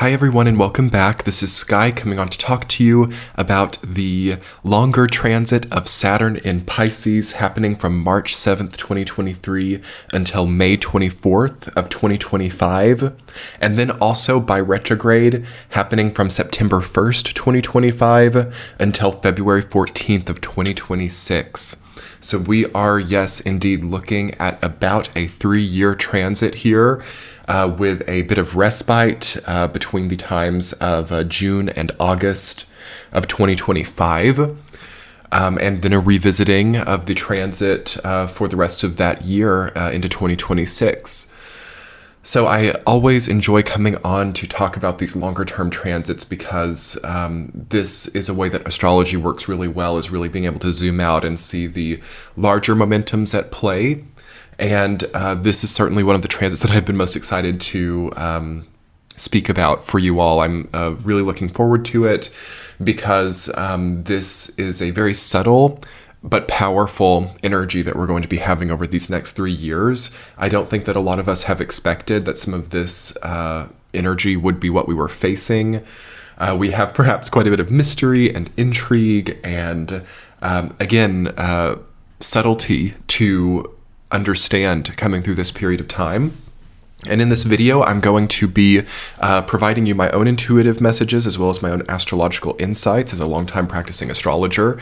Hi everyone and welcome back. This is Sky coming on to talk to you about the longer transit of Saturn in Pisces happening from March 7th, 2023 until May 24th of 2025. And then also by retrograde happening from September 1st, 2025 until February 14th of 2026. So we are, yes, indeed looking at about a 3-year transit here. With a bit of respite between the times of June and August of 2025, and then a revisiting of the transit for the rest of that year into 2026. So I always enjoy coming on to talk about these longer term transits because this is a way that astrology works really well, is really being able to zoom out and see the larger momentums at play. And this is certainly one of the transits that I've been most excited to speak about for you all. I'm really looking forward to it because this is a very subtle but powerful energy that we're going to be having over these next 3 years. I don't think that a lot of us have expected that some of this energy would be what we were facing. We have perhaps quite a bit of mystery and intrigue and, again, subtlety to understand coming through this period of time. And in this video, I'm going to be providing you my own intuitive messages as well as my own astrological insights as a longtime practicing astrologer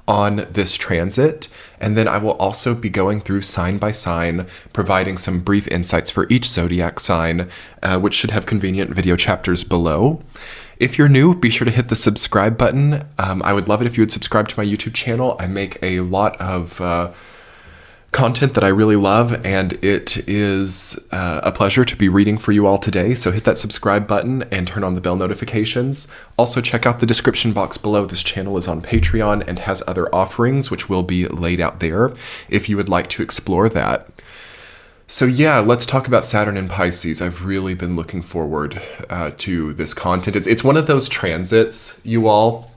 on this transit. And then I will also be going through sign by sign, providing some brief insights for each zodiac sign, which should have convenient video chapters below. If you're new, be sure to hit the subscribe button. I would love it if you would subscribe to my YouTube channel. I make a lot of content that I really love, and it is a pleasure to be reading for you all today. So hit that subscribe button and turn on the bell notifications. Also check out the description box below. This channel is on Patreon and has other offerings which will be laid out there if you would like to explore that. So yeah, let's talk about Saturn in Pisces. I've really been looking forward to this content. It's one of those transits, you all,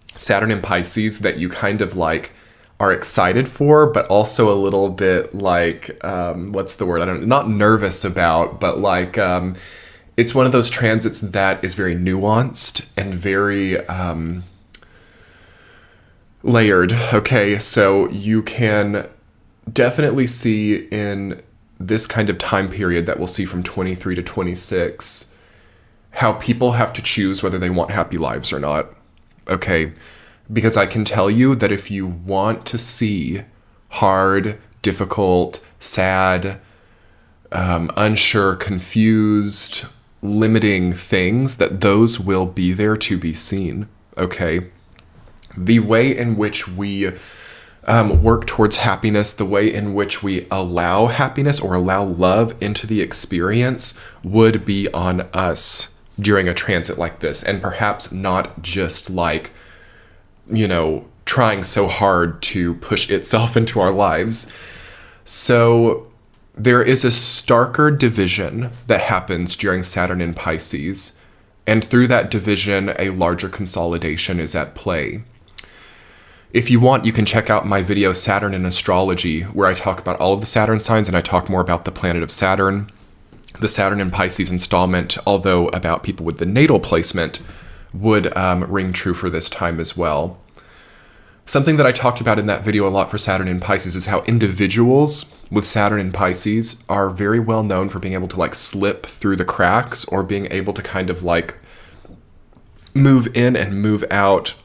Saturn in Pisces, that you kind of like are excited for, but also a little bit like, what's the word? Not nervous about, but like, it's one of those transits that is very nuanced and very layered. Okay, so you can definitely see in this kind of time period that we'll see from 23 to 26, how people have to choose whether they want happy lives or not. Okay. Because I can tell you that if you want to see hard, difficult, sad, unsure, confused, limiting things, that those will be there to be seen, okay? The way in which we work towards happiness, the way in which we allow happiness or allow love into the experience would be on us during a transit like this, and perhaps not just like, you know, trying so hard to push itself into our lives. So there is a starker division that happens during Saturn in Pisces, and through that division, a larger consolidation is at play. If you want, you can check out my video Saturn in Astrology, where I talk about all of the Saturn signs and I talk more about the planet of Saturn. The Saturn in Pisces installment, although about people with the natal placement, would ring true for this time as well. Something that I talked about in that video a lot for Saturn in Pisces is how individuals with Saturn in Pisces are very well known for being able to like slip through the cracks or being able to kind of like move in and move out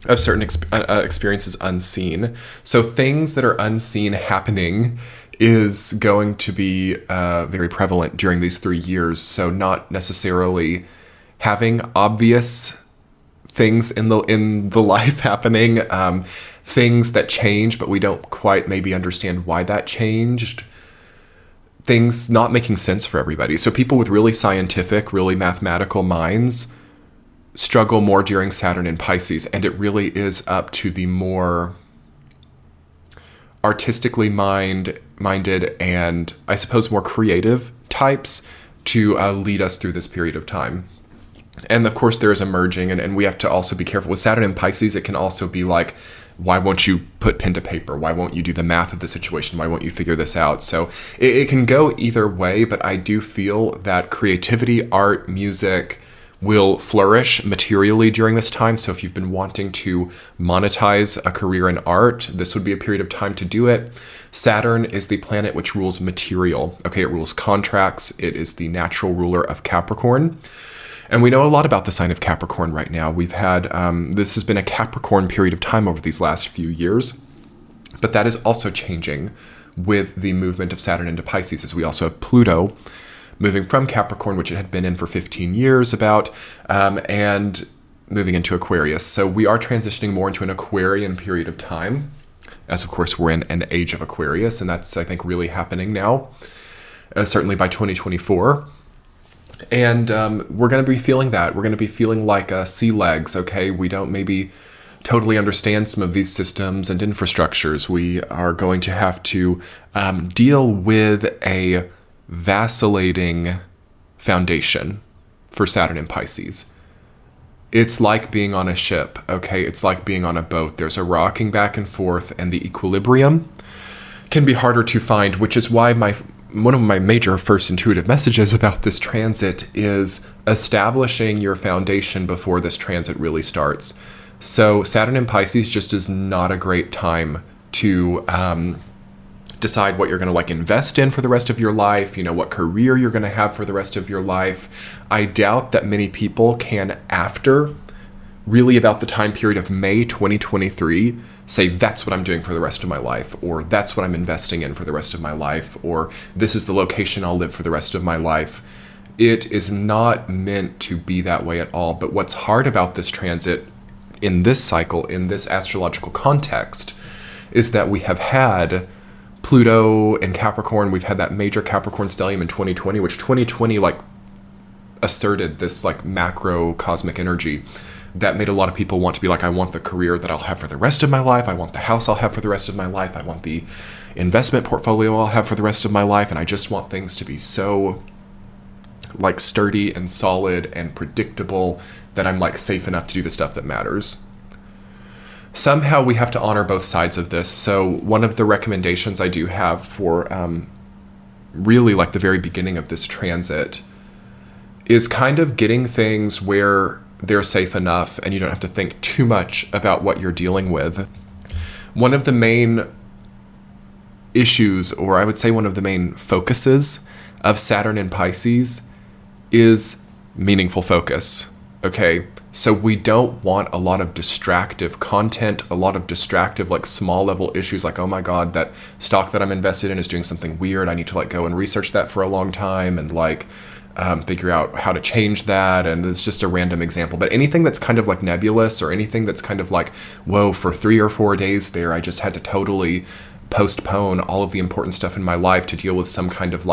of certain experiences unseen. So things that are unseen happening is going to be very prevalent during these 3 years. So not necessarily having obvious things in the life happening, things that change, but we don't quite maybe understand why that changed. Things not making sense for everybody. So people with really scientific, really mathematical minds struggle more during Saturn in Pisces, and it really is up to the more artistically minded and I suppose more creative types to lead us through this period of time. And of course there is a merging, and we have to also be careful with Saturn in Pisces. It can also be like why won't you put pen to paper? Why won't you do the math of the situation? Why won't you figure this out? So it can go either way, but I do feel that creativity, art, music will flourish materially during this time. So if you've been wanting to monetize a career in art, this would be a period of time to do it. Saturn is the planet which rules material. Okay, it rules contracts. It is the natural ruler of Capricorn. And we know a lot about the sign of Capricorn right now. We've had, this has been a Capricorn period of time over these last few years, but that is also changing with the movement of Saturn into Pisces, as we also have Pluto moving from Capricorn, which it had been in for 15 years about, and moving into Aquarius. So we are transitioning more into an Aquarian period of time, as of course we're in an age of Aquarius, and that's, I think, really happening now, certainly by 2024. And we're going to be feeling that. We're going to be feeling like sea legs, okay? We don't maybe totally understand some of these systems and infrastructures. We are going to have to deal with a vacillating foundation for Saturn and Pisces. It's like being on a ship, okay? It's like being on a boat. There's a rocking back and forth, and the equilibrium can be harder to find, which is why one of my major first intuitive messages about this transit is establishing your foundation before this transit really starts. So Saturn in Pisces just is not a great time to decide what you're going to invest in for the rest of your life, what career you're going to have for the rest of your life. I doubt that many people can, after really about the time period of May 2023, say that's what I'm doing for the rest of my life, or that's what I'm investing in for the rest of my life, or this is the location I'll live for the rest of my life. It is not meant to be that way at all. But what's hard about this transit in this cycle, in this astrological context, is that we have had Pluto and Capricorn. We've had that major Capricorn stellium in 2020, which 2020 asserted this macro cosmic energy that made a lot of people want to be I want the career that I'll have for the rest of my life. I want the house I'll have for the rest of my life. I want the investment portfolio I'll have for the rest of my life. And I just want things to be so sturdy and solid and predictable that I'm safe enough to do the stuff that matters. Somehow we have to honor both sides of this. So one of the recommendations I do have for really the very beginning of this transit is kind of getting things where they're safe enough and you don't have to think too much about what you're dealing with. One of the main issues, or I would say one of the main focuses of Saturn in Pisces, is meaningful focus. Okay, so we don't want a lot of distractive content, a lot of distractive small level issues oh my god, that stock that I'm invested in is doing something weird. I need to go and research that for a long time and figure out how to change that. And it's just a random example, but anything that's kind of nebulous, or anything that's kind of whoa, for 3 or 4 days there I just had to totally postpone all of the important stuff in my life to deal with some kind of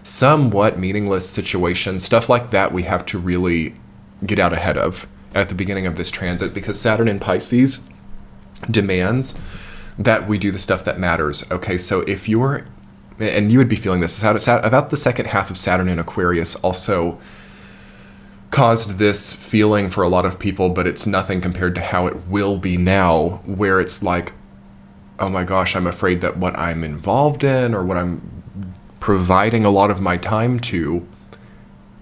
somewhat meaningless situation. Stuff like that we have to really get out ahead of at the beginning of this transit, because Saturn in Pisces demands that we do the stuff that matters. Okay, so if you're, and you would be feeling this, about the second half of Saturn in Aquarius also caused this feeling for a lot of people, but it's nothing compared to how it will be now, where it's oh my gosh, I'm afraid that what I'm involved in, or what I'm providing a lot of my time to,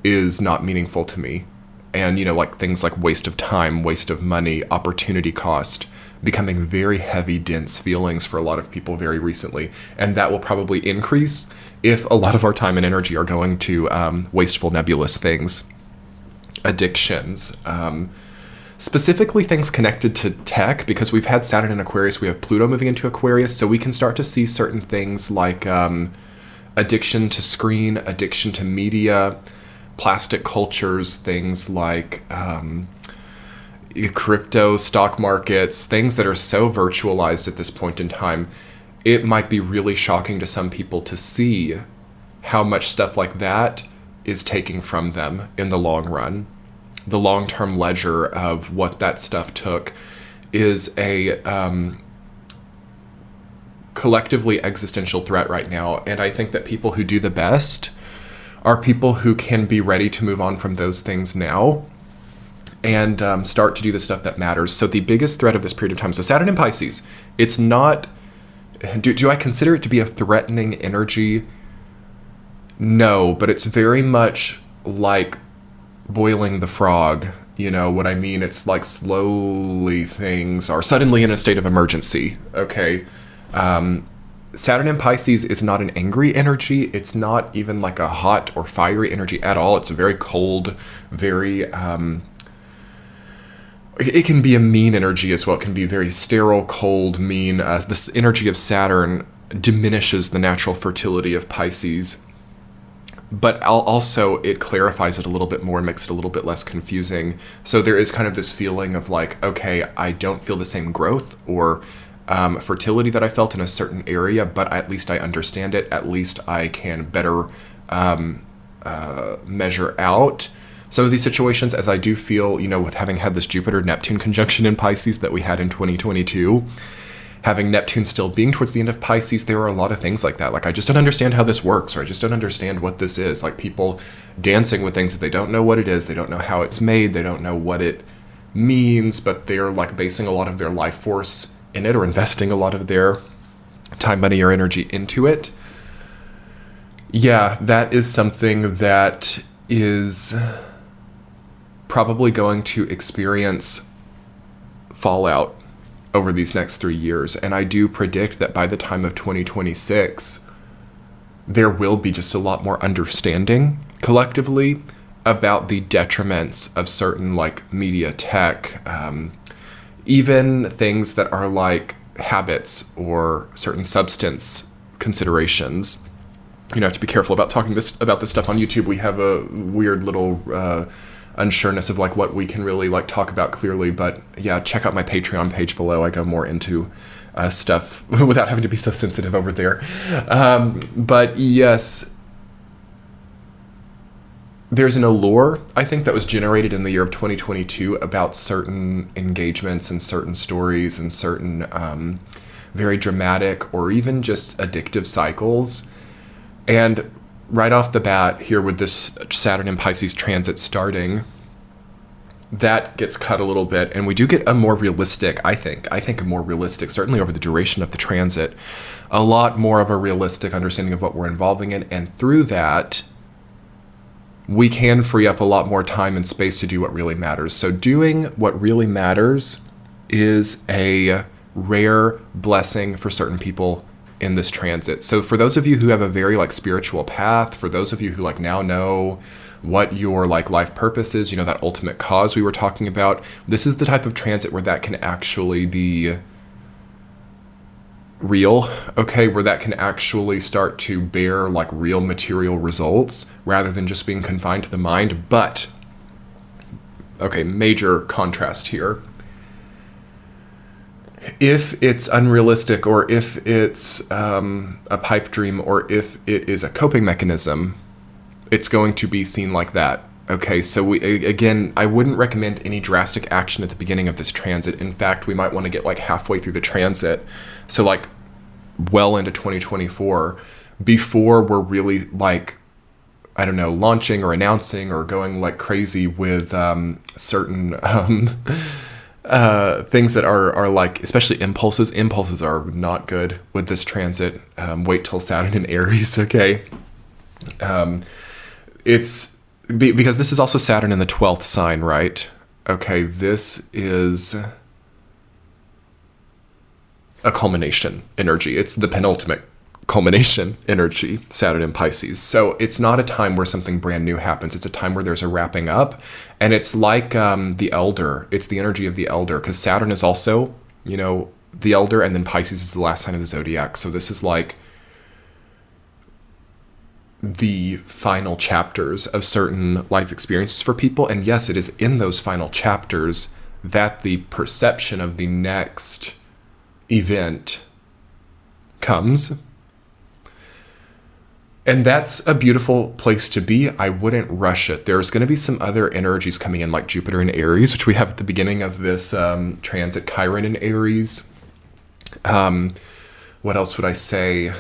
is not meaningful to me. And, things like waste of time, waste of money, opportunity cost, becoming very heavy, dense feelings for a lot of people very recently. And that will probably increase if a lot of our time and energy are going to wasteful, nebulous things, addictions, specifically things connected to tech, because we've had Saturn in Aquarius, we have Pluto moving into Aquarius, so we can start to see certain things addiction to screen, addiction to media, plastic cultures, things like crypto, stock markets, things that are so virtualized at this point in time. It might be really shocking to some people to see how much stuff like that is taking from them in the long run. The long-term ledger of what that stuff took is a collectively existential threat right now. And I think that people who do the best are people who can be ready to move on from those things now and start to do the stuff that matters. So the biggest threat of this period of time, so Saturn in Pisces, it's not, do I consider it to be a threatening energy? No, but it's very much like boiling the frog. You know what I mean? It's like slowly things are suddenly in a state of emergency. Okay. Saturn in Pisces is not an angry energy. It's not even like a hot or fiery energy at all. It's a very cold, very, it can be a mean energy as well. It can be very sterile, cold, mean. This energy of Saturn diminishes the natural fertility of Pisces. But also it clarifies it a little bit more and makes it a little bit less confusing. So there is kind of this feeling of like, okay, I don't feel the same growth or fertility that I felt in a certain area, but at least I understand it. At least I can better measure out some of these situations, as I do feel, you know, with having had this Jupiter-Neptune conjunction in Pisces that we had in 2022, having Neptune still being towards the end of Pisces, there are a lot of things like that. Like, I just don't understand how this works, or I just don't understand what this is. Like, people dancing with things that they don't know what it is, they don't know how it's made, they don't know what it means, but they're like basing a lot of their life force in it, or investing a lot of their time, money, or energy into it. Yeah, that is something that is probably going to experience fallout over these next 3 years. And I do predict that by the time of 2026, there will be just a lot more understanding collectively about the detriments of certain like media tech, even things that are like habits or certain substance considerations. You know, I have to be careful about talking about this stuff on YouTube. We have a weird little unsureness of like what we can really like talk about clearly, but yeah, check out my Patreon page below. I go more into stuff without having to be so sensitive over there. But yes, there's an allure, I think, that was generated in the year of 2022 about certain engagements and certain stories and certain very dramatic or even just addictive cycles. And right off the bat here with this Saturn in Pisces transit starting, that gets cut a little bit, and we do get a more realistic, I think a more realistic, certainly over the duration of the transit, a lot more of a realistic understanding of what we're involving in, and through that, we can free up a lot more time and space to do what really matters. So doing what really matters is a rare blessing for certain people in this transit. So for those of you who have a very like spiritual path, for those of you who like now know what your like life purpose is, you know, that ultimate cause we were talking about, this is the type of transit where that can actually be real, okay, where that can actually start to bear like real material results rather than just being confined to the mind. But okay, major contrast here. If it's unrealistic, or if it's a pipe dream, or if it is a coping mechanism, it's going to be seen like that. Okay, so again, I wouldn't recommend any drastic action at the beginning of this transit. In fact, we might want to get like halfway through the transit, so like well into 2024, before we're really like, I don't know, launching or announcing or going like crazy with certain things that are like, especially impulses. Impulses are not good with this transit. Wait till Saturn in Aries, okay? It's because this is also Saturn in the 12th sign, right? Okay, this is a culmination energy. It's the penultimate culmination energy, Saturn in Pisces. So it's not a time where something brand new happens. It's a time where there's a wrapping up. And it's like the elder. It's the energy of the elder, because Saturn is also, you know, the elder, and then Pisces is the last sign of the Zodiac. So this is like the final chapters of certain life experiences for people. And yes, it is in those final chapters that the perception of the next event comes. And that's a beautiful place to be. I wouldn't rush it. There's going to be some other energies coming in, like Jupiter in Aries, which we have at the beginning of this transit, Chiron in Aries. What else would I say?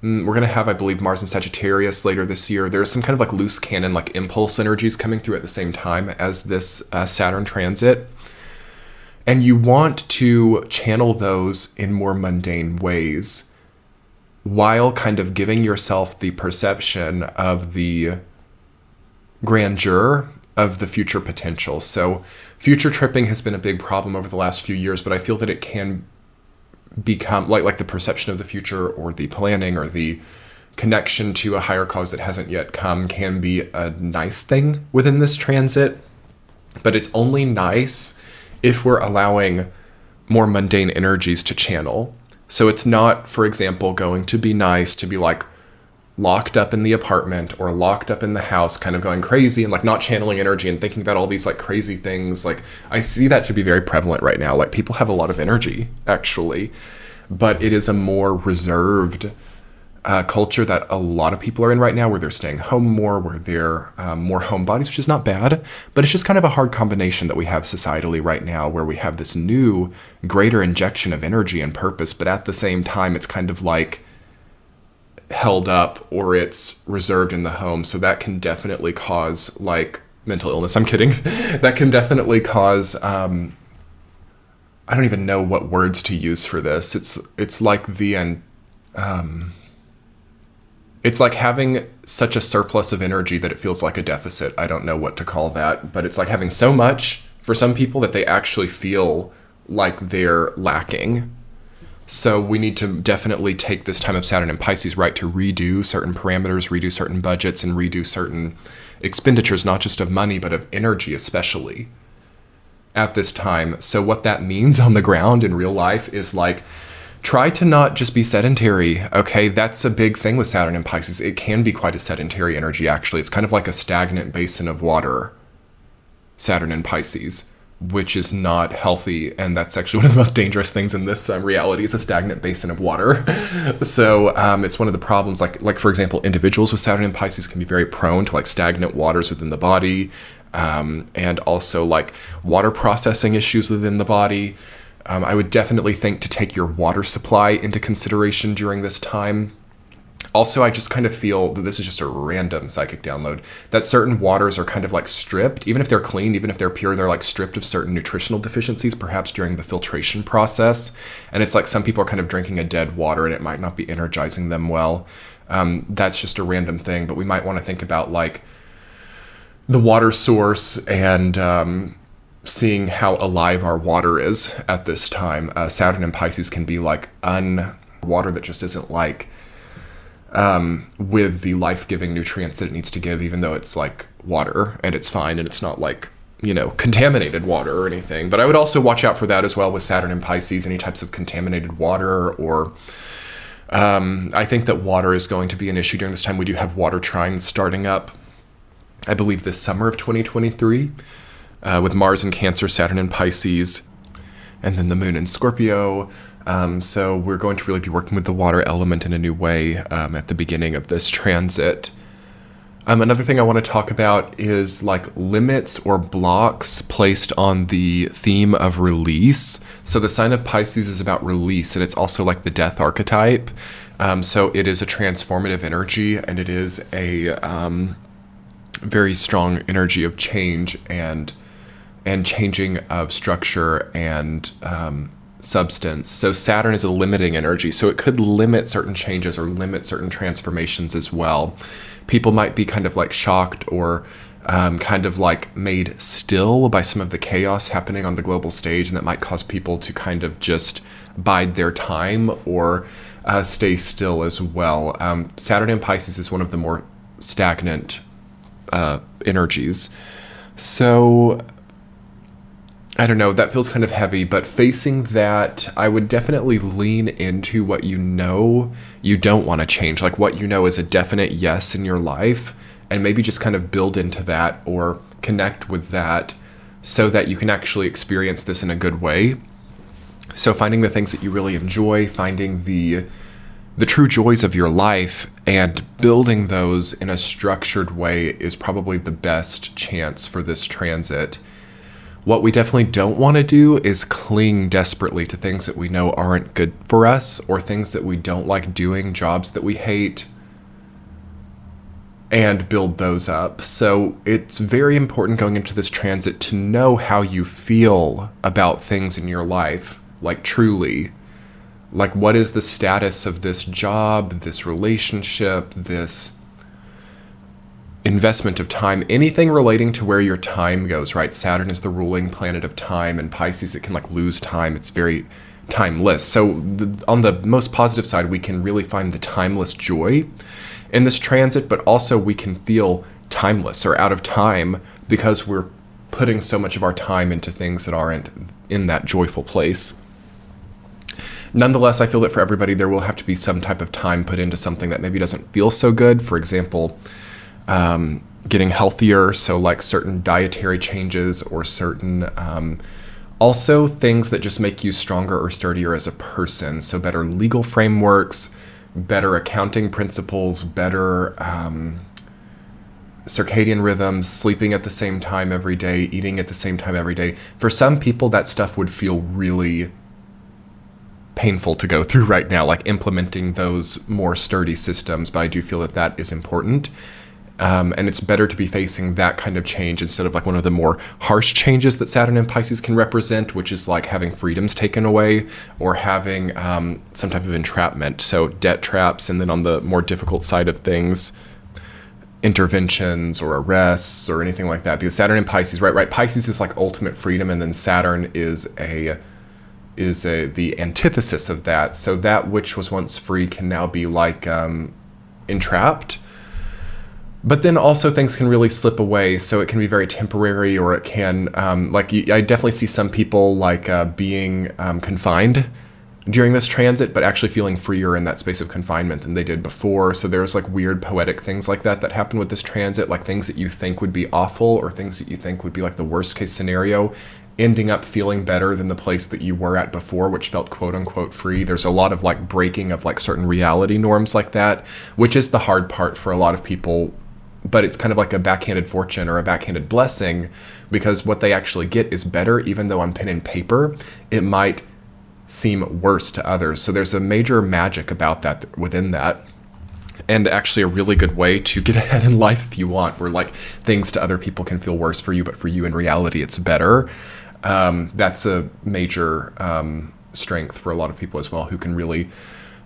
We're going to have, I believe, Mars and Sagittarius later this year. There's some kind of like loose cannon, like impulse energies coming through at the same time as this Saturn transit. And you want to channel those in more mundane ways while kind of giving yourself the perception of the grandeur of the future potential. So future tripping has been a big problem over the last few years, but I feel that it can become like the perception of the future, or the planning, or the connection to a higher cause that hasn't yet come, can be a nice thing within this transit. But it's only nice if we're allowing more mundane energies to channel. So it's not, for example, going to be nice to be like locked up in the apartment or locked up in the house, kind of going crazy and like not channeling energy and thinking about all these like crazy things. Like I see that to be very prevalent right now. Like people have a lot of energy actually, but it is a more reserved culture that a lot of people are in right now, where they're staying home more, where they're more homebodies, which is not bad, but it's just kind of a hard combination that we have societally right now, where we have this new greater injection of energy and purpose, but at the same time it's kind of like held up, or it's reserved in the home. So that can definitely cause like mental illness. I'm kidding. That can definitely cause I don't even know what words to use for this. It's like it's like having such a surplus of energy that it feels like a deficit. I don't know what to call that, but it's like having so much for some people that they actually feel like they're lacking. So we need to definitely take this time of Saturn and Pisces, right, to redo certain parameters, redo certain budgets, and redo certain expenditures, not just of money, but of energy especially at this time. So what that means on the ground in real life is like, try to not just be sedentary, okay? That's a big thing with Saturn and Pisces. It can be quite a sedentary energy, actually. It's kind of like a stagnant basin of water, Saturn and Pisces, which is not healthy, and that's actually one of the most dangerous things in this reality, is a stagnant basin of water. So it's one of the problems, like for example, individuals with Saturn and Pisces can be very prone to like stagnant waters within the body, and also like water processing issues within the body. I would definitely think to take your water supply into consideration during this time. Also, I just kind of feel that this is just a random psychic download, that certain waters are kind of like stripped, even if they're clean, even if they're pure, they're like stripped of certain nutritional deficiencies, perhaps during the filtration process. And it's like some people are kind of drinking a dead water and it might not be energizing them well. That's just a random thing, but we might want to think about like the water source and seeing how alive our water is at this time. Saturn and Pisces can be like water that just isn't like with the life-giving nutrients that it needs to give, even though it's like water and it's fine and it's not like, you know, contaminated water or anything. But I would also watch out for that as well with Saturn and Pisces, any types of contaminated water, or I think that water is going to be an issue during this time. We do have water trines starting up, I believe this summer of 2023, with Mars in Cancer, Saturn in Pisces, and then the moon in Scorpio. So we're going to really be working with the water element in a new way at the beginning of this transit. Another thing I want to talk about is like limits or blocks placed on the theme of release. So the sign of Pisces is about release, and it's also like the death archetype. So it is a transformative energy, and it is a very strong energy of change and changing of structure and substance. So Saturn is a limiting energy, so it could limit certain changes or limit certain transformations as well. People might be kind of like shocked or kind of like made still by some of the chaos happening on the global stage, and that might cause people to kind of just bide their time or stay still as well. Saturn in Pisces is one of the more stagnant energies. So I don't know, that feels kind of heavy, but facing that, I would definitely lean into what you know you don't want to change, like what you know is a definite yes in your life, and maybe just kind of build into that or connect with that so that you can actually experience this in a good way. So finding the things that you really enjoy, finding the true joys of your life and building those in a structured way is probably the best chance for this transit. What we definitely don't want to do is cling desperately to things that we know aren't good for us, or things that we don't like doing, jobs that we hate, and build those up. So it's very important going into this transit to know how you feel about things in your life, like truly. Like, what is the status of this job, this relationship, this investment of time, anything relating to where your time goes, right? Saturn is the ruling planet of time, and Pisces, it can like lose time. It's very timeless. So on the most positive side, we can really find the timeless joy in this transit, but also we can feel timeless or out of time because we're putting so much of our time into things that aren't in that joyful place. Nonetheless, I feel that for everybody, there will have to be some type of time put into something that maybe doesn't feel so good. For example, getting healthier, so like certain dietary changes or certain also things that just make you stronger or sturdier as a person. So better legal frameworks, better accounting principles, better circadian rhythms, sleeping at the same time every day, eating at the same time every day. For some people, that stuff would feel really painful to go through right now, like implementing those more sturdy systems, but I do feel that that is important. And it's better to be facing that kind of change instead of like one of the more harsh changes that Saturn and Pisces can represent, which is like having freedoms taken away or having some type of entrapment. So debt traps, and then on the more difficult side of things, interventions or arrests or anything like that. Because Saturn and Pisces, right? Pisces is like ultimate freedom, and then Saturn is the antithesis of that. So that which was once free can now be like entrapped. But then also things can really slip away, so it can be very temporary, or it can, I definitely see some people like being confined during this transit, but actually feeling freer in that space of confinement than they did before. So there's like weird poetic things like that happen with this transit, like things that you think would be awful or things that you think would be like the worst case scenario, ending up feeling better than the place that you were at before, which felt quote unquote free. There's a lot of like breaking of like certain reality norms like that, which is the hard part for a lot of people. But it's kind of like a backhanded fortune or a backhanded blessing, because what they actually get is better, even though on pen and paper, it might seem worse to others. So there's a major magic about that within that. And actually a really good way to get ahead in life if you want, where like things to other people can feel worse for you, but for you in reality, it's better. That's a major strength for a lot of people as well, who can really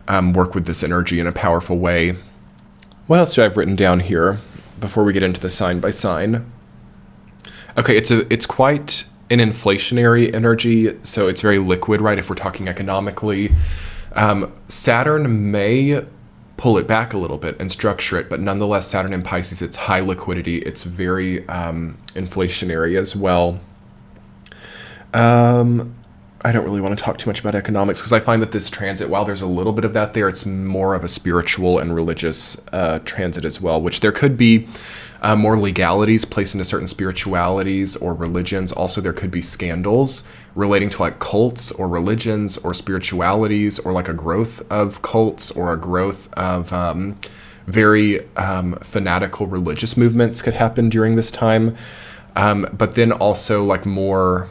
work with this energy in a powerful way. What else do I have written down here before we get into the sign by sign? Okay, it's quite an inflationary energy, so it's very liquid, right? If we're talking economically, Saturn may pull it back a little bit and structure it, but nonetheless, Saturn in Pisces, it's high liquidity. It's very inflationary as well. I don't really want to talk too much about economics, because I find that this transit, while there's a little bit of that there, it's more of a spiritual and religious transit as well, which there could be more legalities placed into certain spiritualities or religions. Also, there could be scandals relating to like cults or religions or spiritualities, or like a growth of cults or a growth of very fanatical religious movements could happen during this time. But then also like more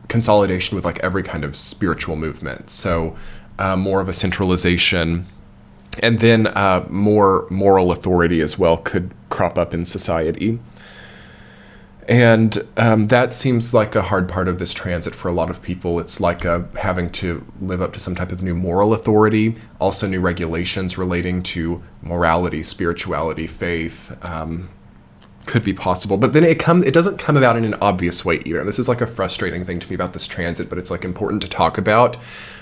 consolidation with like every kind of spiritual movement. So more of a centralization, and then more moral authority as well could crop up in society. And that seems like a hard part of this transit for a lot of people. It's like having to live up to some type of new moral authority, also new regulations relating to morality, spirituality, faith, could be possible. But then it doesn't come about in an obvious way either. This is like a frustrating thing to me about this transit, but it's like important to talk about.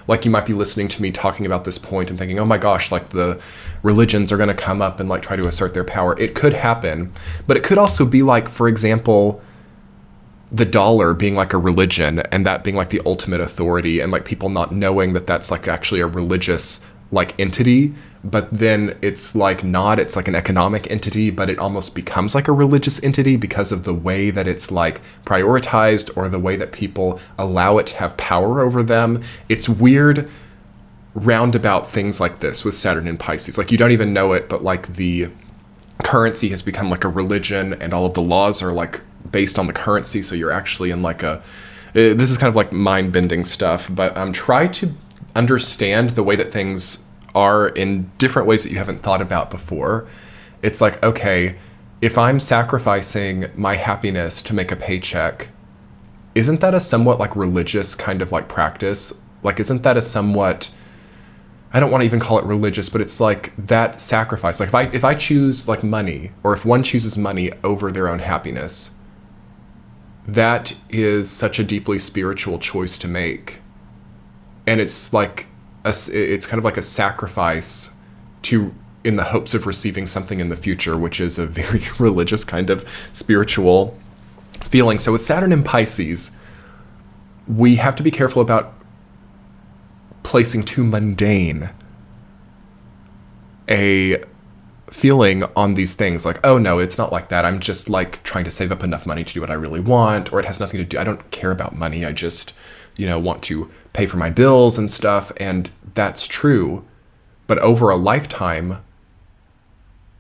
Like, you might be listening to me talking about this point and thinking, oh my gosh, like the religions are going to come up and like try to assert their power. It could happen, but it could also be like, for example, the dollar being like a religion, and that being like the ultimate authority, and like people not knowing that that's like actually a religious like entity, but then it's like not, it's like an economic entity, but it almost becomes like a religious entity because of the way that it's like prioritized, or the way that people allow it to have power over them. It's weird roundabout things like this with Saturn and Pisces. Like, you don't even know it, but like the currency has become like a religion, and all of the laws are like based on the currency. So you're actually in like this is kind of like mind-bending stuff, but try to understand the way that things are in different ways that you haven't thought about before. It's like, okay, if I'm sacrificing my happiness to make a paycheck, isn't that a somewhat like religious kind of like practice? Like, isn't that a somewhat, I don't want to even call it religious, but it's like that sacrifice. Like if I choose like money, or if one chooses money over their own happiness, that is such a deeply spiritual choice to make. And it's like, it's kind of like a sacrifice in the hopes of receiving something in the future, which is a very religious kind of spiritual feeling. So with Saturn in Pisces, we have to be careful about placing too mundane a feeling on these things. Like, oh no, it's not like that. I'm just like trying to save up enough money to do what I really want, or it has nothing to do, I don't care about money. I just, want to pay for my bills and stuff. And that's true. But over a lifetime,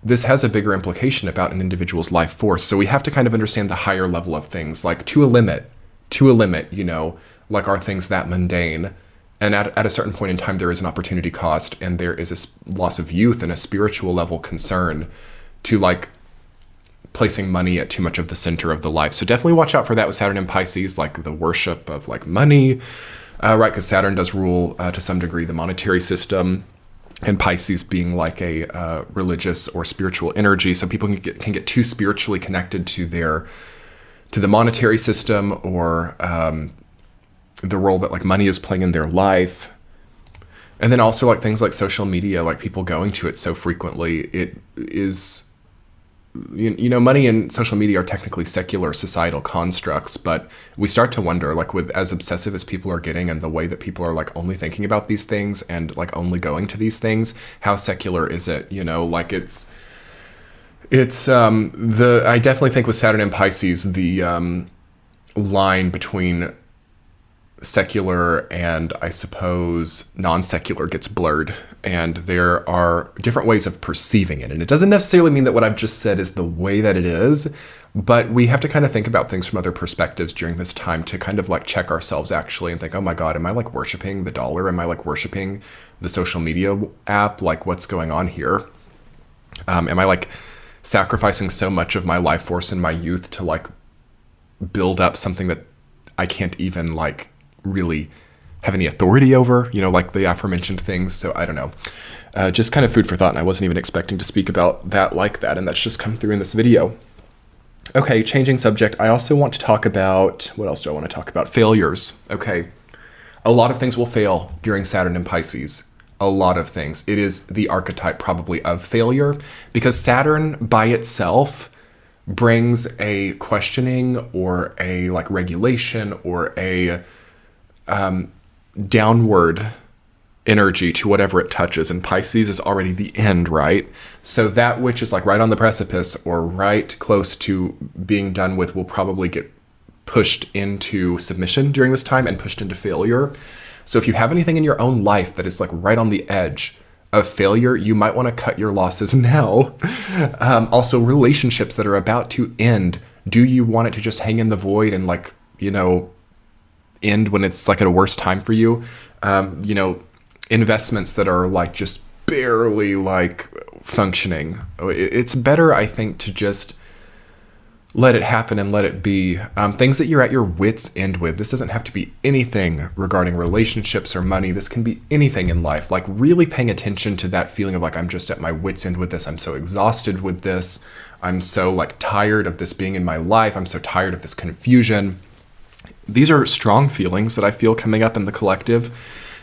this has a bigger implication about an individual's life force. So we have to kind of understand the higher level of things, like to a limit, like are things that mundane? And at a certain point in time, there is an opportunity cost, and there is a loss of youth and a spiritual level concern to like placing money at too much of the center of the life. So definitely watch out for that with Saturn in Pisces, like the worship of like money, right? Because Saturn does rule to some degree the monetary system, and Pisces being like a religious or spiritual energy. So people can get too spiritually connected to the monetary system, or the role that like money is playing in their life. And then also like things like social media, like people going to it so frequently. It is, money and social media are technically secular societal constructs, but we start to wonder, like, with as obsessive as people are getting and the way that people are like only thinking about these things and like only going to these things, how secular is it? Like it's I definitely think with Saturn in Pisces, the line between secular and I suppose non-secular gets blurred, and there are different ways of perceiving it. And it doesn't necessarily mean that what I've just said is the way that it is, but we have to kind of think about things from other perspectives during this time to kind of like check ourselves actually and think, oh my God, am I like worshiping the dollar? Am I like worshiping the social media app? Like, what's going on here? Am I like sacrificing so much of my life force and my youth to like build up something that I can't even like really have any authority over, like the aforementioned things? So I don't know, just kind of food for thought. And I wasn't even expecting to speak about that like that. And that's just come through in this video. Okay, changing subject. I also want to talk about, what else do I want to talk about? Failures. Okay. A lot of things will fail during Saturn in Pisces. A lot of things. It is the archetype probably of failure, because Saturn by itself brings a questioning or a like regulation or a downward energy to whatever it touches, and Pisces is already the end, right? So that which is like right on the precipice or right close to being done with will probably get pushed into submission during this time and pushed into failure. So if you have anything in your own life that is like right on the edge of failure, you might want to cut your losses now. Also, relationships that are about to end, do you want it to just hang in the void and like, end when it's like at a worse time for you? Investments that are like just barely like functioning. It's better, I think, to just let it happen and let it be. Things that you're at your wit's end with. This doesn't have to be anything regarding relationships or money. This can be anything in life. Like really paying attention to that feeling of like, I'm just at my wit's end with this. I'm so exhausted with this. I'm so like tired of this being in my life. I'm so tired of this confusion. These are strong feelings that I feel coming up in the collective.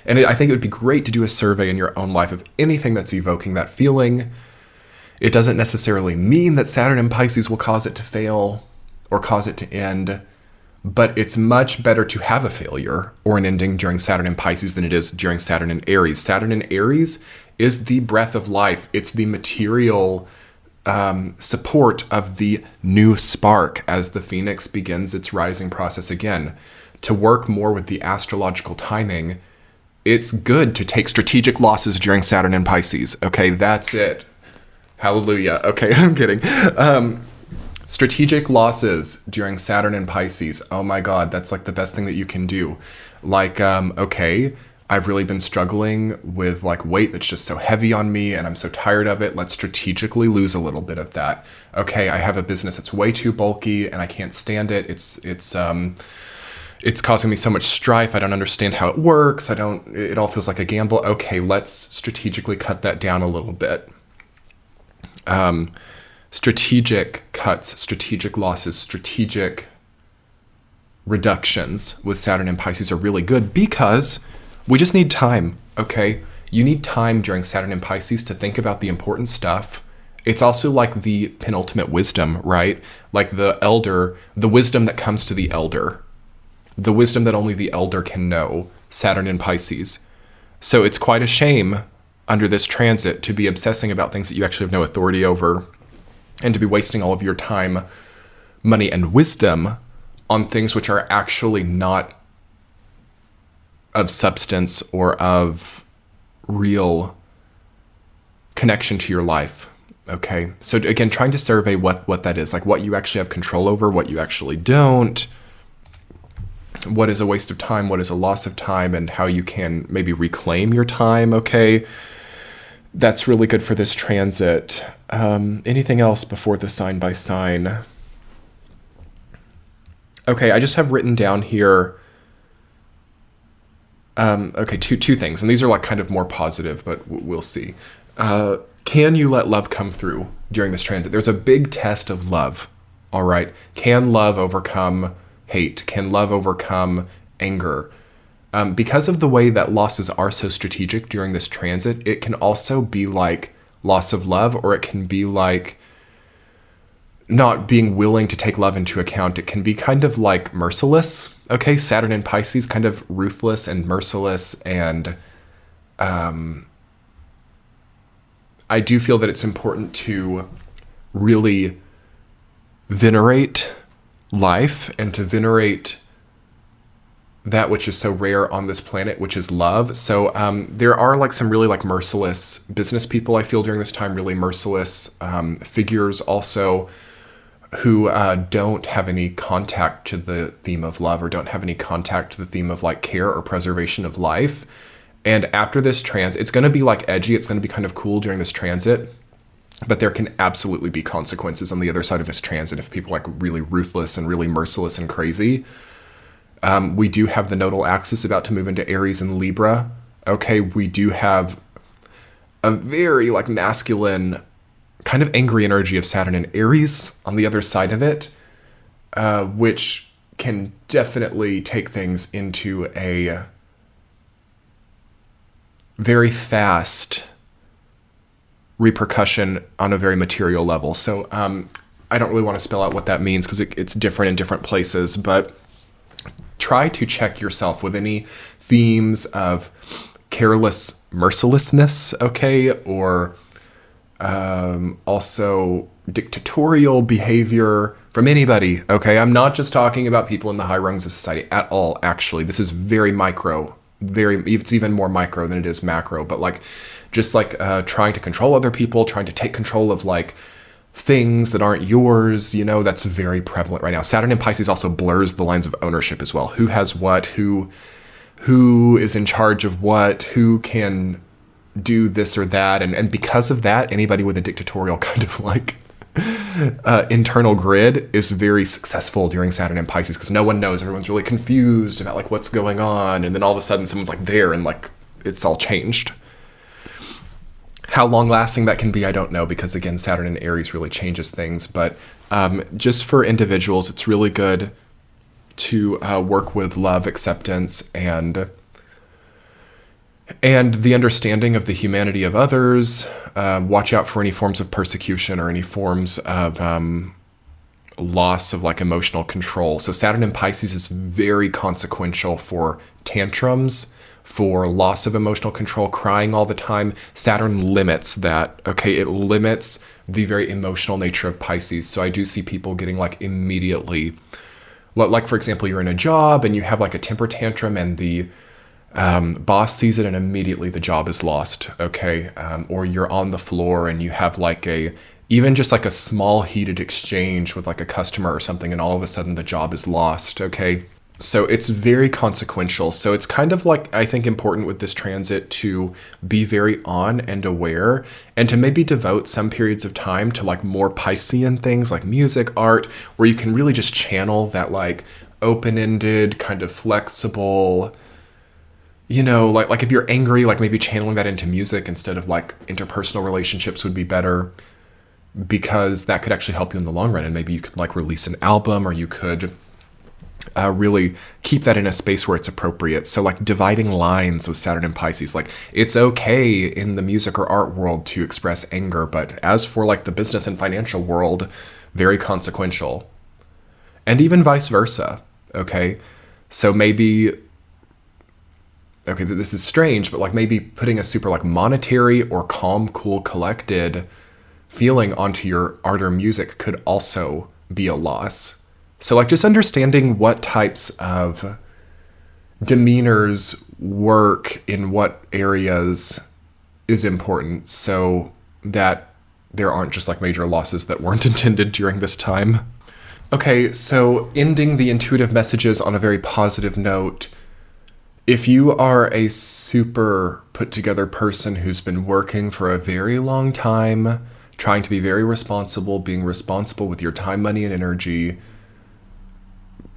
And I think it would be great to do a survey in your own life of anything that's evoking that feeling. It doesn't necessarily mean that Saturn in Pisces will cause it to fail or cause it to end, but it's much better to have a failure or an ending during Saturn in Pisces than it is during Saturn in Aries. Saturn in Aries is the breath of life. It's the material support of the new spark as the phoenix begins its rising process again. To work more with the astrological timing, it's good to take strategic losses during Saturn in Pisces. Okay, that's it. Hallelujah. Okay, I'm kidding. Strategic losses during Saturn and Pisces. Oh my God, that's like the best thing that you can do. Like, okay, I've really been struggling with like weight that's just so heavy on me and I'm so tired of it. Let's strategically lose a little bit of that. Okay, I have a business that's way too bulky and I can't stand it. It's causing me so much strife. I don't understand how it works. It all feels like a gamble. Okay, let's strategically cut that down a little bit. Strategic cuts, strategic losses, strategic reductions with Saturn and Pisces are really good because we just need time, okay? You need time during Saturn and Pisces to think about the important stuff. It's also like the penultimate wisdom, right? Like the wisdom that comes to the elder, the wisdom that only the elder can know, Saturn and Pisces. So it's quite a shame under this transit to be obsessing about things that you actually have no authority over, and to be wasting all of your time, money, and wisdom on things which are actually not of substance or of real connection to your life. Okay. So again, trying to survey what that is, like what you actually have control over, what you actually don't, what is a waste of time, what is a loss of time, and how you can maybe reclaim your time. Okay. That's really good for this transit. Anything else before the sign by sign? Okay, I just have written down here, okay, two things. And these are like kind of more positive, but we'll see. Can you let love come through during this transit? There's a big test of love, all right? Can love overcome hate? Can love overcome anger? Because of the way that losses are so strategic during this transit, it can also be like loss of love, or it can be like not being willing to take love into account. It can be kind of like merciless. Okay, Saturn and Pisces, kind of ruthless and merciless. And I do feel that it's important to really venerate life and to venerate that which is so rare on this planet, which is love. So there are like some really like merciless business people, I feel, during this time, really merciless figures also who don't have any contact to the theme of love, or don't have any contact to the theme of like care or preservation of life. And after this transit, it's going to be like edgy. It's going to be kind of cool during this transit, but there can absolutely be consequences on the other side of this transit if people are like really ruthless and really merciless and crazy. We do have the nodal axis about to move into Aries and Libra. Okay, we do have a very like masculine, kind of angry energy of Saturn and Aries on the other side of it, which can definitely take things into a very fast repercussion on a very material level. So I don't really want to spell out what that means because it's different in different places, but try to check yourself with any themes of careless mercilessness, okay, or also dictatorial behavior from anybody, okay? I'm not just talking about people in the high rungs of society at all, actually. This is very micro, it's even more micro than it is macro, but like, just like trying to control other people, trying to take control of like things that aren't yours, you know, that's very prevalent right now. Saturn in Pisces also blurs the lines of ownership as well. Who has what, who is in charge of what, who can do this or that. And because of that, anybody with a dictatorial kind of like internal grid is very successful during Saturn in Pisces because no one knows. Everyone's really confused about like what's going on. And then all of a sudden someone's like there and like it's all changed. How long lasting that can be, I don't know, because again, Saturn in Aries really changes things. But just for individuals, it's really good to work with love, acceptance, and the understanding of the humanity of others. Watch out for any forms of persecution or any forms of loss of like emotional control. So Saturn in Pisces is very consequential for tantrums, for loss of emotional control, crying all the time. Saturn limits that, okay? It limits the very emotional nature of Pisces. So I do see people getting like immediately, like for example, you're in a job and you have like a temper tantrum and the boss sees it and immediately the job is lost, okay? Or you're on the floor and you have like a even just like a small heated exchange with like a customer or something, and all of a sudden the job is lost, okay? So it's very consequential. So it's kind of like, I think, important with this transit to be very on and aware, and to maybe devote some periods of time to like more Piscean things like music, art, where you can really just channel that like open-ended, kind of flexible, you know, like if you're angry, like maybe channeling that into music instead of like interpersonal relationships would be better, because that could actually help you in the long run. And maybe you could like release an album, or you could really keep that in a space where it's appropriate. So like dividing lines with Saturn and Pisces, like it's okay in the music or art world to express anger, but as for like the business and financial world, very consequential. And even vice versa, okay? So maybe, okay, this is strange, but like maybe putting a super like monetary or calm, cool, collected feeling onto your art or music could also be a loss. So like just understanding what types of demeanors work in what areas is important, so that there aren't just like major losses that weren't intended during this time. Okay, so ending the intuitive messages on a very positive note. If you are a super put together person who's been working for a very long time, trying to be very responsible, being responsible with your time, money, and energy,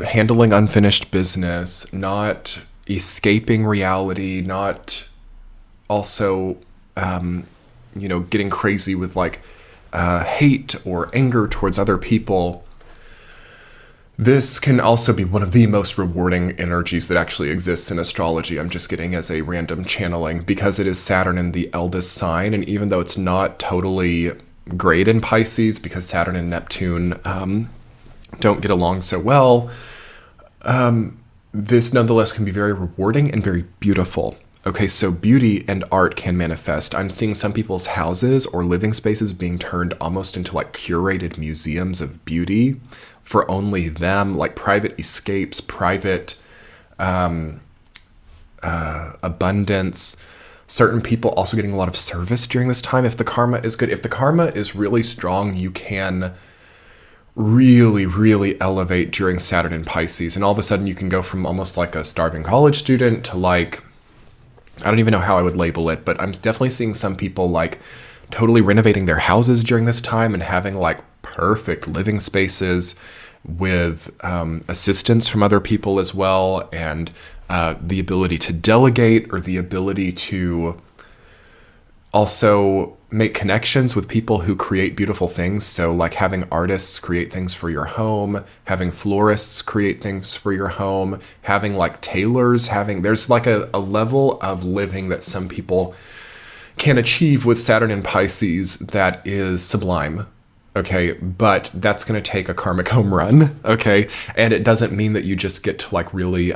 handling unfinished business, not escaping reality, not also, getting crazy with like hate or anger towards other people. This can also be one of the most rewarding energies that actually exists in astrology. I'm just getting as a random channeling, because it is Saturn in the eldest sign. And even though it's not totally great in Pisces, because Saturn and Neptune don't get along so well, this nonetheless can be very rewarding and very beautiful. Okay, so beauty and art can manifest. I'm seeing some people's houses or living spaces being turned almost into like curated museums of beauty for only them, like private escapes, private abundance. Certain people also getting a lot of service during this time if the karma is good. If the karma is really strong, you can really, really elevate during Saturn in Pisces. And all of a sudden you can go from almost like a starving college student to like, I don't even know how I would label it, but I'm definitely seeing some people like totally renovating their houses during this time and having like perfect living spaces with assistance from other people as well, and the ability to delegate, or the ability to also make connections with people who create beautiful things. So like having artists create things for your home, having florists create things for your home, having like tailors, there's like a level of living that some people can achieve with Saturn in Pisces that is sublime. Okay, but that's going to take a karmic home run. Okay, and it doesn't mean that you just get to like really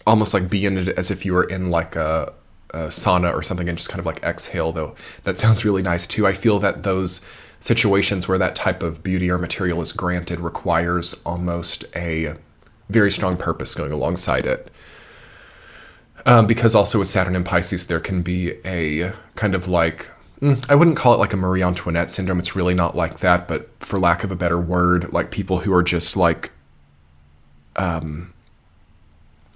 almost like be in it as if you were in like a sauna or something and just kind of like exhale, though that sounds really nice too. I feel that those situations where that type of beauty or material is granted requires almost a very strong purpose going alongside it. Because also with Saturn in Pisces, there can be a kind of like, I wouldn't call it like a Marie Antoinette syndrome. It's really not like that, but for lack of a better word, like people who are just like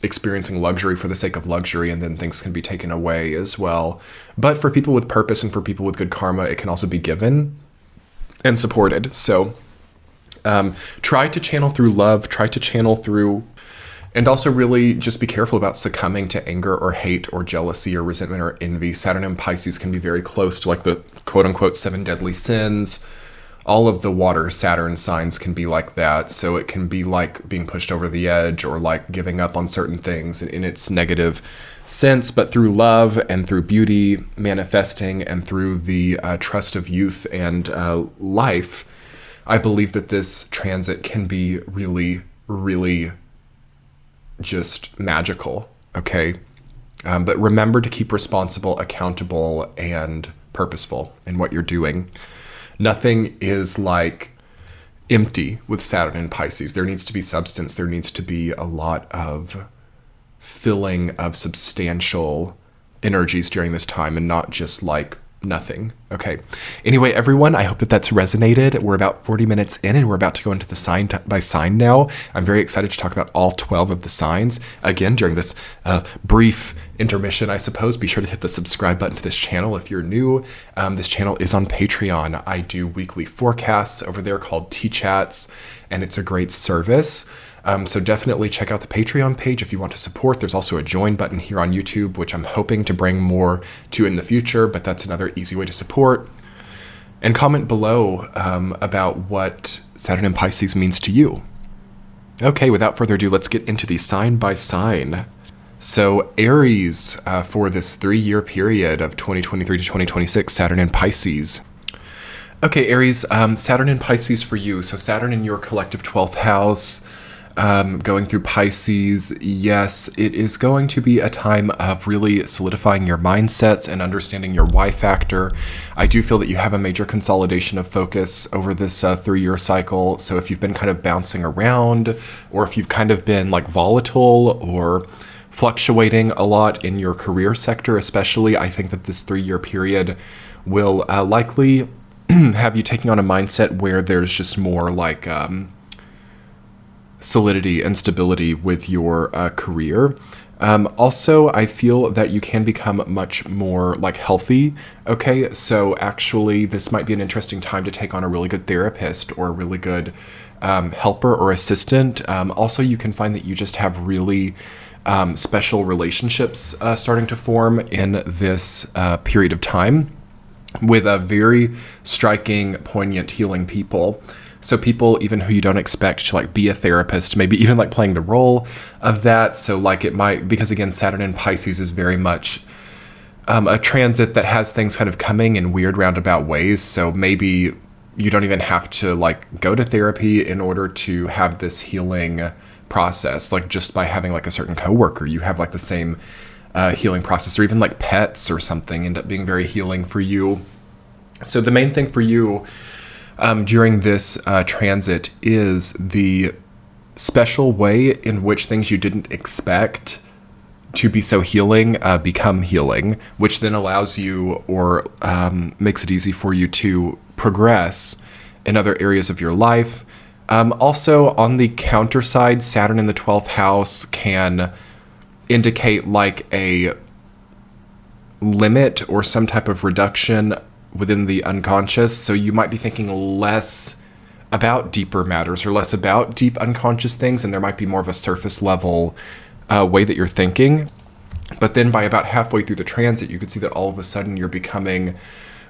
experiencing luxury for the sake of luxury, and then things can be taken away as well. But for people with purpose and for people with good karma, it can also be given and supported. So try to channel through love, try to channel through, and also really just be careful about succumbing to anger or hate or jealousy or resentment or envy. Saturn and Pisces can be very close to like the quote unquote 7 deadly sins. All of the water Saturn signs can be like that. So it can be like being pushed over the edge or like giving up on certain things in its negative sense, but through love and through beauty manifesting and through the trust of youth and life, I believe that this transit can be really, really just magical. Okay. But remember to keep responsible, accountable, and purposeful in what you're doing. Nothing is like empty with Saturn and Pisces. There needs to be substance. There needs to be a lot of filling of substantial energies during this time, and not just like nothing. Okay. Anyway, everyone, I hope that that's resonated. We're about 40 minutes in and we're about to go into the sign by sign now. I'm very excited to talk about all 12 of the signs. Again, during this brief intermission, I suppose, be sure to hit the subscribe button to this channel if you're new. This channel is on Patreon. I do weekly forecasts over there called T-Chats, and it's a great service. So definitely check out the Patreon page if you want to support. There's also a join button here on YouTube, which I'm hoping to bring more to in the future, but that's another easy way to support. And comment below about what Saturn in Pisces means to you. Okay, without further ado, let's get into the sign by sign. So Aries, for this 3-year period of 2023 to 2026, Saturn in Pisces. Okay, Aries, Saturn in Pisces for you. So Saturn in your collective 12th house, going through Pisces. Yes, it is going to be a time of really solidifying your mindsets and understanding your why factor. I do feel that you have a major consolidation of focus over this 3-year cycle. So if you've been kind of bouncing around, or if you've kind of been like volatile or fluctuating a lot in your career sector, especially, I think that this 3-year period will likely have you taking on a mindset where there's just more like solidity and stability with your career. Also, I feel that you can become much more like healthy. Okay, so actually this might be an interesting time to take on a really good therapist or a really good helper or assistant. Also, you can find that you just have really special relationships starting to form in this period of time with a very striking, poignant, healing people. So people even who you don't expect to like be a therapist, maybe even like playing the role of that. So like it might, because again, Saturn in Pisces is very much a transit that has things kind of coming in weird roundabout ways. So maybe you don't even have to like go to therapy in order to have this healing process. Like just by having like a certain coworker, you have like the same healing process, or even like pets or something end up being very healing for you. So the main thing for you during this transit is the special way in which things you didn't expect to be so healing become healing, which then allows you or makes it easy for you to progress in other areas of your life. Also, on the counter side, Saturn in the 12th house can indicate like a limit or some type of reduction within the unconscious. So you might be thinking less about deeper matters or less about deep unconscious things, and there might be more of a surface level way that you're thinking. But then by about halfway through the transit, you could see that all of a sudden you're becoming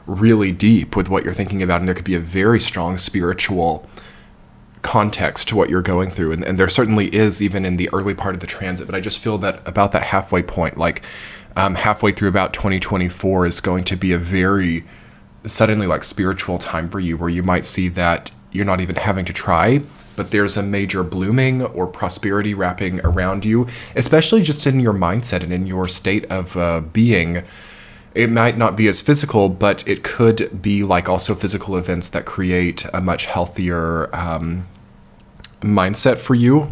really deep with what you're thinking about, and there could be a very strong spiritual context to what you're going through. And there certainly is even in the early part of the transit, but I just feel that about that halfway point, like halfway through about 2024 is going to be a very suddenly like spiritual time for you, where you might see that you're not even having to try, but there's a major blooming or prosperity wrapping around you, especially just in your mindset and in your state of being. It might not be as physical, but it could be like also physical events that create a much healthier mindset for you.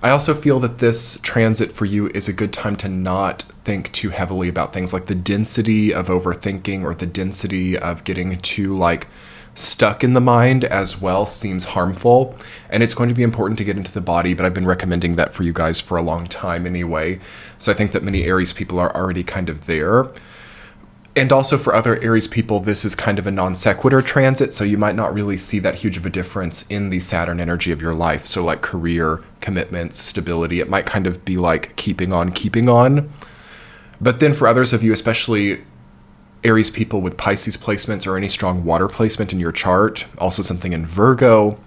I also feel that this transit for you is a good time to not think too heavily about things like the density of overthinking or the density of getting too like stuck in the mind as well seems harmful. And it's going to be important to get into the body, but I've been recommending that for you guys for a long time anyway. So I think that many Aries people are already kind of there. And also for other Aries people, this is kind of a non sequitur transit, so you might not really see that huge of a difference in the Saturn energy of your life. So like career, commitments, stability, it might kind of be like keeping on. But then for others of you, especially Aries people with Pisces placements or any strong water placement in your chart, also something in Virgo,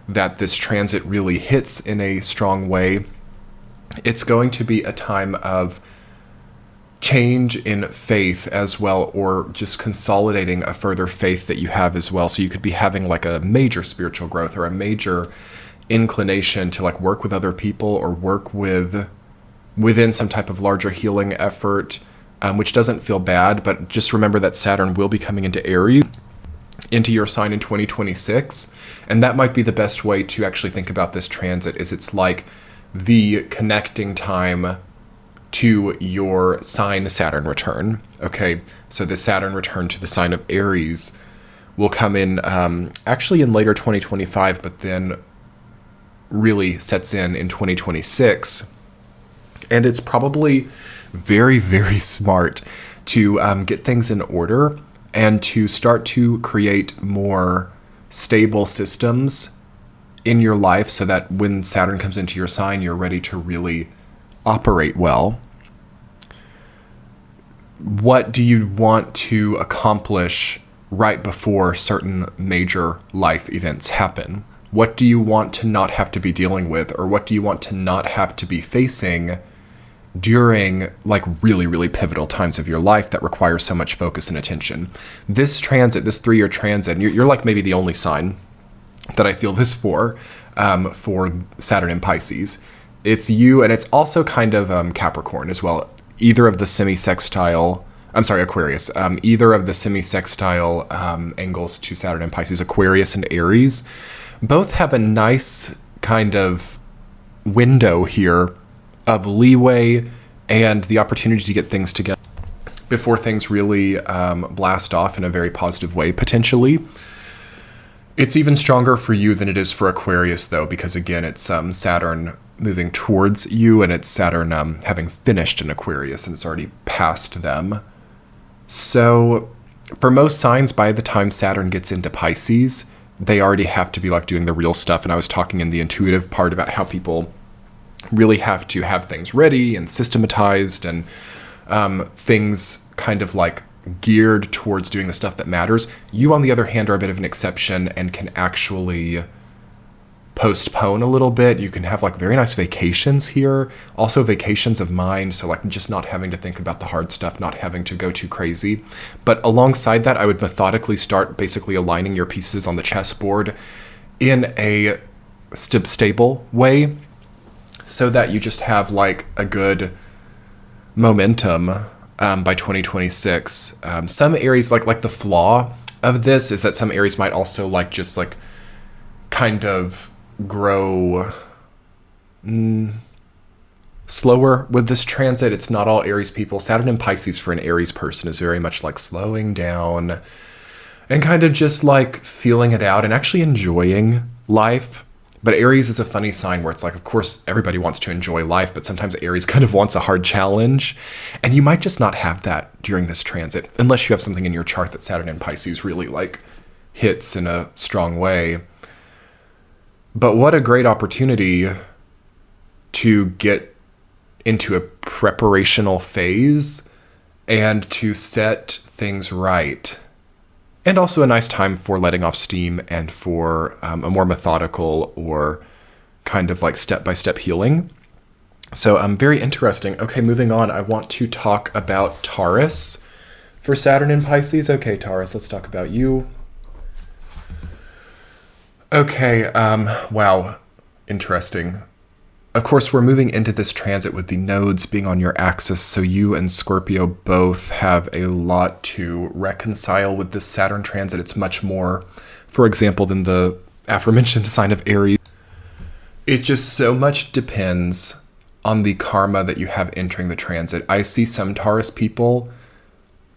that this transit really hits in a strong way, it's going to be a time of change in faith as well, or just consolidating a further faith that you have as well. So you could be having like a major spiritual growth or a major inclination to like work with other people or work within some type of larger healing effort, which doesn't feel bad, but just remember that Saturn will be coming into Aries, into your sign in 2026. And that might be the best way to actually think about this transit, is it's like the connecting time to your sign Saturn return. Okay, so the Saturn return to the sign of Aries will come in actually in later 2025, but then really sets in 2026. And it's probably very, very smart to get things in order and to start to create more stable systems in your life so that when Saturn comes into your sign, you're ready to really operate well. What do you want to accomplish right before certain major life events happen? What do you want to not have to be dealing with, or what do you want to not have to be facing during like really, really pivotal times of your life that require so much focus and attention? This transit, this 3-year transit, and you're like maybe the only sign that I feel this for Saturn in Pisces. It's you, and it's also kind of Capricorn as well. Either of the semi-sextile, Aquarius. Either of the semi-sextile angles to Saturn in Pisces, Aquarius and Aries, both have a nice kind of window here of leeway and the opportunity to get things together before things really blast off in a very positive way, potentially. It's even stronger for you than it is for Aquarius, though, because again, it's Saturn moving towards you, and it's Saturn having finished in Aquarius, and it's already past them. So for most signs, by the time Saturn gets into Pisces, they already have to be like doing the real stuff. And I was talking in the intuitive part about how people really have to have things ready and systematized, and things kind of like geared towards doing the stuff that matters. You, on the other hand, are a bit of an exception and can actually postpone a little bit. You can have like very nice vacations here, also vacations of mind. So like just not having to think about the hard stuff, not having to go too crazy. But alongside that, I would methodically start basically aligning your pieces on the chessboard in a stable way so that you just have like a good momentum by 2026. Some Aries, like the flaw of this is that some Aries might also like just like kind of grow slower with this transit. It's not all Aries people. Saturn in Pisces for an Aries person is very much like slowing down and kind of just like feeling it out and actually enjoying life. But Aries is a funny sign where it's like, of course, everybody wants to enjoy life, but sometimes Aries kind of wants a hard challenge. And you might just not have that during this transit, unless you have something in your chart that Saturn in Pisces really like hits in a strong way. But what a great opportunity to get into a preparational phase and to set things right. And also a nice time for letting off steam and for a more methodical or kind of like step-by-step healing. So very interesting. Okay, moving on. I want to talk about Taurus for Saturn in Pisces. Okay, Taurus, let's talk about you. Okay, wow, interesting. Of course, we're moving into this transit with the nodes being on your axis, so you and Scorpio both have a lot to reconcile with this Saturn transit. It's much more, for example, than the aforementioned sign of Aries. It just so much depends on the karma that you have entering the transit. I see some Taurus people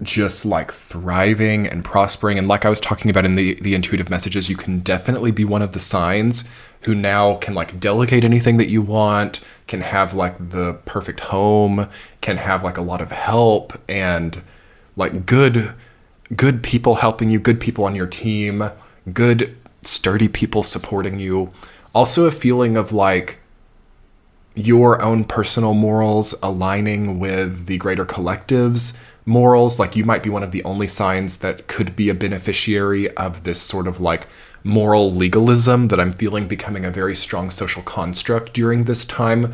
just like thriving and prospering. And like I was talking about in the intuitive messages, you can definitely be one of the signs who now can like delegate anything that you want, can have like the perfect home, can have like a lot of help and like good people helping you, good people on your team, good sturdy people supporting you. Also a feeling of like your own personal morals aligning with the greater collective's morals. Like you might be one of the only signs that could be a beneficiary of this sort of like moral legalism that I'm feeling becoming a very strong social construct during this time.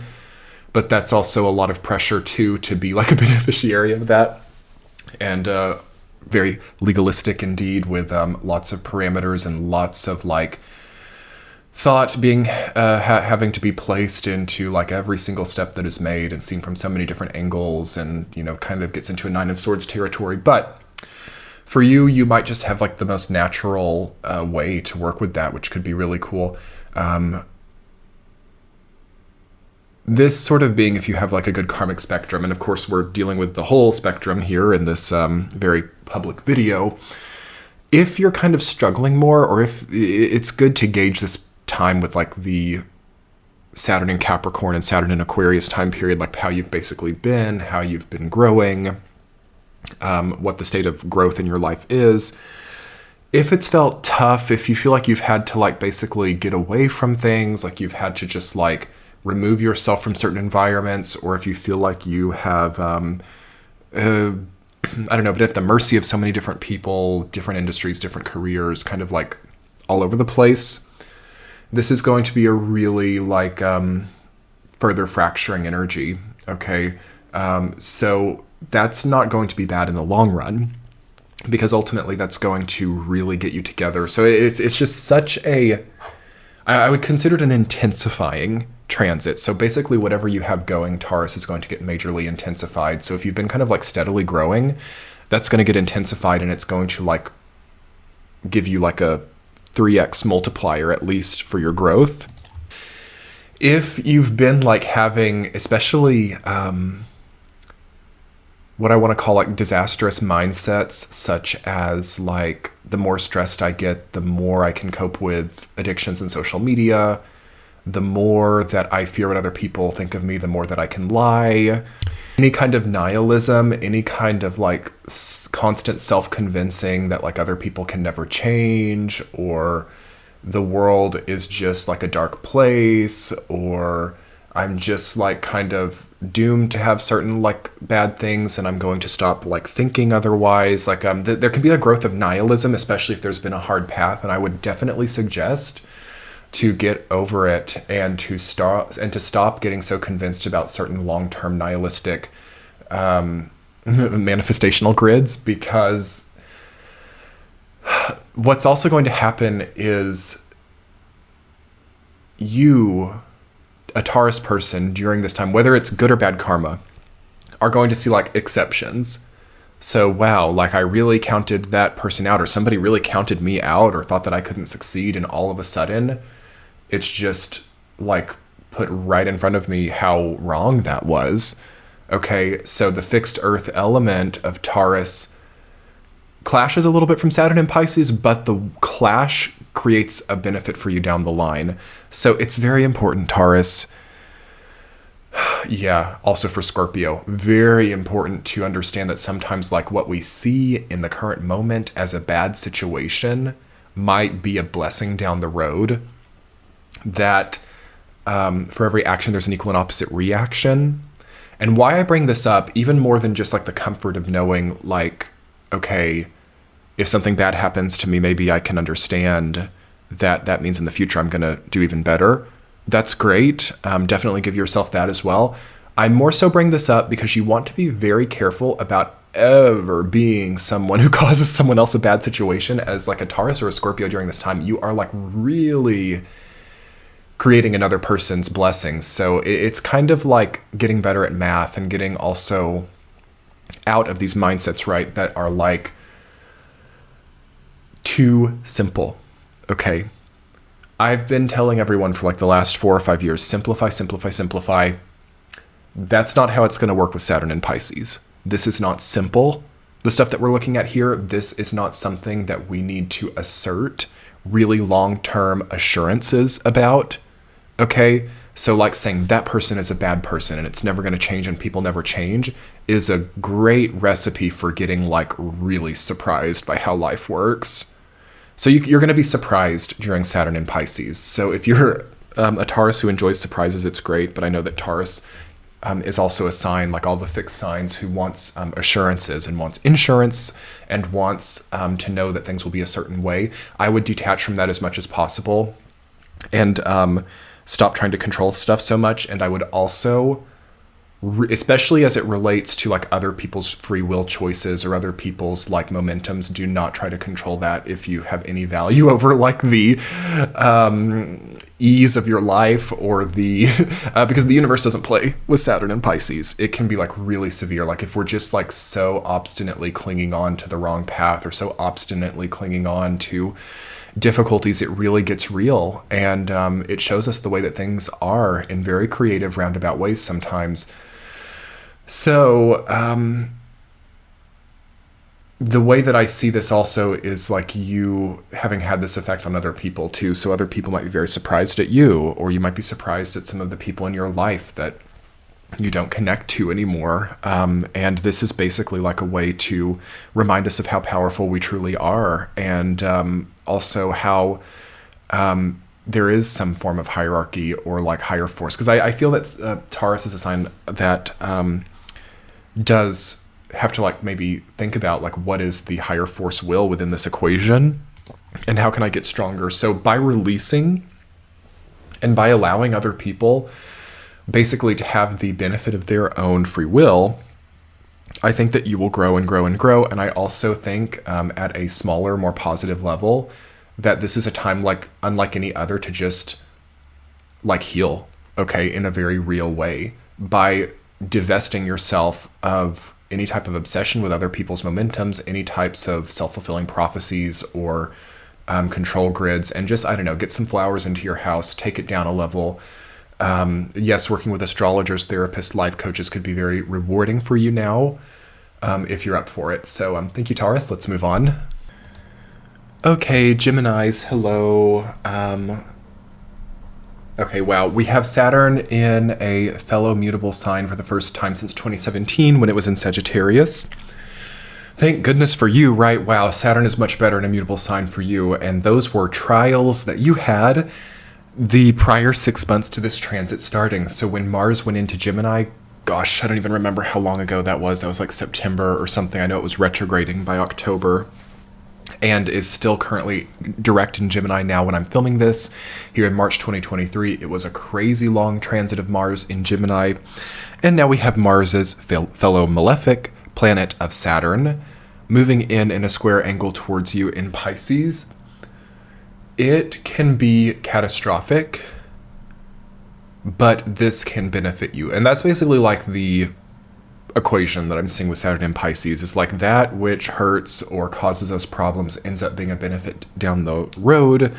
But that's also a lot of pressure too, to be like a beneficiary of that. And very legalistic indeed, with lots of parameters and lots of like thought being having to be placed into like every single step that is made and seen from so many different angles, and you know, kind of gets into a Nine of Swords territory. But for you, you might just have like the most natural way to work with that, which could be really cool. This sort of being if you have like a good karmic spectrum, and of course we're dealing with the whole spectrum here in this very public video. If you're kind of struggling more, or if it's good to gauge this time with like the Saturn in Capricorn and Saturn in Aquarius time period, like how you've basically been, how you've been growing, what the state of growth in your life is. If it's felt tough, if you feel like you've had to like basically get away from things, like you've had to just like remove yourself from certain environments, or if you feel like you have, I don't know, been at the mercy of so many different people, different industries, different careers, kind of like all over the place, this is going to be a really like further fracturing energy, okay? So that's not going to be bad in the long run, because ultimately that's going to really get you together. So it's just such a, I would consider it an intensifying transit. So basically whatever you have going, Taurus, is going to get majorly intensified. So if you've been kind of like steadily growing, that's going to get intensified, and it's going to like give you like a 3x multiplier at least for your growth. If you've been like having, especially what I want to call like disastrous mindsets, such as like the more stressed I get, the more I can cope with addictions and social media, the more that I fear what other people think of me, the more that I can lie. Any kind of nihilism, any kind of like constant self-convincing that like other people can never change, or the world is just like a dark place, or I'm just like kind of doomed to have certain like bad things and I'm going to stop like thinking otherwise. Like there can be a growth of nihilism, especially if there's been a hard path, and I would definitely suggest to get over it and to stop getting so convinced about certain long-term nihilistic manifestational grids, because what's also going to happen is you, a Taurus person, during this time, whether it's good or bad karma, are going to see like exceptions. So, wow, like I really counted that person out, or somebody really counted me out, or thought that I couldn't succeed, and all of a sudden it's just like put right in front of me how wrong that was. Okay, so the fixed earth element of Taurus clashes a little bit from Saturn and Pisces, but the clash creates a benefit for you down the line. So it's very important, Taurus. Yeah, also for Scorpio, very important to understand that sometimes like what we see in the current moment as a bad situation might be a blessing down the road. That for every action, there's an equal and opposite reaction. And why I bring this up, even more than just like the comfort of knowing like, okay, if something bad happens to me, maybe I can understand that that means in the future I'm going to do even better. That's great. Definitely give yourself that as well. I more so bring this up because you want to be very careful about ever being someone who causes someone else a bad situation. As like a Taurus or a Scorpio during this time, you are like really creating another person's blessings. So it's kind of like getting better at math and getting also out of these mindsets, right, that are like too simple. Okay. I've been telling everyone for like the last 4 or 5 years, simplify, simplify, simplify. That's not how it's going to work with Saturn and Pisces. This is not simple. The stuff that we're looking at here, this is not something that we need to assert really long-term assurances about. Okay, so like saying that person is a bad person and it's never going to change and people never change is a great recipe for getting like really surprised by how life works. So you're going to be surprised during Saturn and Pisces. So if you're a Taurus who enjoys surprises, it's great. But I know that Taurus is also a sign, like all the fixed signs, who wants assurances and wants insurance and wants to know that things will be a certain way. I would detach from that as much as possible and stop trying to control stuff so much. And I would also, especially as it relates to like other people's free will choices or other people's like momentums, do not try to control that if you have any value over like the ease of your life or the because the universe doesn't play with Saturn and Pisces. It can be like really severe. Like if we're just like so obstinately clinging on to the wrong path or so obstinately clinging on to difficulties, it really gets real, and it shows us the way that things are in very creative roundabout ways sometimes. So the way that I see this also is like you having had this effect on other people too. So other people might be very surprised at you, or you might be surprised at some of the people in your life that you don't connect to anymore. And this is basically like a way to remind us of how powerful we truly are. And also how there is some form of hierarchy or like higher force. Because I feel that Taurus is a sign that does have to like maybe think about like what is the higher force will within this equation and how can I get stronger. So by releasing and by allowing other people basically to have the benefit of their own free will, I think that you will grow and grow and grow. And I also think at a smaller, more positive level, that this is a time like unlike any other to just like heal, okay, in a very real way by divesting yourself of any type of obsession with other people's momentums, any types of self-fulfilling prophecies or control grids, and just, I don't know, get some flowers into your house, take it down a level. Yes, working with astrologers, therapists, life coaches could be very rewarding for you now if you're up for it. So thank you, Taurus. Let's move on. Okay, Geminis, hello. Okay, wow. We have Saturn in a fellow mutable sign for the first time since 2017 when it was in Sagittarius. Thank goodness for you, right? Wow, Saturn is much better in a mutable sign for you. And those were trials that you had the prior 6 months to this transit starting. So when Mars went into Gemini, gosh, I don't even remember how long ago that was. That was like September or something. I know it was retrograding by October, and is still currently direct in Gemini now when I'm filming this here in March 2023. It was a crazy long transit of Mars in Gemini. And now we have Mars's fellow malefic planet of Saturn moving in a square angle towards you in Pisces. It can be catastrophic, but this can benefit you. And that's basically like the equation that I'm seeing with Saturn in Pisces. Is like that which hurts or causes us problems ends up being a benefit down the road.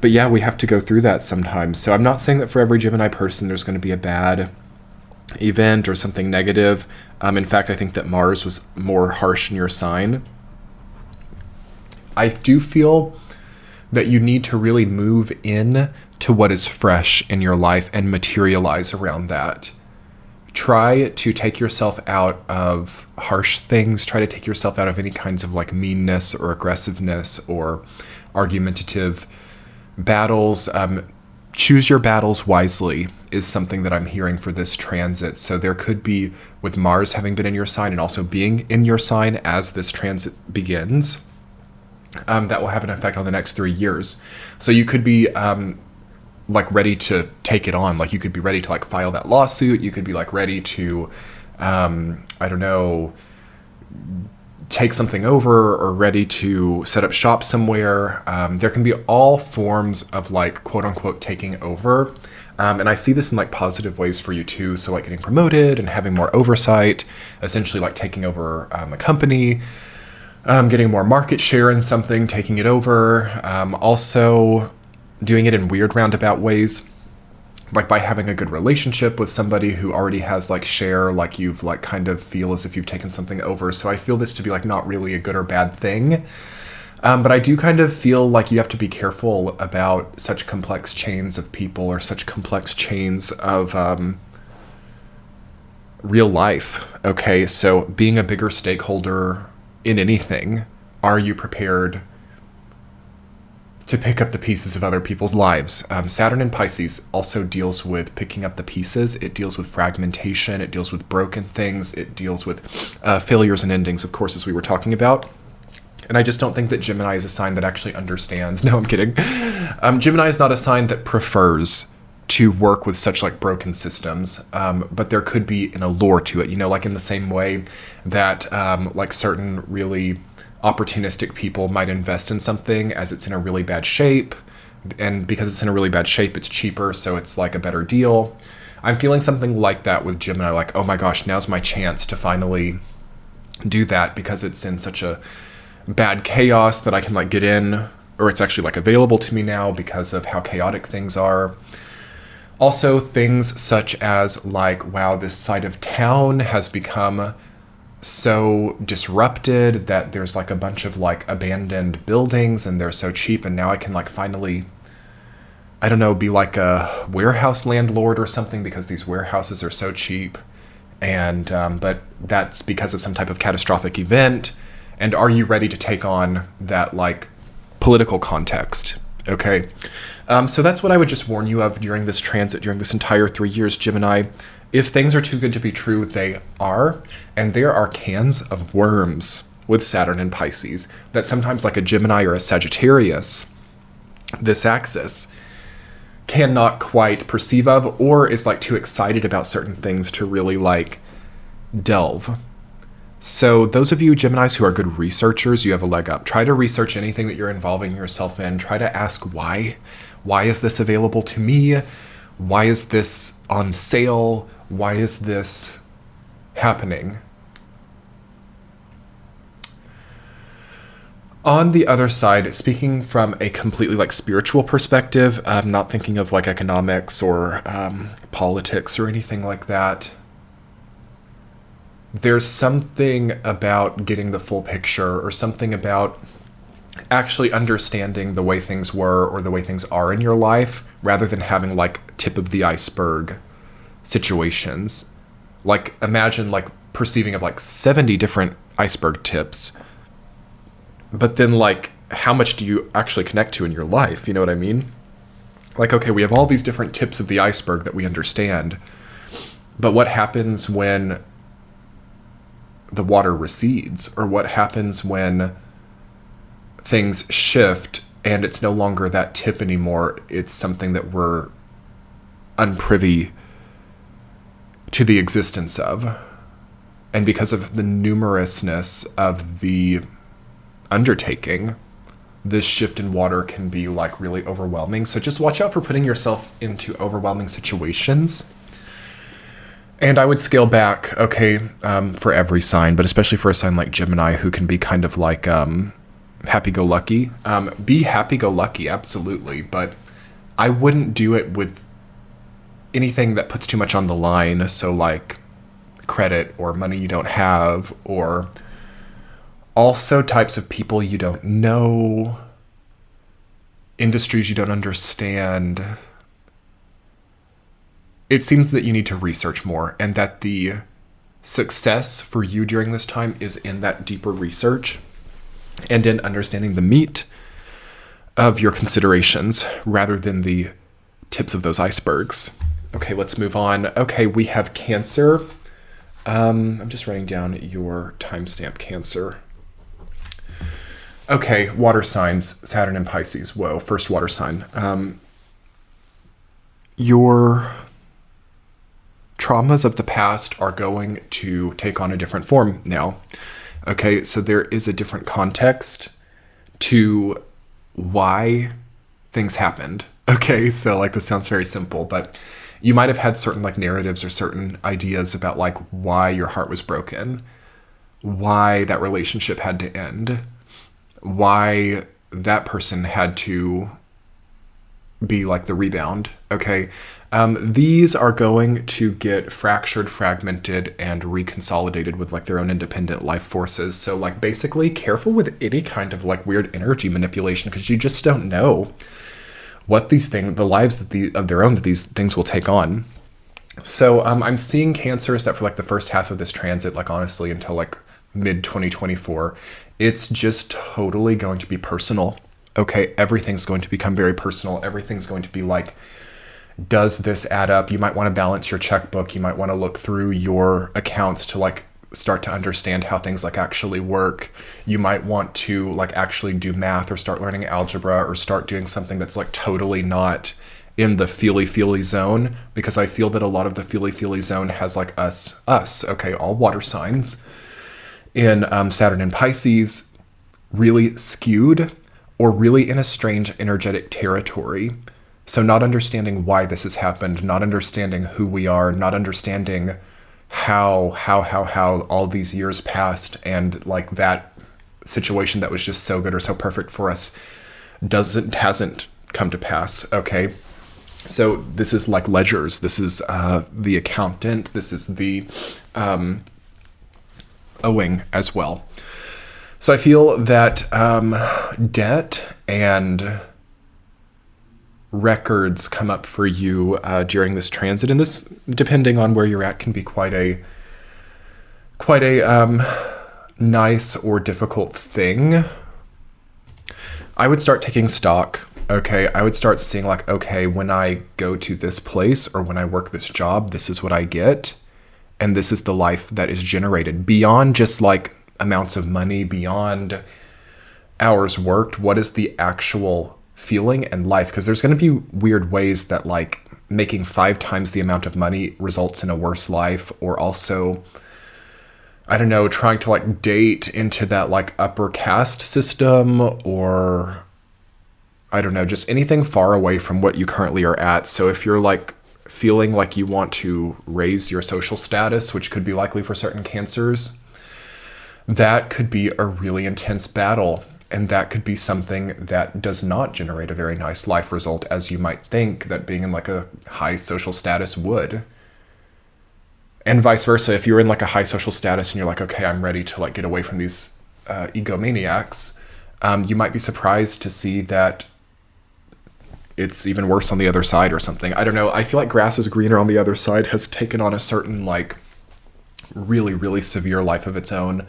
But yeah, we have to go through that sometimes. So I'm not saying that for every Gemini person there's going to be a bad event or something negative. In fact, I think that Mars was more harsh in your sign. I do feel that you need to really move in to what is fresh in your life and materialize around that. Try to take yourself out of harsh things. Try to take yourself out of any kinds of like meanness or aggressiveness or argumentative battles. Choose your battles wisely is something that I'm hearing for this transit. So there could be, with Mars having been in your sign and also being in your sign as this transit begins, that will have an effect on the next 3 years. So you could be like ready to take it on. Like you could be ready to like file that lawsuit. You could be like ready to, I don't know, take something over or ready to set up shop somewhere. There can be all forms of like quote unquote taking over. And I see this in like positive ways for you too. So like getting promoted and having more oversight, essentially like taking over a company, getting more market share in something, taking it over. Also doing it in weird roundabout ways, like by having a good relationship with somebody who already has like share, like you've like kind of feel as if you've taken something over. So I feel this to be like not really a good or bad thing. But I do kind of feel like you have to be careful about such complex chains of people or such complex chains of real life. Okay, so being a bigger stakeholder in anything, are you prepared to pick up the pieces of other people's lives? Saturn in Pisces also deals with picking up the pieces. It deals with fragmentation. It deals with broken things. It deals with failures and endings, of course, as we were talking about. And I just don't think that Gemini is a sign that actually understands. No, I'm kidding. Gemini is not a sign that prefers to work with such like broken systems, but there could be an allure to it, you know, like in the same way that like certain really opportunistic people might invest in something as it's in a really bad shape, and because it's in a really bad shape, it's cheaper, so it's like a better deal. I'm feeling something like that with Gemini, like, oh my gosh, now's my chance to finally do that because it's in such a bad chaos that I can like get in, or it's actually like available to me now because of how chaotic things are. Also, things such as like, wow, this side of town has become so disrupted that there's like a bunch of like abandoned buildings and they're so cheap, and now I can like finally, I don't know, be like a warehouse landlord or something because these warehouses are so cheap. And but that's because of some type of catastrophic event. And are you ready to take on that like political context? Okay, so that's what I would just warn you of during this transit, during this entire 3 years, Gemini. If things are too good to be true, they are. And there are cans of worms with Saturn and Pisces that sometimes like a Gemini or a Sagittarius, this axis, cannot quite perceive of, or is like too excited about certain things to really like delve. So those of you Geminis who are good researchers, you have a leg up. Try to research anything that you're involving yourself in. Try to ask why. Why is this available to me? Why is this on sale? Why is this happening? On the other side, speaking from a completely like spiritual perspective, I'm not thinking of like economics or politics or anything like that. There's something about getting the full picture, or something about actually understanding the way things were or the way things are in your life, rather than having like tip of the iceberg situations. Like imagine like perceiving of like 70 different iceberg tips, but then like how much do you actually connect to in your life? You know what I mean? Like, okay, we have all these different tips of the iceberg that we understand, but what happens when the water recedes? Or what happens when things shift and it's no longer that tip anymore? It's something that we're unprivy to the existence of. And because of the numerousness of the undertaking, this shift in water can be like really overwhelming. So just watch out for putting yourself into overwhelming situations. And I would scale back, okay, for every sign, but especially for a sign like Gemini, who can be kind of like happy-go-lucky. Be happy-go-lucky, absolutely, but I wouldn't do it with anything that puts too much on the line. So like credit or money you don't have, or also types of people you don't know, industries you don't understand. It seems that you need to research more, and that the success for you during this time is in that deeper research and in understanding the meat of your considerations rather than the tips of those icebergs. Okay, let's move on. Okay, we have Cancer. I'm just writing down your timestamp, Cancer. Okay, water signs, Saturn and Pisces. Whoa, first water sign. Your traumas of the past are going to take on a different form now. Okay, so there is a different context to why things happened. Okay, so like this sounds very simple, but you might have had certain like narratives or certain ideas about like why your heart was broken, why that relationship had to end, why that person had to be like the rebound. Okay, these are going to get fractured, fragmented, and reconsolidated with like their own independent life forces. So like basically careful with any kind of like weird energy manipulation, because you just don't know what these things, the lives that of their own that these things will take on. So I'm seeing Cancers that for like the first half of this transit, like honestly until like mid 2024, it's just totally going to be personal. Okay, everything's going to become very personal. Everything's going to be like, does this add up? You might want to balance your checkbook. You might want to look through your accounts to like start to understand how things like actually work. You might want to like actually do math or start learning algebra or start doing something that's like totally not in the feely zone, because I feel that a lot of the feely zone has like us, okay, all water signs in Saturn and Pisces really skewed or really in a strange energetic territory. So not understanding why this has happened, not understanding who we are, not understanding how all these years passed, and like that situation that was just so good or so perfect for us hasn't come to pass. Okay. So this is like ledgers. This is the accountant. This is the owing as well. So I feel that debt and records come up for you during this transit, and this, depending on where you're at, can be quite a nice or difficult thing. I would start taking stock. Okay, I would start seeing like, okay, when I go to this place or when I work this job, this is what I get, and this is the life that is generated beyond just like amounts of money, beyond hours worked. What is the actual feeling and life? Because there's going to be weird ways that like making 5 times the amount of money results in a worse life, or also, I don't know, trying to like date into that like upper caste system, or I don't know, just anything far away from what you currently are at. So if you're like feeling like you want to raise your social status, which could be likely for certain cancers, that could be a really intense battle. And that could be something that does not generate a very nice life result, as you might think that being in like a high social status would. And vice versa, if you're in like a high social status and you're like, okay, I'm ready to like get away from these egomaniacs, you might be surprised to see that it's even worse on the other side or something. I don't know. I feel like grass is greener on the other side has taken on a certain like really, really severe life of its own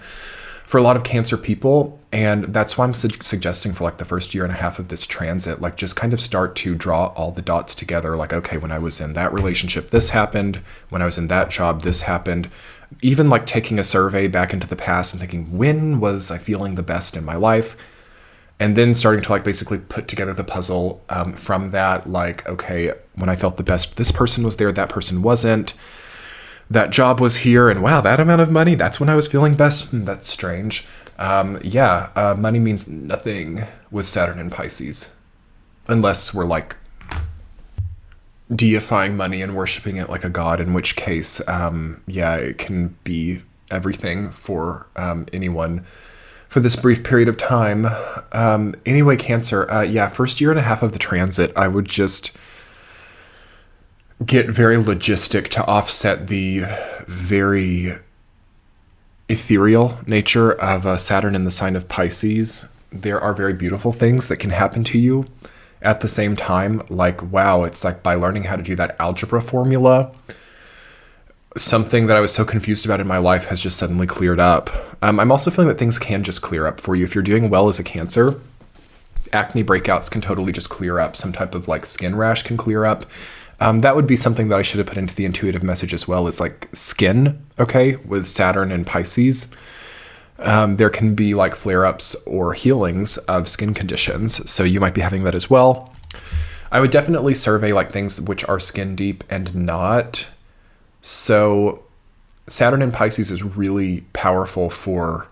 for a lot of Cancer people. And that's why I'm suggesting for like the first year and a half of this transit, like just kind of start to draw all the dots together. Like, okay, when I was in that relationship, this happened. When I was in that job, this happened. Even like taking a survey back into the past and thinking, when was I feeling the best in my life? And then starting to like basically put together the puzzle from that. Like, okay, when I felt the best, this person was there, that person wasn't. That job was here, and wow, that amount of money, that's when I was feeling best. That's strange. Money means nothing with Saturn in Pisces. Unless we're like deifying money and worshiping it like a god, in which case, it can be everything for anyone for this brief period of time. Anyway, Cancer, first year and a half of the transit, I would just get very logistic to offset the very ethereal nature of Saturn in the sign of Pisces. There are very beautiful things that can happen to you at the same time. Like, wow, it's like by learning how to do that algebra formula, something that I was so confused about in my life has just suddenly cleared up. I'm also feeling that things can just clear up for you. If you're doing well as a Cancer, acne breakouts can totally just clear up. Some type of like skin rash can clear up. That would be something that I should have put into the intuitive message as well, is like skin, okay, with Saturn and Pisces. There can be like flare-ups or healings of skin conditions, so you might be having that as well. I would definitely survey like things which are skin deep and not. So Saturn in Pisces is really powerful for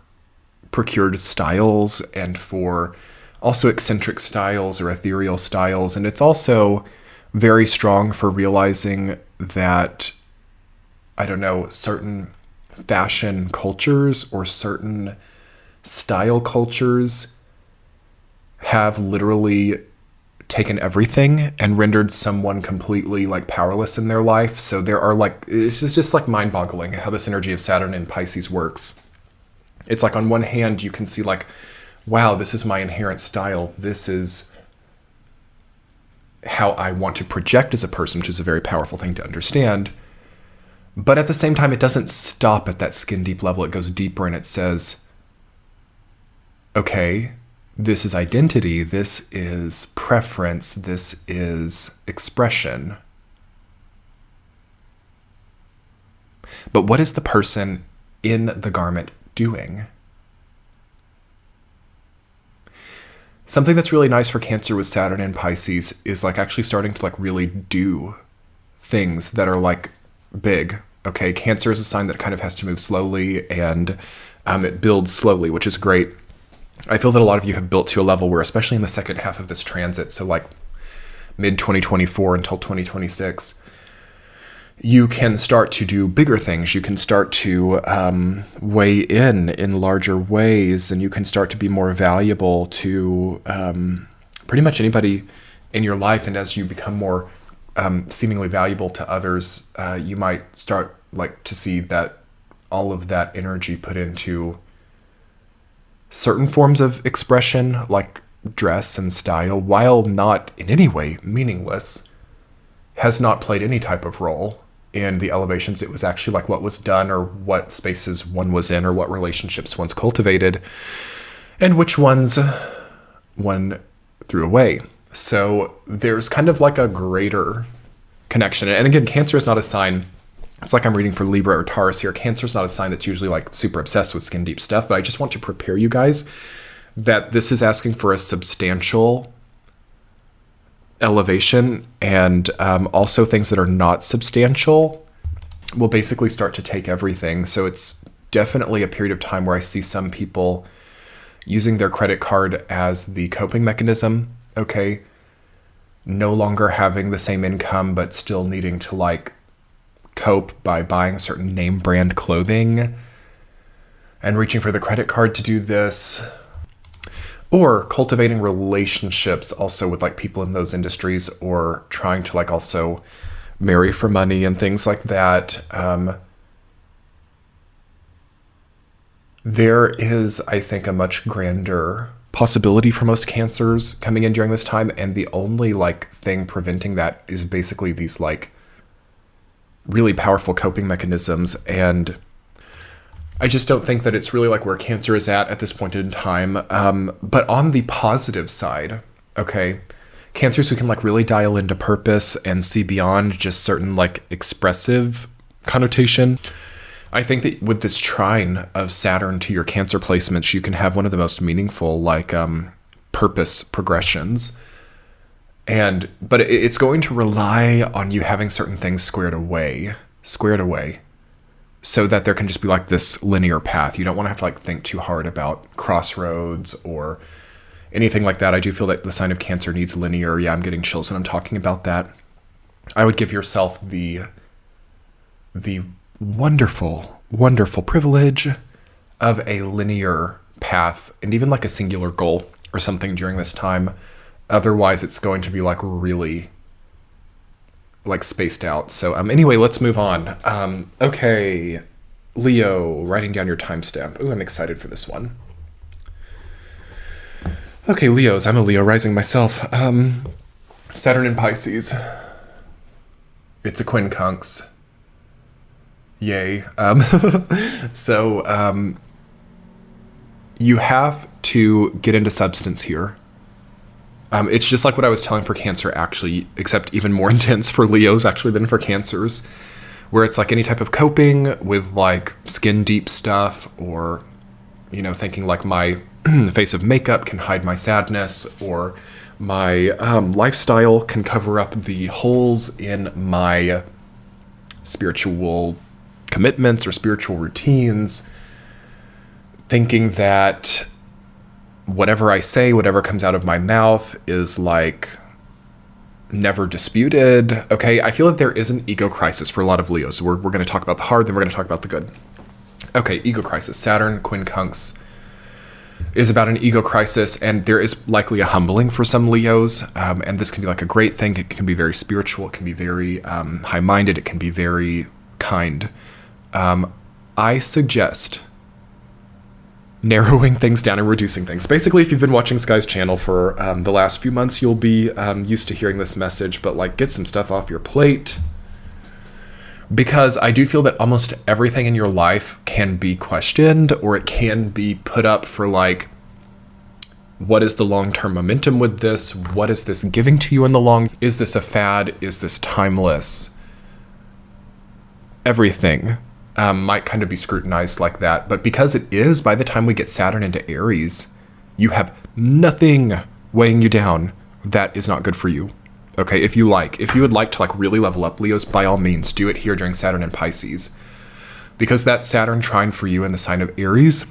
procured styles and for also eccentric styles or ethereal styles, and it's also very strong for realizing that, I don't know, certain fashion cultures or certain style cultures have literally taken everything and rendered someone completely like powerless in their life. So there are like, it's just like mind-boggling how this energy of Saturn in Pisces works. It's like on one hand, you can see like, wow, this is my inherent style. This is how I want to project as a person, which is a very powerful thing to understand. But at the same time, it doesn't stop at that skin deep level. It goes deeper and it says, okay, this is identity, this is preference, this is expression. But what is the person in the garment doing? Something that's really nice for Cancer with Saturn in Pisces is like actually starting to like really do things that are like big. Okay, Cancer is a sign that kind of has to move slowly and it builds slowly, which is great. I feel that a lot of you have built to a level where, especially in the second half of this transit, so like mid 2024 until 2026, you can start to do bigger things. You can start to weigh in larger ways, and you can start to be more valuable to pretty much anybody in your life. And as you become more seemingly valuable to others, you might start like to see that all of that energy put into certain forms of expression, like dress and style, while not in any way meaningless, has not played any type of role in the elevations. It was actually like what was done, or what spaces one was in, or what relationships one's cultivated, and which ones one threw away. So there's kind of like a greater connection. And again, Cancer is not a sign. It's like I'm reading for Libra or Taurus here. Cancer is not a sign that's usually like super obsessed with skin deep stuff, but I just want to prepare you guys that this is asking for a substantial elevation, and also things that are not substantial will basically start to take everything. So it's definitely a period of time where I see some people using their credit card as the coping mechanism, okay? No longer having the same income, but still needing to like cope by buying certain name brand clothing and reaching for the credit card to do this. Or cultivating relationships also with like people in those industries, or trying to like also marry for money and things like that. There is, I think, a much grander possibility for most Cancers coming in during this time. And the only like thing preventing that is basically these like really powerful coping mechanisms. And I just don't think that it's really like where Cancer is at this point in time. But on the positive side, okay, Cancers who can like really dial into purpose and see beyond just certain like expressive connotation. I think that with this trine of Saturn to your Cancer placements, you can have one of the most meaningful like purpose progressions. But it's going to rely on you having certain things squared away, so that there can just be like this linear path. You don't want to have to like think too hard about crossroads or anything like that. I do feel that the sign of Cancer needs linear. Yeah, I'm getting chills when I'm talking about that. I would give yourself the wonderful, wonderful privilege of a linear path, and even like a singular goal or something during this time. Otherwise, it's going to be like really like spaced out. So anyway, let's move on. Okay, Leo, writing down your timestamp. Ooh, I'm excited for this one. Okay, Leos, I'm a Leo rising myself. Saturn in Pisces. It's a quincunx. Yay. So you have to get into substance here. It's just like what I was telling for Cancer, actually, except even more intense for Leos, actually, than for Cancers, where it's like any type of coping with like skin deep stuff, or, you know, thinking like my face of makeup can hide my sadness, or my lifestyle can cover up the holes in my spiritual commitments or spiritual routines, thinking that whatever I say, whatever comes out of my mouth is like never disputed. Okay, I feel that there is an ego crisis for a lot of Leos. We're going to talk about the hard, then we're going to talk about the good. Okay, ego crisis. Saturn, quincunx, is about an ego crisis, and there is likely a humbling for some Leos, and this can be like a great thing. It can be very spiritual. It can be very high-minded. It can be very kind. I suggest narrowing things down and reducing things. Basically, if you've been watching Sky's channel for the last few months, you'll be used to hearing this message, but like get some stuff off your plate. Because I do feel that almost everything in your life can be questioned, or it can be put up for like, what is the long-term momentum with this? What is this giving to you in the long? Is this a fad? Is this timeless? Everything might kind of be scrutinized like that. But because it is, by the time we get Saturn into Aries, you have nothing weighing you down that is not good for you. Okay, if you would like to like really level up, Leos, by all means, do it here during Saturn and Pisces. Because that Saturn trine for you in the sign of Aries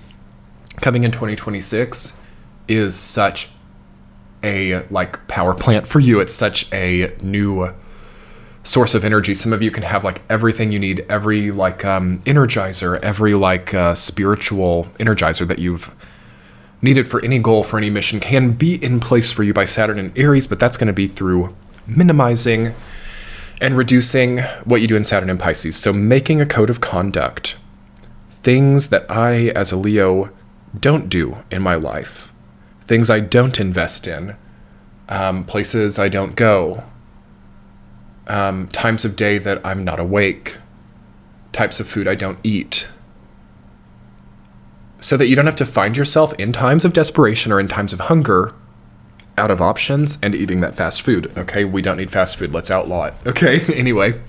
coming in 2026 is such a like power plant for you. It's such a new source of energy. Some of you can have like everything you need, every like energizer, every like spiritual energizer that you've needed for any goal, for any mission, can be in place for you by Saturn and Aries, but that's going to be through minimizing and reducing what you do in Saturn and Pisces. So making a code of conduct, things that I as a Leo don't do in my life, things I don't invest in, places I don't go, times of day that I'm not awake, types of food I don't eat, so that you don't have to find yourself in times of desperation or in times of hunger out of options and eating that fast food. Okay, we don't need fast food. Let's outlaw it. Okay, anyway.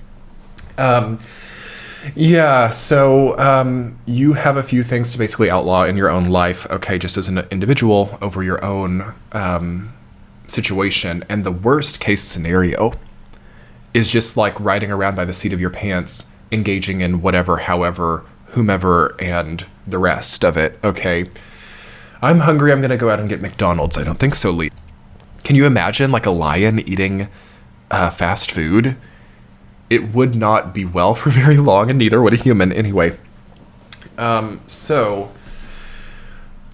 Yeah, so you have a few things to basically outlaw in your own life, okay, just as an individual over your own situation. And the worst case scenario is just like riding around by the seat of your pants, engaging in whatever, however, whomever, and the rest of it, okay? I'm hungry, I'm gonna go out and get McDonald's. I don't think so, Lee. Can you imagine like a lion eating fast food? It would not be well for very long, and neither would a human anyway. So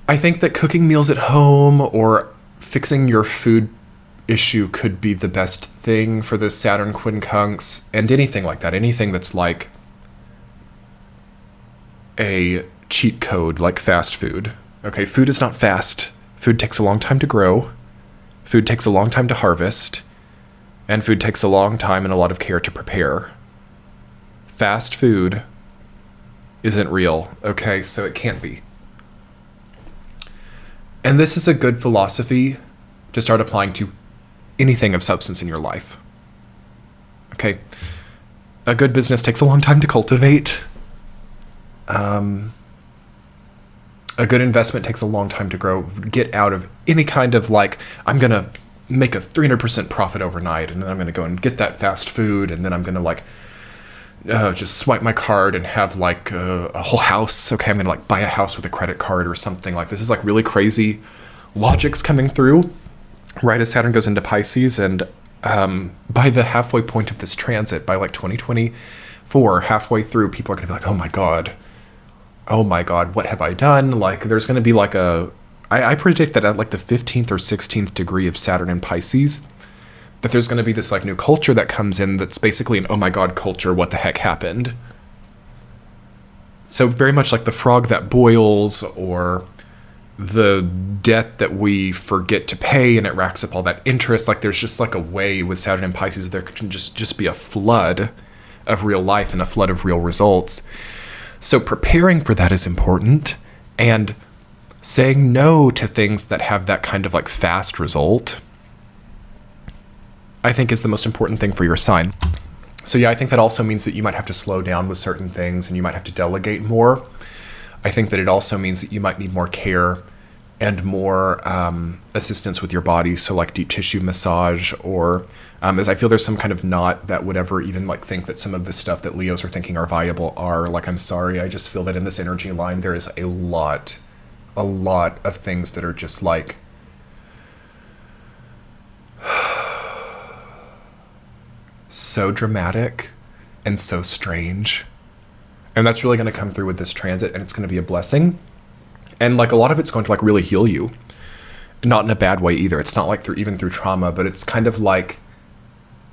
I think that cooking meals at home or fixing your food issue could be the best thing for this Saturn quincunx, and anything like that, anything that's like a cheat code like fast food. Okay, food is not fast. Food takes a long time to grow. Food takes a long time to harvest. And food takes a long time and a lot of care to prepare. Fast food isn't real. Okay, so it can't be. And this is a good philosophy to start applying to anything of substance in your life. Okay, a good business takes a long time to cultivate. A good investment takes a long time to grow. Get out of any kind of like, I'm going to make a 300% profit overnight, and then I'm going to go and get that fast food, and then I'm going to like just swipe my card and have like a whole house. Okay, I'm going to like buy a house with a credit card or something. Like this is like really crazy logics coming through right as Saturn goes into Pisces. And by the halfway point of this transit, by like 2024, halfway through, people are going to be like, oh my God, what have I done? Like there's going to be like I predict that at like the 15th or 16th degree of Saturn in Pisces, that there's going to be this like new culture that comes in that's basically an oh my God culture, what the heck happened? So very much like the frog that boils, or the debt that we forget to pay and it racks up all that interest. Like there's just like a way with Saturn in Pisces, there can just be a flood of real life and a flood of real results. So preparing for that is important, and saying no to things that have that kind of like fast result, I think is the most important thing for your sign. So yeah, I think that also means that you might have to slow down with certain things and you might have to delegate more. I think that it also means that you might need more care and more assistance with your body. So like deep tissue massage, or as I feel there's some kind of knot that would ever even like think that some of the stuff that Leos are thinking are viable are like, I'm sorry, I just feel that in this energy line, there is a lot of things that are just like, so dramatic and so strange. And that's really going to come through with this transit, and it's going to be a blessing. And like a lot of it's going to like really heal you. Not in a bad way either. It's not like even through trauma, but it's kind of like,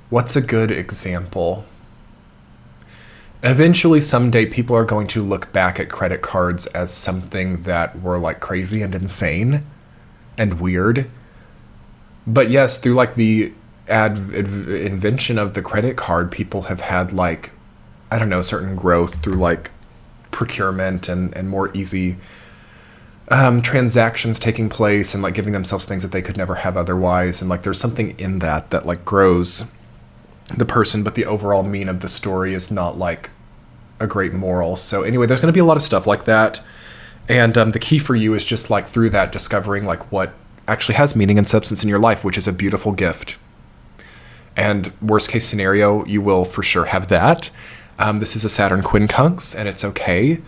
what's a good example? Eventually, someday, people are going to look back at credit cards as something that were like crazy and insane and weird. But yes, through like the invention of the credit card, people have had like, I don't know, certain growth through like procurement and more easy transactions taking place, and like giving themselves things that they could never have otherwise. And like there's something in that like grows the person, but the overall mean of the story is not like a great moral. So anyway, there's going to be a lot of stuff like that. And the key for you is just like through that discovering like what actually has meaning and substance in your life, which is a beautiful gift. And worst case scenario, you will for sure have that. This is a Saturn quincunx, and it's okay.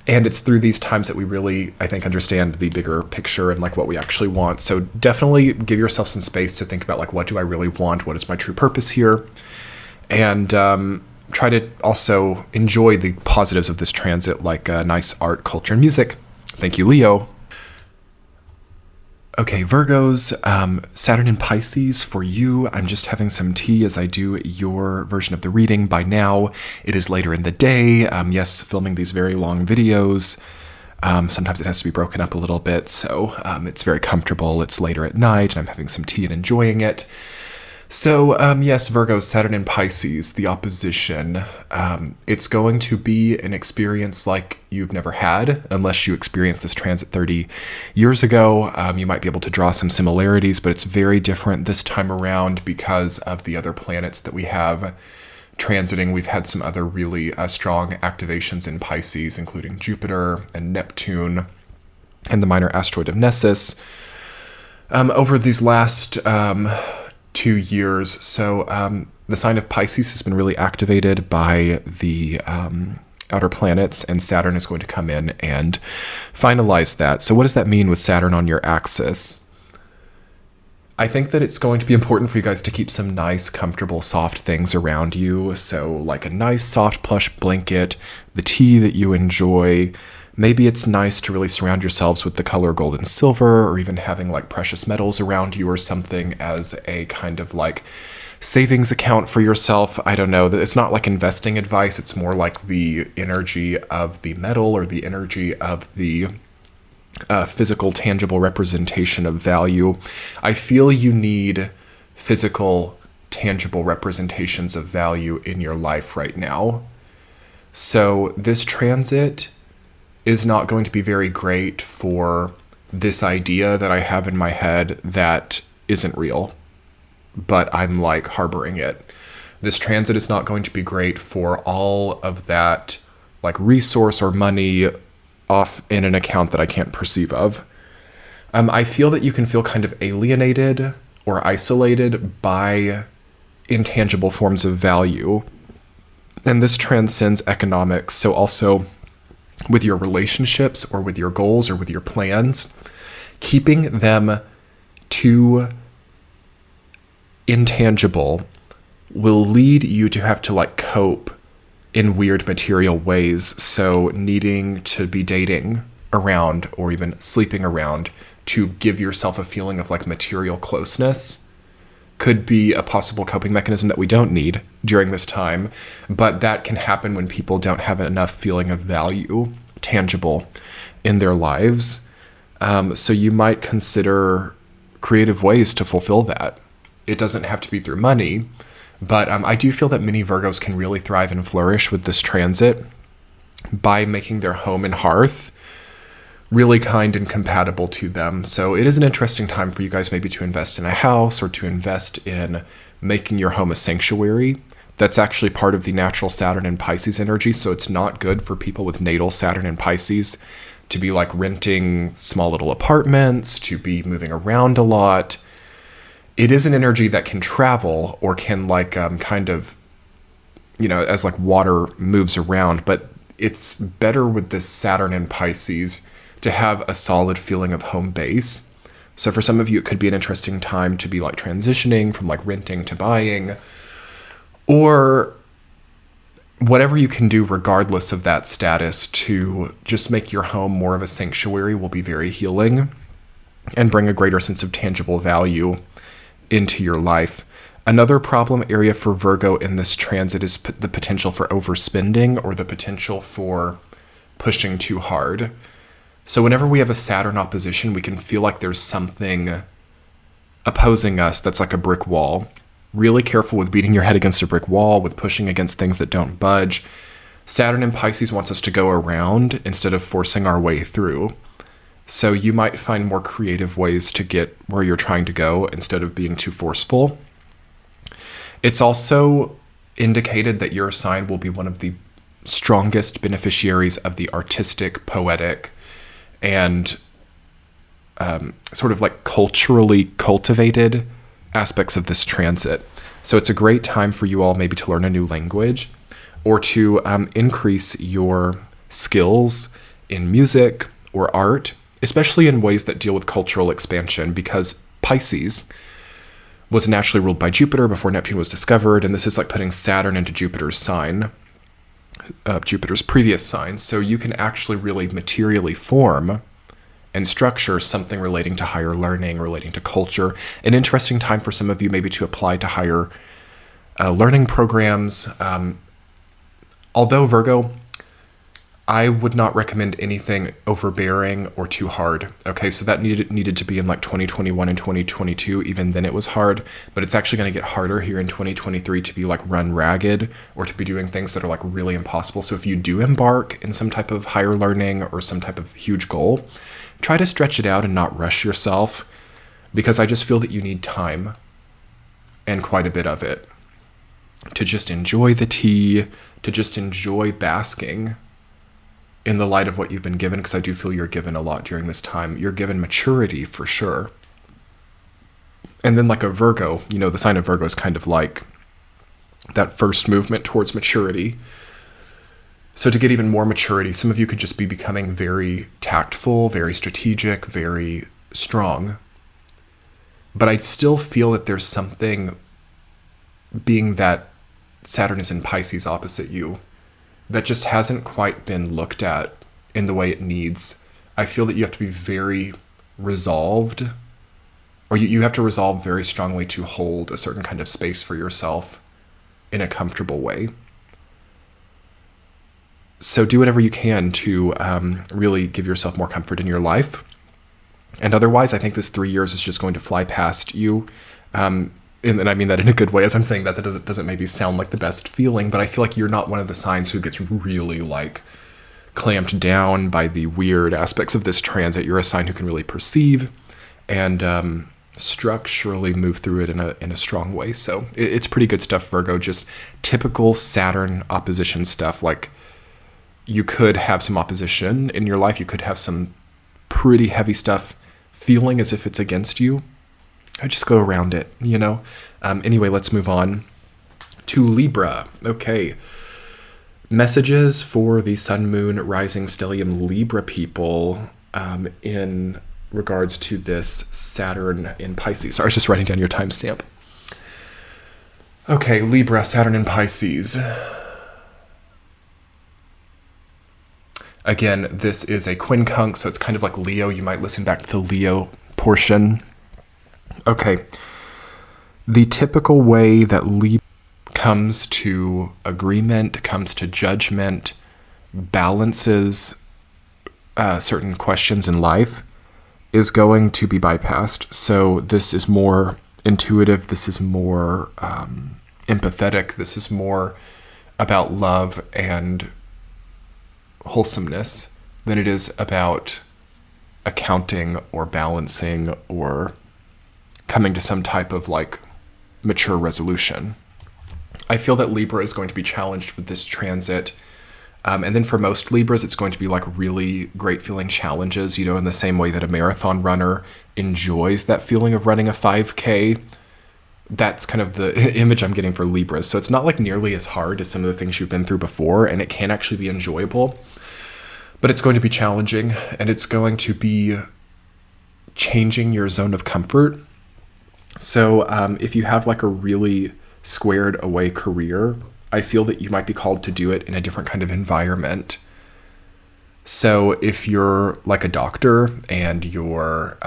And it's through these times that we really, I think, understand the bigger picture and like what we actually want. So definitely give yourself some space to think about like, what do I really want? What is my true purpose here? And try to also enjoy the positives of this transit, like nice art, culture, and music. Thank you, Leo. Okay, Virgos, Saturn in Pisces for you. I'm just having some tea as I do your version of the reading. By now, it is later in the day. Yes, filming these very long videos. Sometimes it has to be broken up a little bit, so it's very comfortable. It's later at night, and I'm having some tea and enjoying it. So, yes, Virgo, Saturn in Pisces, the opposition. It's going to be an experience like you've never had, unless you experienced this transit 30 years ago. You might be able to draw some similarities, but it's very different this time around because of the other planets that we have transiting. We've had some other really strong activations in Pisces, including Jupiter and Neptune and the minor asteroid of Nessus over these last 2 years. So the sign of Pisces has been really activated by the outer planets, and Saturn is going to come in and finalize that. So what does that mean with Saturn on your axis? I think that it's going to be important for you guys to keep some nice, comfortable, soft things around you. So like a nice, soft, plush blanket, the tea that you enjoy. Maybe it's nice to really surround yourselves with the color gold and silver, or even having like precious metals around you or something as a kind of like savings account for yourself. I don't know. It's not like investing advice. It's more like the energy of the metal or the energy of the physical, tangible representation of value. I feel you need physical, tangible representations of value in your life right now. So this transit is not going to be very great for this idea that I have in my head that isn't real, but I'm like harboring it. This transit is not going to be great for all of that like resource or money off in an account that I can't perceive of. I feel that you can feel kind of alienated or isolated by intangible forms of value. And this transcends economics. So also with your relationships or with your goals or with your plans, keeping them too intangible will lead you to have to like cope in weird material ways. So needing to be dating around or even sleeping around to give yourself a feeling of like material closeness could be a possible coping mechanism that we don't need during this time, but that can happen when people don't have enough feeling of value, tangible, in their lives. So you might consider creative ways to fulfill that. It doesn't have to be through money, but I do feel that many Virgos can really thrive and flourish with this transit by making their home and hearth really kind and compatible to them. So it is an interesting time for you guys maybe to invest in a house or to invest in making your home a sanctuary. That's actually part of the natural Saturn and Pisces energy. So it's not good for people with natal Saturn and Pisces to be like renting small little apartments, to be moving around a lot. It is an energy that can travel or can like kind of, you know, as like water moves around, but it's better with this Saturn and Pisces to have a solid feeling of home base. So for some of you, it could be an interesting time to be like transitioning from like renting to buying, or whatever you can do regardless of that status to just make your home more of a sanctuary will be very healing and bring a greater sense of tangible value into your life. Another problem area for Virgo in this transit is the potential for overspending or the potential for pushing too hard. So whenever we have a Saturn opposition, we can feel like there's something opposing us that's like a brick wall. Really careful with beating your head against a brick wall, with pushing against things that don't budge. Saturn in Pisces wants us to go around instead of forcing our way through. So you might find more creative ways to get where you're trying to go instead of being too forceful. It's also indicated that your sign will be one of the strongest beneficiaries of the artistic, poetic, and sort of like culturally cultivated aspects of this transit. So it's a great time for you all maybe to learn a new language or to increase your skills in music or art, especially in ways that deal with cultural expansion, because Pisces was naturally ruled by Jupiter before Neptune was discovered, and this is like putting Saturn into Jupiter's sign, Jupiter's previous sign, so you can actually really materially form and structure something relating to higher learning, relating to culture. An interesting time for some of you maybe to apply to higher learning programs. Although Virgo, I would not recommend anything overbearing or too hard. Okay, so that needed to be in like 2021 and 2022. Even then it was hard, but it's actually going to get harder here in 2023 to be like run ragged or to be doing things that are like really impossible. So if you do embark in some type of higher learning or some type of huge goal, try to stretch it out and not rush yourself, because I just feel that you need time, and quite a bit of it, to just enjoy the tea, to just enjoy basking in the light of what you've been given, because I do feel you're given a lot during this time. You're given maturity for sure. And then like a Virgo, you know, the sign of Virgo is kind of like that first movement towards maturity. So to get even more maturity, some of you could just be becoming very tactful, very strategic, very strong. But I still feel that there's something, being that Saturn is in Pisces opposite you, that just hasn't quite been looked at in the way it needs. I feel that you have to be very resolved, or you have to resolve very strongly to hold a certain kind of space for yourself in a comfortable way. So do whatever you can to really give yourself more comfort in your life. And otherwise, I think this 3 years is just going to fly past you. And I mean that in a good way. As I'm saying that, that doesn't maybe sound like the best feeling, but I feel like you're not one of the signs who gets really like clamped down by the weird aspects of this transit. You're a sign who can really perceive and structurally move through it in a strong way. So it's pretty good stuff, Virgo. Just typical Saturn opposition stuff. Like, you could have some opposition in your life. You could have some pretty heavy stuff feeling as if it's against you. I just go around it, you know? Anyway, let's move on to Libra. Okay. Messages for the Sun, Moon, Rising, Stellium Libra people in regards to this Saturn in Pisces. Sorry, I was just writing down your timestamp. Okay, Libra, Saturn in Pisces. Again, this is a quincunx, so it's kind of like Leo. You might listen back to the Leo portion. Okay. The typical way that Libra comes to agreement, comes to judgment, balances certain questions in life is going to be bypassed. So this is more intuitive. This is more empathetic. This is more about love and wholesomeness than it is about accounting or balancing or coming to some type of like mature resolution. I feel that Libra is going to be challenged with this transit. And then for most Libras, it's going to be like really great feeling challenges, you know, in the same way that a marathon runner enjoys that feeling of running a 5K. That's kind of the image I'm getting for Libras. So it's not like nearly as hard as some of the things you've been through before, and it can actually be enjoyable. But it's going to be challenging, and it's going to be changing your zone of comfort. So if you have like a really squared away career, I feel that you might be called to do it in a different kind of environment. So if you're like a doctor and you're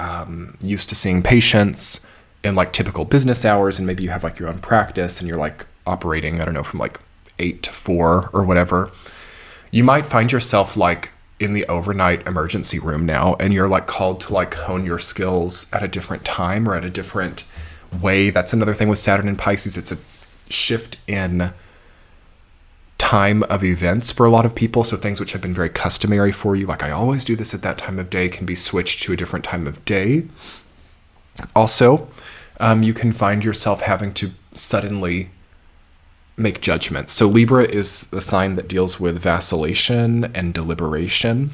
used to seeing patients in like typical business hours, and maybe you have like your own practice and you're like operating, I don't know, from like 8 to 4 or whatever, you might find yourself like in the overnight emergency room now, and you're like called to like hone your skills at a different time or at a different way. That's another thing with Saturn in Pisces. It's a shift in time of events for a lot of people. So things which have been very customary for you, like I always do this at that time of day, can be switched to a different time of day. Also, you can find yourself having to suddenly make judgments. So Libra is the sign that deals with vacillation and deliberation.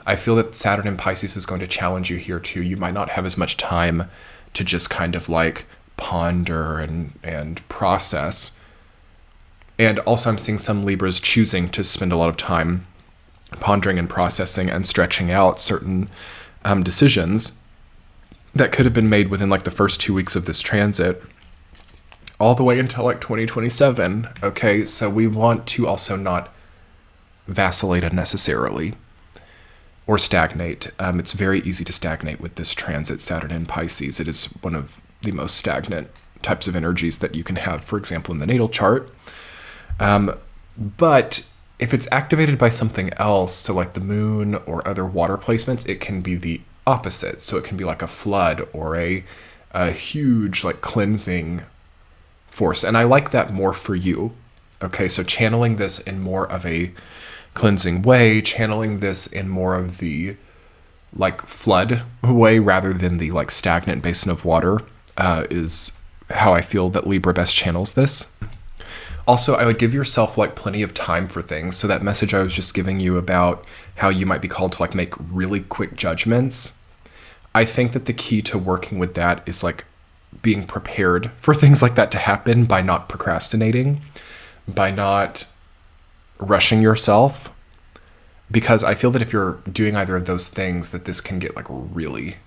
I feel that Saturn in Pisces is going to challenge you here too. You might not have as much time to just kind of like ponder and process. And also I'm seeing some Libras choosing to spend a lot of time pondering and processing and stretching out certain decisions that could have been made within like the first 2 weeks of this transit, all the way until like 2027. Okay, so we want to also not vacillate unnecessarily or stagnate. It's very easy to stagnate with this transit, Saturn in Pisces. It is one of the most stagnant types of energies that you can have, for example, in the natal chart. But if it's activated by something else, so like the moon or other water placements, it can be the opposite. So it can be like a flood or a huge like cleansing force. And I like that more for you. Okay, so channeling this in more of a cleansing way, channeling this in more of the like flood way rather than the like stagnant basin of water is how I feel that Libra best channels this. Also, I would give yourself like plenty of time for things. So that message I was just giving you about how you might be called to like make really quick judgments, I think that the key to working with that is like being prepared for things like that to happen by not procrastinating, by not rushing yourself. Because I feel that if you're doing either of those things, that this can get like really,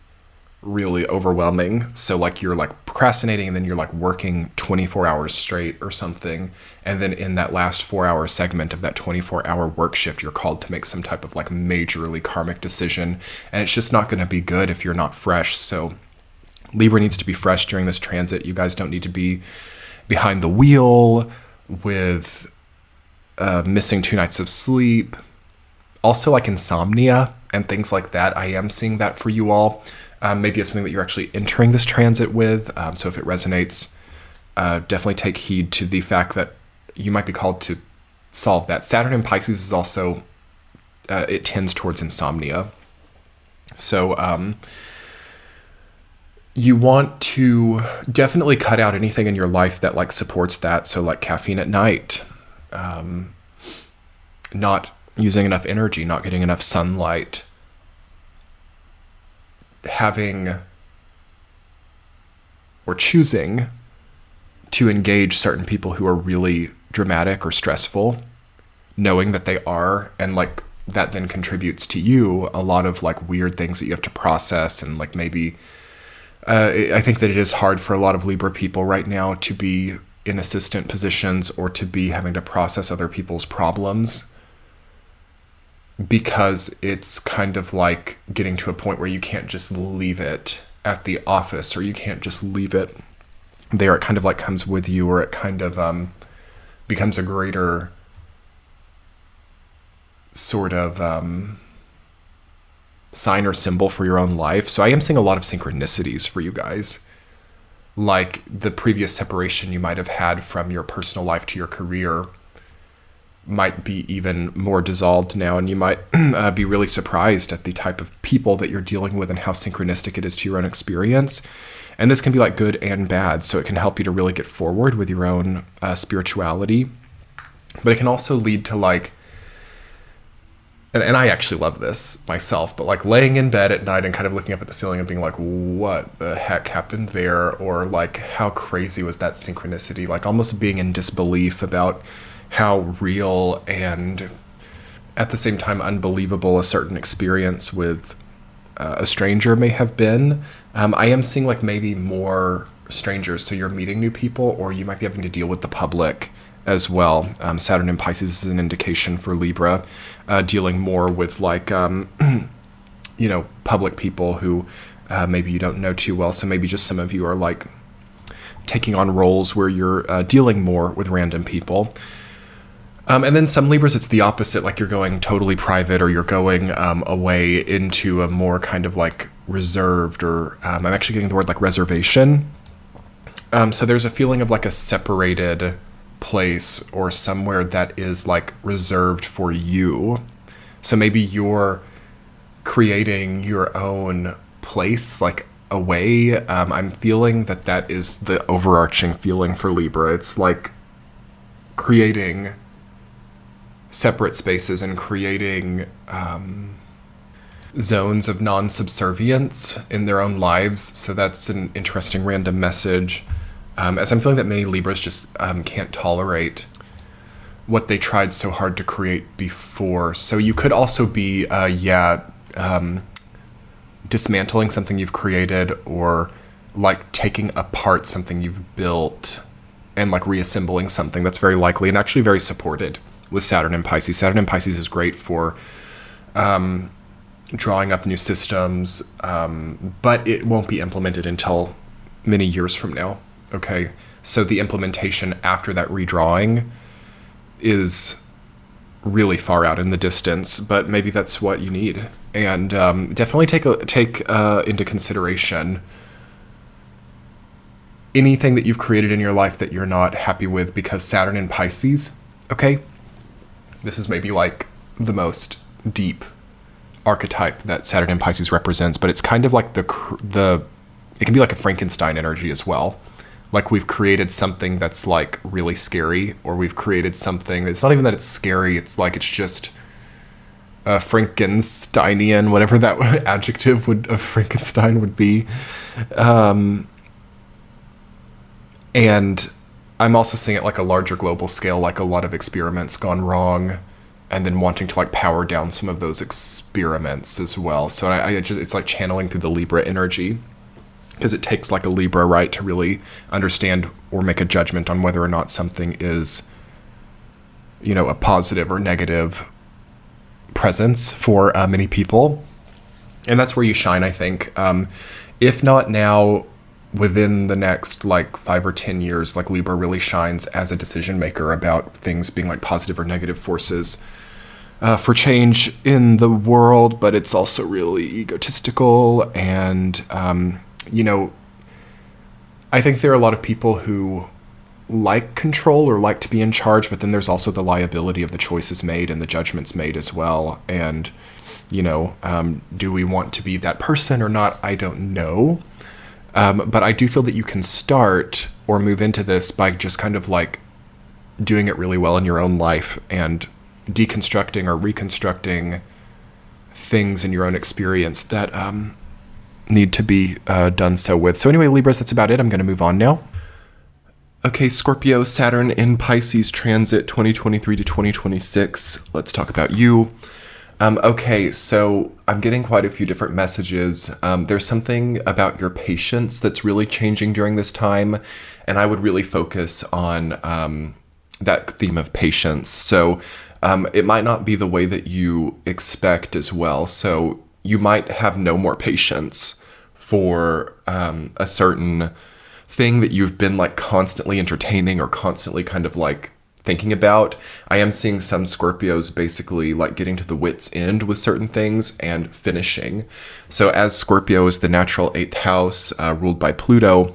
really overwhelming. So like you're like procrastinating and then you're like working 24 hours straight or something. And then in that last 4-hour segment of that 24-hour work shift, you're called to make some type of like majorly karmic decision. And it's just not going to be good if you're not fresh. So Libra needs to be fresh during this transit. You guys don't need to be behind the wheel with missing 2 nights of sleep. Also like insomnia and things like that. I am seeing that for you all. Maybe it's something that you're actually entering this transit with. So if it resonates, definitely take heed to the fact that you might be called to solve that. Saturn in Pisces is also, it tends towards insomnia. So you want to definitely cut out anything in your life that like supports that. So like caffeine at night, not using enough energy, not getting enough sunlight, having or choosing to engage certain people who are really dramatic or stressful, knowing that they are, and like that then contributes to you a lot of like weird things that you have to process. And like maybe I think that it is hard for a lot of Libra people right now to be in assistant positions or to be having to process other people's problems, because it's kind of like getting to a point where you can't just leave it at the office, or you can't just leave it there. It kind of like comes with you, or it kind of becomes a greater sort of sign or symbol for your own life. So I am seeing a lot of synchronicities for you guys. Like the previous separation you might have had from your personal life to your career might be even more dissolved now, and you might be really surprised at the type of people that you're dealing with and how synchronistic it is to your own experience. And this can be like good and bad, so it can help you to really get forward with your own spirituality. But it can also lead to like, and I actually love this myself, but like laying in bed at night and kind of looking up at the ceiling and being like, what the heck happened there? Or like, how crazy was that synchronicity? Like almost being in disbelief about how real and at the same time unbelievable a certain experience with a stranger may have been. I am seeing like maybe more strangers. So you're meeting new people, or you might be having to deal with the public as well. Saturn in Pisces is an indication for Libra, dealing more with like, public people who maybe you don't know too well. So maybe just some of you are like taking on roles where you're dealing more with random people. And then some Libras, it's the opposite, like you're going totally private, or you're going away into a more kind of like reserved, or I'm actually getting the word like reservation. So there's a feeling of like a separated place or somewhere that is like reserved for you. So maybe you're creating your own place, like away. I'm feeling that that is the overarching feeling for Libra. It's like creating separate spaces and creating zones of non-subservience in their own lives. So that's an interesting random message, as I'm feeling that many Libras just can't tolerate what they tried so hard to create before. So you could also be, dismantling something you've created, or like taking apart something you've built and like reassembling something. That's very likely and actually very supported with Saturn and Pisces. Saturn and Pisces is great for drawing up new systems, but it won't be implemented until many years from now. Okay, so the implementation after that redrawing is really far out in the distance, but maybe that's what you need. And definitely take into consideration anything that you've created in your life that you're not happy with, because Saturn in Pisces, okay, this is maybe like the most deep archetype that Saturn in Pisces represents, but it's kind of like it can be like a Frankenstein energy as well. Like we've created something that's like really scary, or we've created something, it's not even that it's scary, it's like it's just Frankensteinian, whatever that adjective of Frankenstein would be. And I'm also seeing it like a larger global scale, like a lot of experiments gone wrong, and then wanting to like power down some of those experiments as well. So it's like channeling through the Libra energy, because it takes like a Libra, right, to really understand or make a judgment on whether or not something is, a positive or negative presence for many people. And that's where you shine, I think. If not now, within the next like 5 or 10 years, like Libra really shines as a decision maker about things being like positive or negative forces for change in the world. But it's also really egotistical, and I think there are a lot of people who like control or like to be in charge, but then there's also the liability of the choices made and the judgments made as well. And, do we want to be that person or not? I don't know. But I do feel that you can start or move into this by just kind of like doing it really well in your own life and deconstructing or reconstructing things in your own experience that need to be done so with. So anyway, Libras, that's about it. I'm going to move on now. Okay, Scorpio, Saturn in Pisces transit 2023 to 2026. Let's talk about you. Okay, so I'm getting quite a few different messages. There's something about your patience that's really changing during this time, and I would really focus on that theme of patience. So it might not be the way that you expect as well. So you might have no more patience for a certain thing that you've been like constantly entertaining or constantly kind of like thinking about. I am seeing some Scorpios basically like getting to the wit's end with certain things and finishing. So as Scorpio is the natural 8th house ruled by Pluto,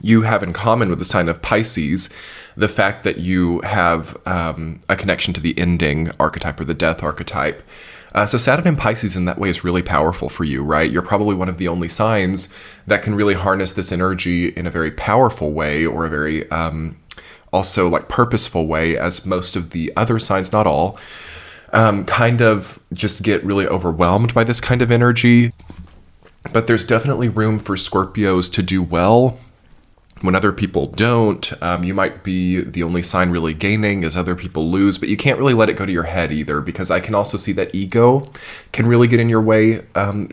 you have in common with the sign of Pisces the fact that you have a connection to the ending archetype or the death archetype. So Saturn in Pisces in that way is really powerful for you, right? You're probably one of the only signs that can really harness this energy in a very powerful way, or a very also like purposeful way, as most of the other signs, not all, kind of just get really overwhelmed by this kind of energy. But there's definitely room for Scorpios to do well when other people don't. You might be the only sign really gaining as other people lose, but you can't really let it go to your head either, because I can also see that ego can really get in your way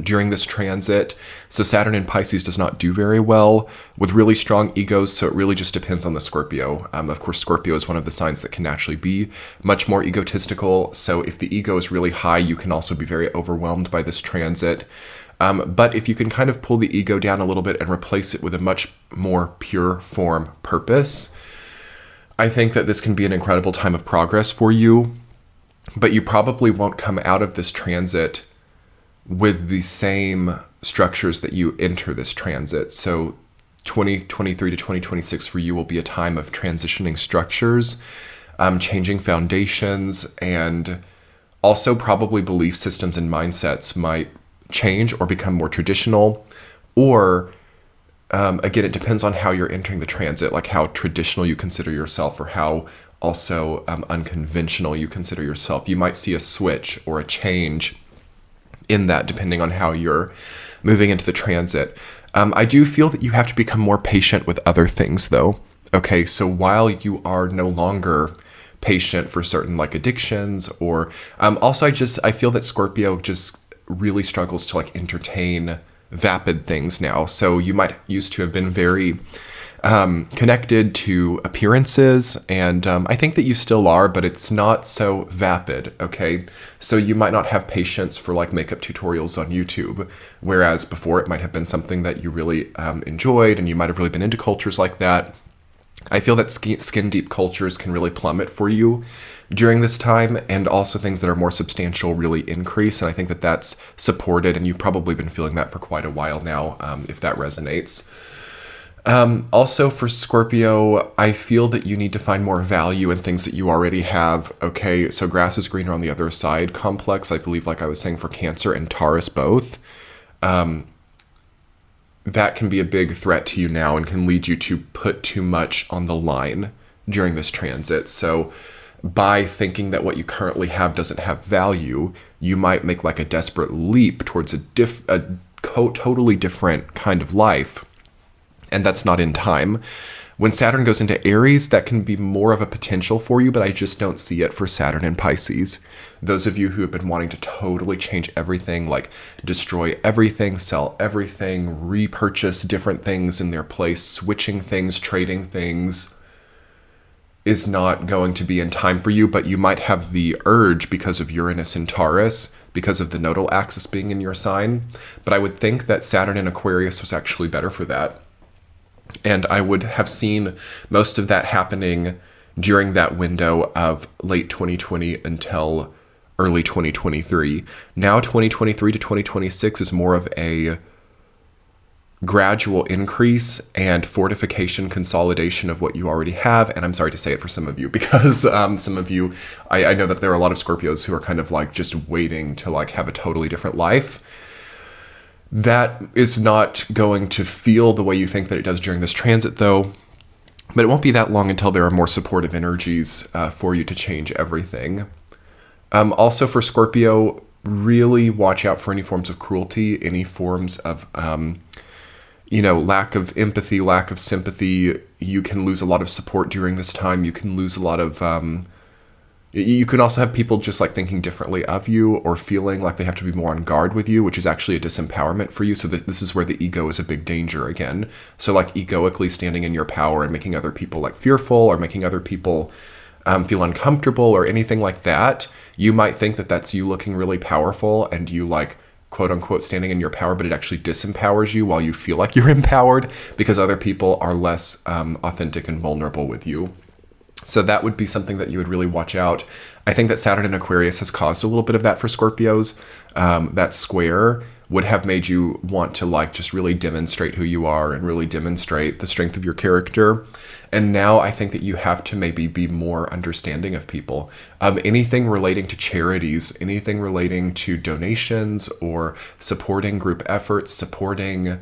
during this transit. So Saturn in Pisces does not do very well with really strong egos, so it really just depends on the Scorpio. Of course, Scorpio is one of the signs that can naturally be much more egotistical, so if the ego is really high, you can also be very overwhelmed by this transit. But if you can kind of pull the ego down a little bit and replace it with a much more pure form purpose, I think that this can be an incredible time of progress for you. But you probably won't come out of this transit with the same structures that you enter this transit. So 2023 to 2026 for you will be a time of transitioning structures, changing foundations, and also probably belief systems and mindsets might change or become more traditional, or again, it depends on how you're entering the transit, like how traditional you consider yourself or how also unconventional you consider yourself. You might see a switch or a change in that depending on how you're moving into the transit. I do feel that you have to become more patient with other things though. Okay, so while you are no longer patient for certain like addictions, or also I feel that Scorpio just really struggles to like entertain vapid things now. So you might used to have been very connected to appearances, and I think that you still are, but it's not so vapid, okay? So you might not have patience for like makeup tutorials on YouTube, whereas before it might have been something that you really enjoyed, and you might have really been into cultures like that. I feel that skin deep cultures can really plummet for you during this time, and also things that are more substantial really increase, and I think that that's supported, and you've probably been feeling that for quite a while now, if that resonates. Also for Scorpio, I feel that you need to find more value in things that you already have. Okay, so grass is greener on the other side complex, I believe, like I was saying, for Cancer and Taurus both. That can be a big threat to you now and can lead you to put too much on the line during this transit. So by thinking that what you currently have doesn't have value, you might make like a desperate leap towards a totally different kind of life. And that's not in time. When Saturn goes into Aries, that can be more of a potential for you, but I just don't see it for Saturn and Pisces. Those of you who have been wanting to totally change everything, like destroy everything, sell everything, repurchase different things in their place, switching things, trading things, is not going to be in time for you, but you might have the urge because of Uranus and Taurus, because of the nodal axis being in your sign. But I would think that Saturn in Aquarius was actually better for that. And I would have seen most of that happening during that window of late 2020 until early 2023. Now 2023 to 2026 is more of a gradual increase and fortification, consolidation of what you already have. And I'm sorry to say it for some of you, because some of you, I know that there are a lot of Scorpios who are kind of like just waiting to like have a totally different life. That is not going to feel the way you think that it does during this transit, though. But it won't be that long until there are more supportive energies for you to change everything. Also for Scorpio, really watch out for any forms of cruelty, any forms of, lack of empathy, lack of sympathy. You can lose a lot of support during this time. You can lose a lot of... You can also have people just like thinking differently of you or feeling like they have to be more on guard with you, which is actually a disempowerment for you. So this is where the ego is a big danger again. So like egoically standing in your power and making other people like fearful or making other people feel uncomfortable or anything like that. You might think that that's you looking really powerful and you like quote unquote standing in your power, but it actually disempowers you while you feel like you're empowered because other people are less authentic and vulnerable with you. So that would be something that you would really watch out. I think that Saturn in Aquarius has caused a little bit of that for Scorpios. That square would have made you want to like just really demonstrate who you are and really demonstrate the strength of your character. And now I think that you have to maybe be more understanding of people. Anything relating to charities, anything relating to donations or supporting group efforts, supporting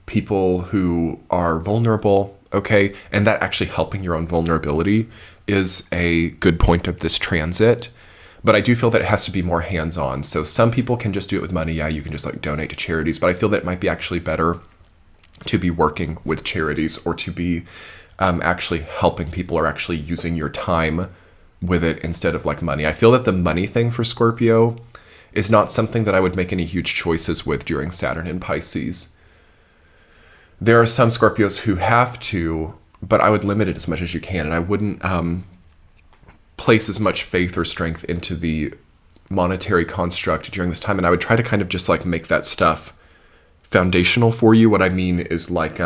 people who are vulnerable. Okay, and that actually helping your own vulnerability is a good point of this transit. But I do feel that it has to be more hands-on. So some people can just do it with money. Yeah, you can just like donate to charities. But I feel that it might be actually better to be working with charities or to be actually helping people or actually using your time with it instead of like money. I feel that the money thing for Scorpio is not something that I would make any huge choices with during Saturn in Pisces. There are some Scorpios who have to, but I would limit it as much as you can. And I wouldn't place as much faith or strength into the monetary construct during this time. And I would try to kind of just like make that stuff foundational for you. What I mean is like,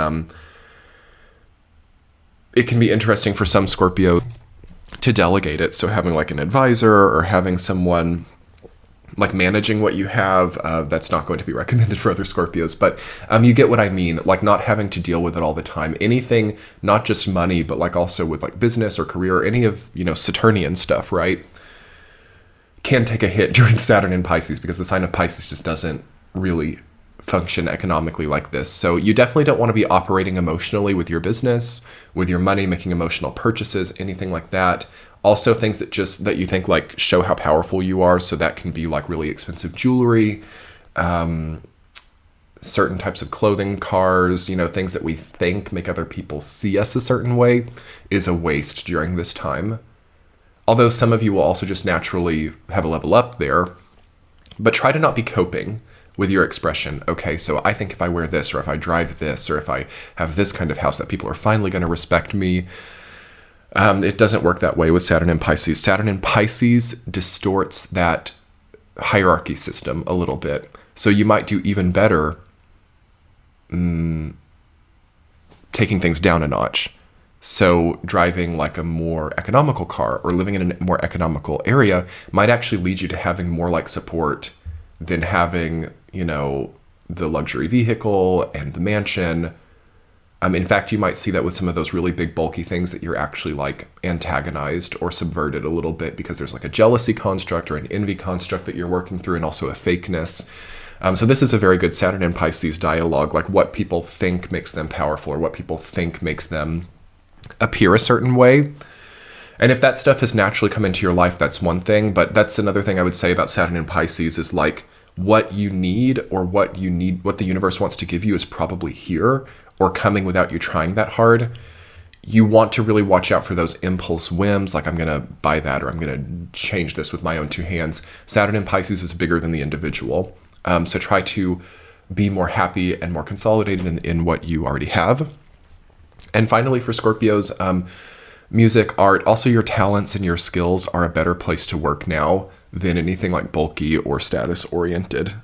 it can be interesting for some Scorpio to delegate it. So having like an advisor or having someone like managing what you have, that's not going to be recommended for other Scorpios, but you get what I mean, like not having to deal with it all the time. Anything, not just money, but like also with like business or career or any of, Saturnian stuff, right? Can take a hit during Saturn in Pisces because the sign of Pisces just doesn't really function economically like this. So you definitely don't want to be operating emotionally with your business, with your money, making emotional purchases, anything like that. Also things that you think like show how powerful you are. So that can be like really expensive jewelry, certain types of clothing, cars, things that we think make other people see us a certain way is a waste during this time. Although some of you will also just naturally have a level up there, but try to not be coping with your expression. Okay, so I think if I wear this, or if I drive this, or if I have this kind of house, that people are finally going to respect me. It doesn't work that way with Saturn in Pisces. Saturn in Pisces distorts that hierarchy system a little bit. So you might do even better taking things down a notch. So driving like a more economical car or living in a more economical area might actually lead you to having more like support than having, the luxury vehicle and the mansion. In fact, you might see that with some of those really big bulky things that you're actually like antagonized or subverted a little bit because there's like a jealousy construct or an envy construct that you're working through, and also a fakeness. So this is a very good Saturn and Pisces dialogue, like what people think makes them powerful or what people think makes them appear a certain way. And if that stuff has naturally come into your life, that's one thing. But that's another thing I would say about Saturn and Pisces is like what you need, what the universe wants to give you is probably here or coming without you trying that hard. You want to really watch out for those impulse whims, like I'm going to buy that or I'm going to change this with my own two hands. Saturn in Pisces is bigger than the individual. So try to be more happy and more consolidated in what you already have. And finally, for Scorpios, music, art, also your talents and your skills are a better place to work now than anything like bulky or status oriented.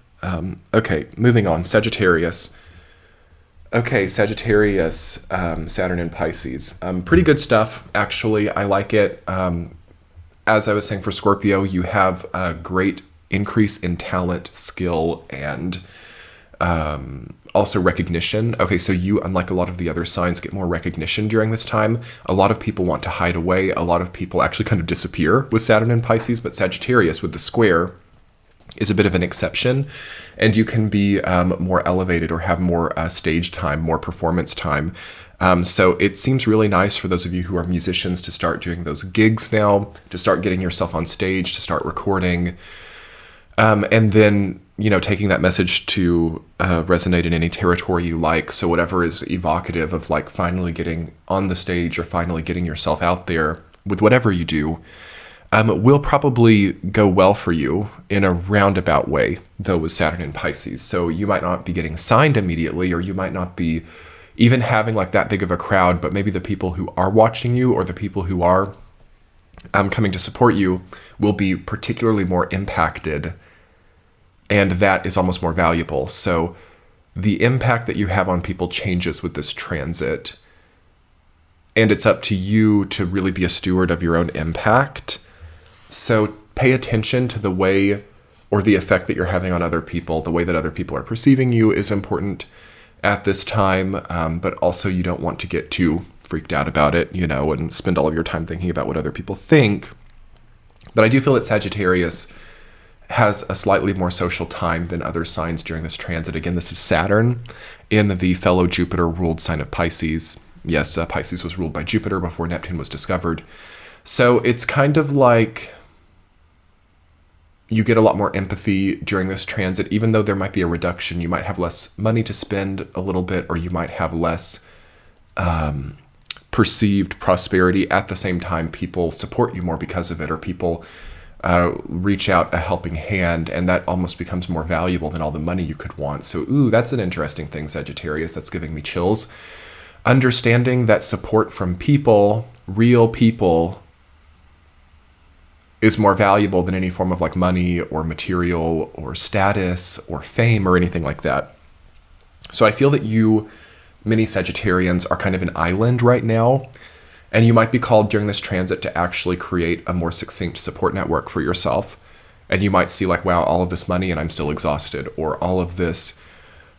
Okay, moving on. Sagittarius. Okay, Sagittarius, Saturn in Pisces. Pretty good stuff, actually. I like it. As I was saying, for Scorpio, you have a great increase in talent, skill, and also recognition. Okay, so you, unlike a lot of the other signs, get more recognition during this time. A lot of people want to hide away. A lot of people actually kind of disappear with Saturn and Pisces, but Sagittarius with the square is a bit of an exception, and you can be more elevated or have more stage time, more performance time. So it seems really nice for those of you who are musicians to start doing those gigs now, to start getting yourself on stage, to start recording. And then, taking that message to resonate in any territory you like. So whatever is evocative of like finally getting on the stage or finally getting yourself out there with whatever you do, will probably go well for you in a roundabout way, though with Saturn in Pisces. So you might not be getting signed immediately, or you might not be even having like that big of a crowd, but maybe the people who are watching you or the people who are coming to support you will be particularly more impacted, and that is almost more valuable. So the impact that you have on people changes with this transit, and it's up to you to really be a steward of your own impact. So pay attention to the way or the effect that you're having on other people. The way that other people are perceiving you is important at this time, but also you don't want to get too freaked out about it, and spend all of your time thinking about what other people think. But I do feel that Sagittarius has a slightly more social time than other signs during this transit. Again, this is Saturn in the fellow Jupiter-ruled sign of Pisces. Yes, Pisces was ruled by Jupiter before Neptune was discovered. So it's kind of like you get a lot more empathy during this transit. Even though there might be a reduction, you might have less money to spend a little bit, or you might have less perceived prosperity. At the same time, people support you more because of it, or people reach out a helping hand, and that almost becomes more valuable than all the money you could want. So, that's an interesting thing, Sagittarius. That's giving me chills. Understanding that support from people, real people, is more valuable than any form of like money or material or status or fame or anything like that. So I feel that you, many Sagittarians, are kind of an island right now, and you might be called during this transit to actually create a more succinct support network for yourself. And you might see like, wow, all of this money and I'm still exhausted, or all of this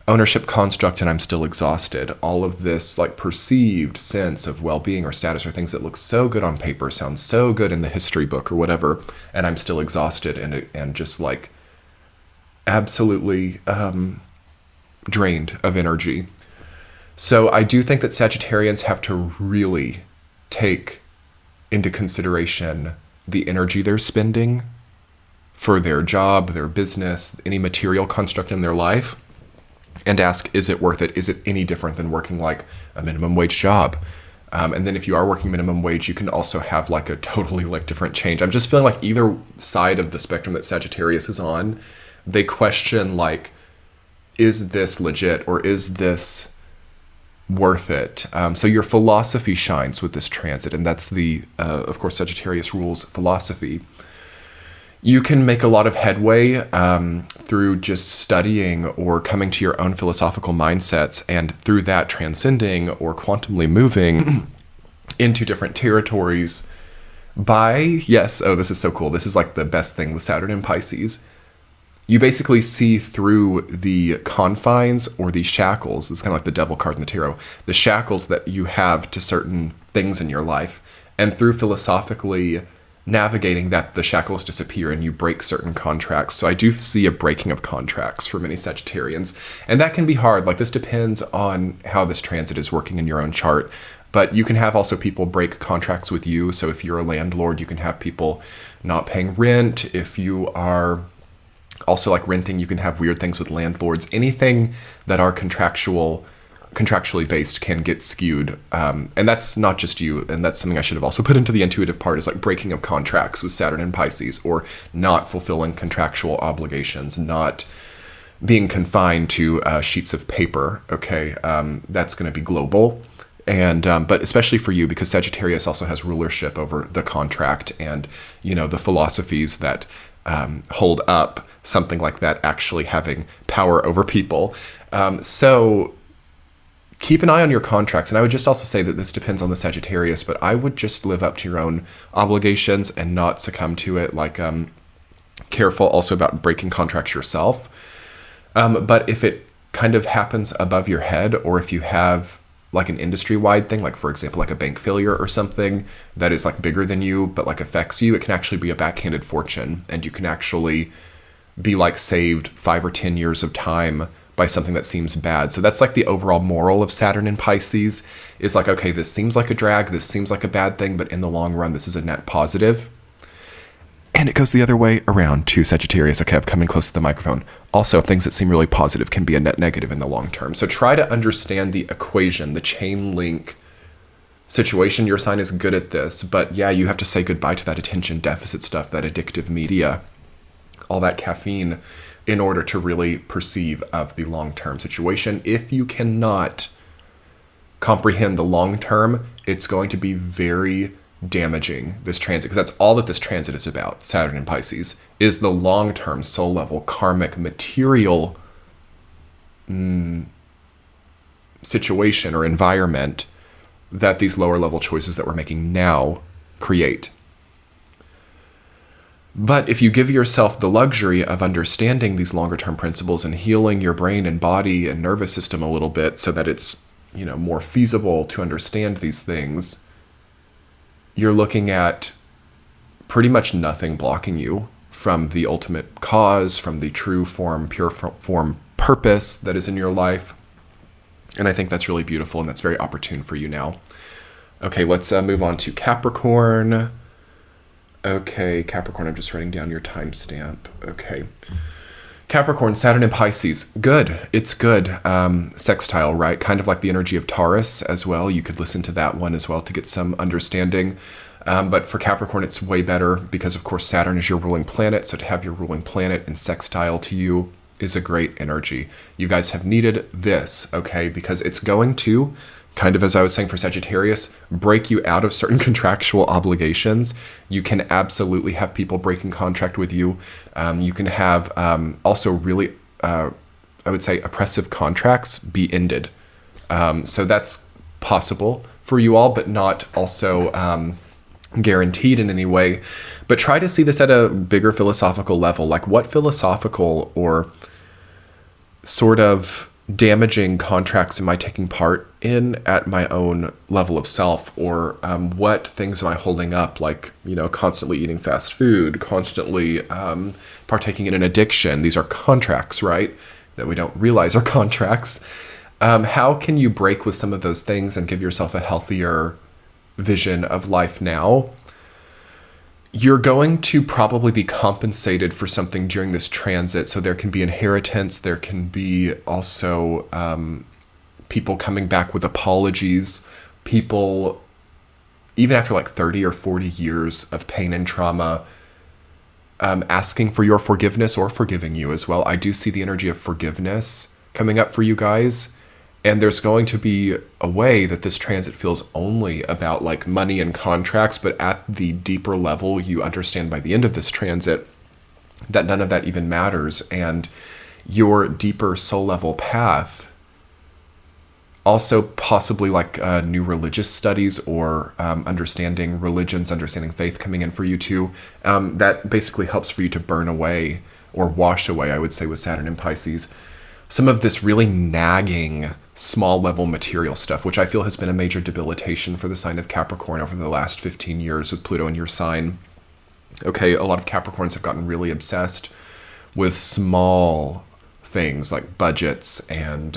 ownership construct and I'm still exhausted. All of this like perceived sense of well-being or status, or things that look so good on paper, sound so good in the history book or whatever, and I'm still exhausted and just like absolutely drained of energy. So I do think that Sagittarians have to really take into consideration the energy they're spending for their job, their business, any material construct in their life. and ask, is it worth it? Is it any different than working like a minimum wage job? And then if you are working minimum wage, you can also have like a totally like different change. I'm just feeling like either side of the spectrum that Sagittarius is on, they question like, is this legit or is this worth it? So your philosophy shines with this transit, and that's the, of course, Sagittarius rules philosophy. You can make a lot of headway through just studying or coming to your own philosophical mindsets, and through that transcending or quantumly moving into different territories by, yes, oh, this is so cool. This is like the best thing with Saturn in Pisces. You basically see through the confines or the shackles. It's kind of like the devil card in the tarot. The shackles that you have to certain things in your life. And through philosophically navigating that, the shackles disappear and you break certain contracts. So I do see a breaking of contracts for many Sagittarians. And that can be hard. Like, this depends on how this transit is working in your own chart. But you can have also people break contracts with you. So if you're a landlord, you can have people not paying rent. If you are also like renting, you can have weird things with landlords. Anything that are contractually based can get skewed. And that's not just you. And that's something I should have also put into the intuitive part, is like breaking of contracts with Saturn and Pisces, or not fulfilling contractual obligations, not being confined to sheets of paper. Okay. That's going to be global. And, but especially for you, because Sagittarius also has rulership over the contract and, you know, the philosophies that hold up something like that actually having power over people. So keep an eye on your contracts. And I would just also say that this depends on the Sagittarius, but I would just live up to your own obligations and not succumb to it. Like, careful also about breaking contracts yourself. But if it kind of happens above your head, or if you have like an industry-wide thing, like for example, like a bank failure or something that is like bigger than you, but like affects you, it can actually be a backhanded fortune, and you can actually be like saved 5 or 10 years of time by something that seems bad. So that's like the overall moral of Saturn in Pisces, is like, okay, this seems like a drag, this seems like a bad thing, but in the long run, this is a net positive. And it goes the other way around to Sagittarius. Okay, I'm coming close to the microphone. Also, things that seem really positive can be a net negative in the long term. So try to understand the equation, the chain link situation. Your sign is good at this, but yeah, you have to say goodbye to that attention deficit stuff, that addictive media, all that caffeine, in order to really perceive of the long-term situation. If you cannot comprehend the long term, it's going to be very damaging, this transit, because that's all that this transit is about. Saturn in Pisces is the long-term soul level karmic material situation or environment that these lower level choices that we're making now create. But if you give yourself the luxury of understanding these longer term principles and healing your brain and body and nervous system a little bit so that it's, you know, more feasible to understand these things, you're looking at pretty much nothing blocking you from the ultimate cause, from the true form, pure form purpose that is in your life. And I think that's really beautiful, and that's very opportune for you now. Okay, let's move on to Capricorn. Okay, Capricorn, I'm just writing down your timestamp. Okay. Capricorn, Saturn and Pisces. Good. It's good. Sextile, right? Kind of like the energy of Taurus as well. You could listen to that one as well to get some understanding. But for Capricorn, it's way better because, of course, Saturn is your ruling planet. So to have your ruling planet in sextile to you is a great energy. You guys have needed this, okay? Because it's going to, kind of as I was saying for Sagittarius, break you out of certain contractual obligations. You can absolutely have people breaking contract with you. You can have also really, I would say, oppressive contracts be ended. So that's possible for you all, but not also guaranteed in any way. But try to see this at a bigger philosophical level. Like, what philosophical or sort of damaging contracts am I taking part in at my own level of self? Or what things am I holding up? Like, you know, constantly eating fast food, constantly partaking in an addiction. These are contracts, right? That we don't realize are contracts. How can you break with some of those things and give yourself a healthier vision of life now? You're going to probably be compensated for something during this transit. So there can be inheritance. There can be also people coming back with apologies. People, even after like 30 or 40 years of pain and trauma, asking for your forgiveness or forgiving you as well. I do see the energy of forgiveness coming up for you guys. And there's going to be a way that this transit feels only about like money and contracts, but at the deeper level, you understand by the end of this transit that none of that even matters. And your deeper soul level path, also possibly like new religious studies or understanding religions, understanding faith coming in for you too, that basically helps for you to burn away or wash away, I would say, with Saturn in Pisces, some of this really nagging small level material stuff, which I feel has been a major debilitation for the sign of Capricorn over the last 15 years with Pluto in your sign. Okay, a lot of Capricorns have gotten really obsessed with small things like budgets and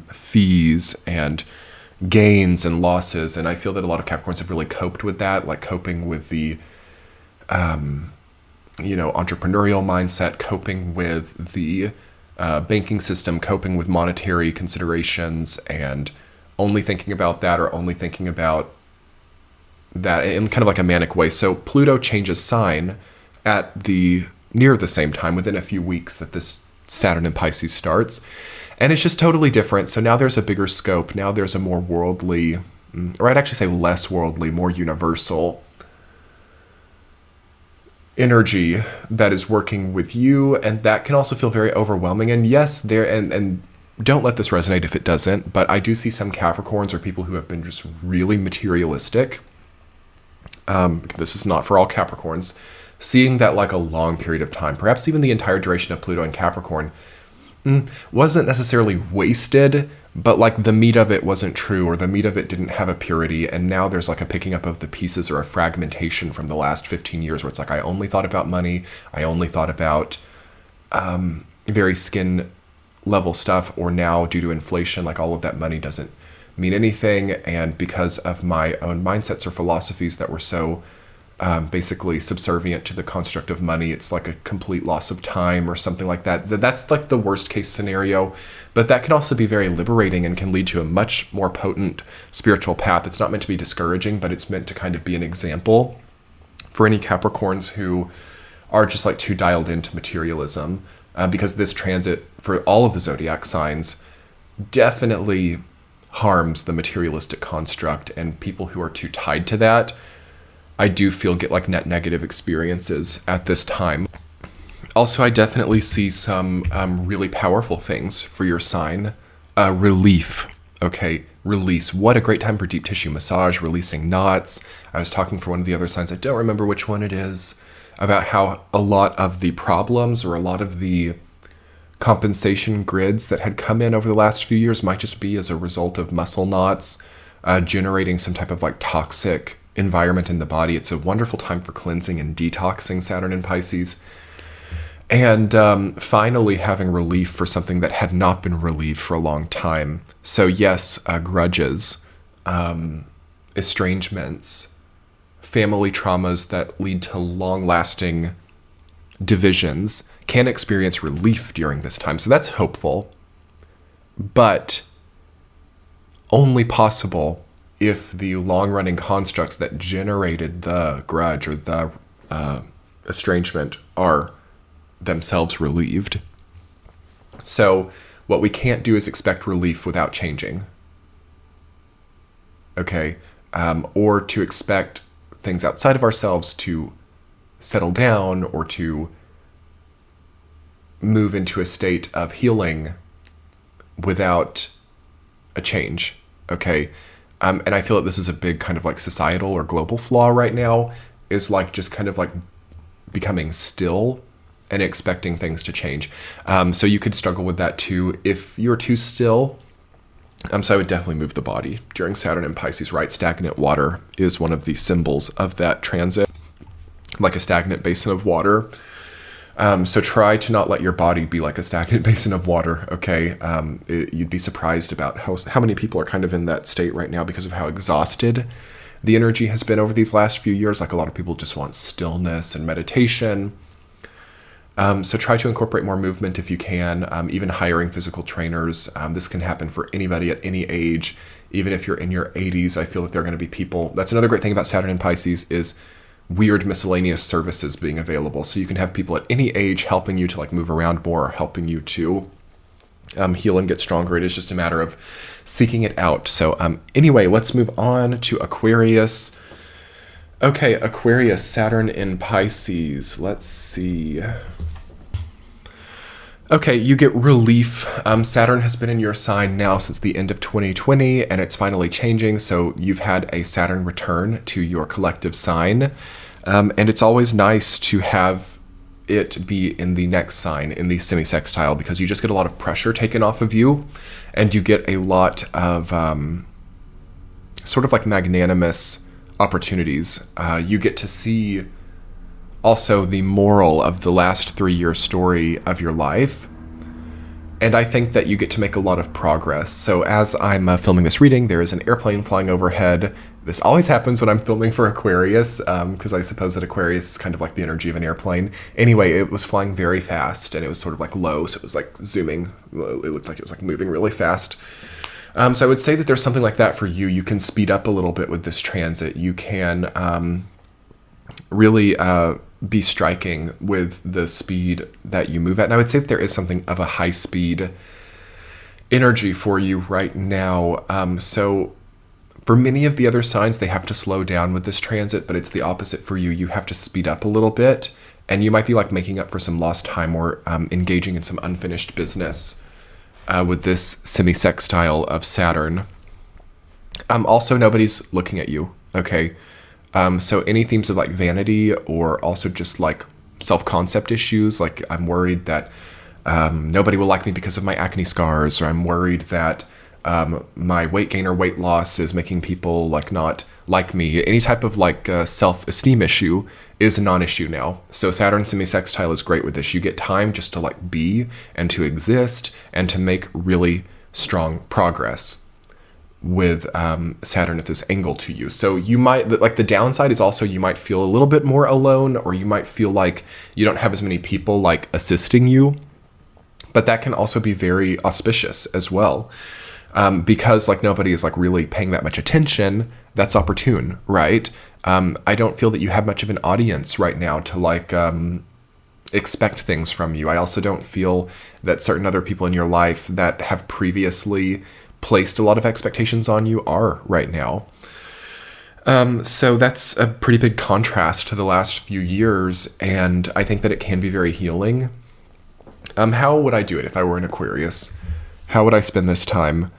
fees and gains and losses. And I feel that a lot of Capricorns have really coped with that, like coping with the, entrepreneurial mindset, coping with the banking system, coping with monetary considerations, and only thinking about that or only thinking about that in kind of like a manic way. So Pluto changes sign at the near the same time, within a few weeks that this Saturn in Pisces starts. And it's just totally different. So now there's a bigger scope. Now there's a more worldly, or I'd actually say less worldly, more universal energy that is working with you, and that can also feel very overwhelming. And yes, there and don't let this resonate if it doesn't, but I do see some Capricorns or people who have been just really materialistic. This is not for all Capricorns. Seeing that like a long period of time, perhaps even the entire duration of Pluto in Capricorn, wasn't necessarily wasted, but like the meat of it wasn't true, or the meat of it didn't have a purity. And now there's like a picking up of the pieces or a fragmentation from the last 15 years where it's like, I only thought about money. I only thought about very skin level stuff, or now due to inflation, like all of that money doesn't mean anything. And because of my own mindsets or philosophies that were so basically subservient to the construct of money, it's like a complete loss of time or something like that. That's like the worst case scenario, but that can also be very liberating and can lead to a much more potent spiritual path. It's not meant to be discouraging, but it's meant to kind of be an example for any Capricorns who are just like too dialed into materialism, because this transit for all of the zodiac signs definitely harms the materialistic construct, and people who are too tied to that, I do feel, get like net negative experiences at this time. Also, I definitely see some really powerful things for your sign. Relief. Okay, release. What a great time for deep tissue massage, releasing knots. I was talking for one of the other signs, I don't remember which one it is, about how a lot of the problems or a lot of the compensation grids that had come in over the last few years might just be as a result of muscle knots generating some type of like toxic environment in the body. It's a wonderful time for cleansing and detoxing, Saturn in Pisces. And finally having relief for something that had not been relieved for a long time. So yes, grudges, estrangements, family traumas that lead to long-lasting divisions can experience relief during this time. So that's hopeful, but only possible if the long-running constructs that generated the grudge or the estrangement are themselves relieved. So what we can't do is expect relief without changing. Okay? Or to expect things outside of ourselves to settle down or to move into a state of healing without a change. Okay? And I feel that this is a big kind of like societal or global flaw right now, is like just kind of like becoming still and expecting things to change. So you could struggle with that too if you're too still. So I would definitely move the body during Saturn in Pisces, right? Stagnant water is one of the symbols of that transit, like a stagnant basin of water. So try to not let your body be like a stagnant basin of water, okay? You'd be surprised about how many people are kind of in that state right now because of how exhausted the energy has been over these last few years. Like a lot of people just want stillness and meditation. So try to incorporate more movement if you can, even hiring physical trainers. This can happen for anybody at any age. Even if you're in your 80s, I feel like there are going to be people. That's another great thing about Saturn and Pisces is weird miscellaneous services being available. So you can have people at any age helping you to like move around more, helping you to heal and get stronger. It is just a matter of seeking it out. So anyway, let's move on to Aquarius. Okay, Aquarius, Saturn in Pisces. Let's see. Okay, you get relief. Saturn has been in your sign now since the end of 2020, and it's finally changing. So you've had a Saturn return to your collective sign. And it's always nice to have it be in the next sign, in the semi-sextile, because you just get a lot of pressure taken off of you, and you get a lot of sort of like magnanimous opportunities. You get to see also the moral of the last 3 year story of your life. And I think that you get to make a lot of progress. So as I'm filming this reading, there is an airplane flying overhead. This always happens when I'm filming for Aquarius, because I suppose that Aquarius is kind of like the energy of an airplane. Anyway, it was flying very fast, and it was sort of like low, so it was like zooming. It looked like it was like moving really fast. So I would say that there's something like that for you. You can speed up a little bit with this transit. You can really be striking with the speed that you move at. And I would say that there is something of a high speed energy for you right now. So for many of the other signs, they have to slow down with this transit, but it's the opposite for you. You have to speed up a little bit, and you might be like making up for some lost time or engaging in some unfinished business with this semi-sextile of Saturn. Also, nobody's looking at you, okay? So any themes of like vanity or also just like self-concept issues, like I'm worried that nobody will like me because of my acne scars, or I'm worried that my weight gain or weight loss is making people like not like me. Any type of like self-esteem issue is a non-issue now. So Saturn semi-sextile is great with this. You get time just to like be and to exist and to make really strong progress with Saturn at this angle to you. So you might, like the downside is also you might feel a little bit more alone, or you might feel like you don't have as many people like assisting you, but that can also be very auspicious as well. Because like nobody is like really paying that much attention, that's opportune, right? I don't feel that you have much of an audience right now to like expect things from you. I also don't feel that certain other people in your life that have previously placed a lot of expectations on you are right now. So that's a pretty big contrast to the last few years, and I think that it can be very healing. How would I do it if I were an Aquarius? How would I spend this time?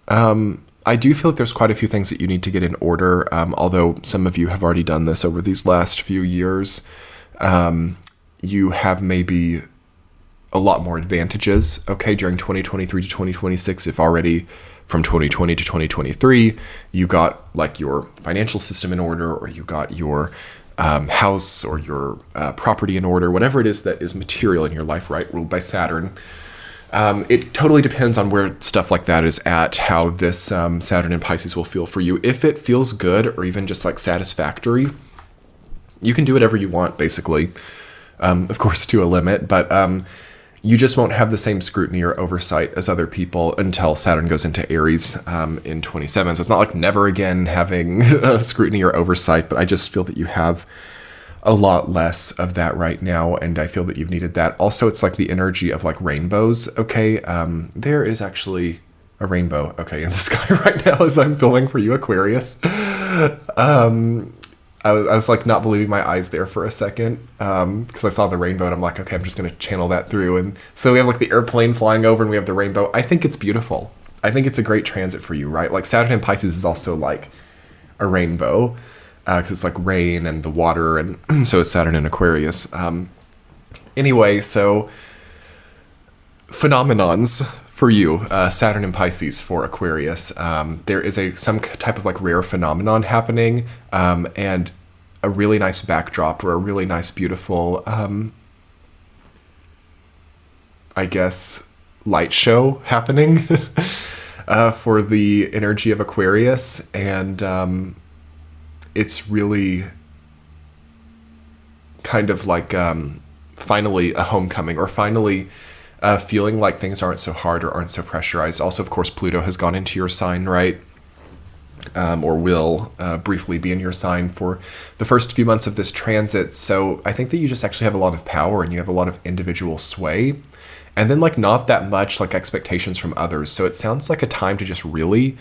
I do feel like there's quite a few things that you need to get in order, although some of you have already done this over these last few years. You have maybe a lot more advantages, okay, during 2023 to 2026, if already from 2020 to 2023, you got like your financial system in order, or you got your house or your property in order, whatever it is that is material in your life, right, ruled by Saturn. It totally depends on where stuff like that is at, how this Saturn in Pisces will feel for you. If it feels good or even just like satisfactory, you can do whatever you want, basically. Of course, to a limit, but you just won't have the same scrutiny or oversight as other people until Saturn goes into Aries in 27. So it's not like never again having scrutiny or oversight, but I just feel that you have a lot less of that right now, and I feel that you've needed that. Also, it's like the energy of like rainbows, okay? There is actually a rainbow, okay, in the sky right now as I'm filming for you, Aquarius. I was like not believing my eyes there for a second, because I saw the rainbow and I'm like, okay, I'm just going to channel that through. And so we have like the airplane flying over and we have the rainbow. I think it's beautiful. I think it's a great transit for you, right? Like Saturn in Pisces is also like a rainbow, because it's like rain and the water, and so is Saturn in Aquarius. Anyway, so phenomenons for you, Saturn in Pisces for Aquarius. There is some type of like rare phenomenon happening, and a really nice backdrop, or a really nice, beautiful, I guess, light show happening. for the energy of Aquarius, and it's really kind of like finally a homecoming, or finally feeling like things aren't so hard or aren't so pressurized. Also, of course, Pluto has gone into your sign, right? Or will briefly be in your sign for the first few months of this transit. So I think that you just actually have a lot of power and you have a lot of individual sway, and then like not that much like expectations from others. So it sounds like a time to just really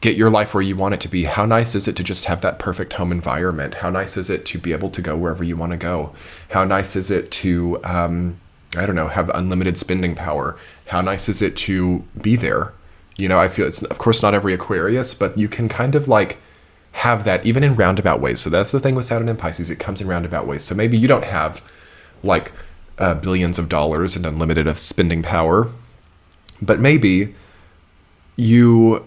get your life where you want it to be. How nice is it to just have that perfect home environment? How nice is it to be able to go wherever you want to go? How nice is it to, I don't know, have unlimited spending power? How nice is it to be there? You know, I feel it's, of course, not every Aquarius, but you can kind of like have that even in roundabout ways. So that's the thing with Saturn and Pisces. It comes in roundabout ways. So maybe you don't have like billions of dollars and unlimited of spending power, but maybe you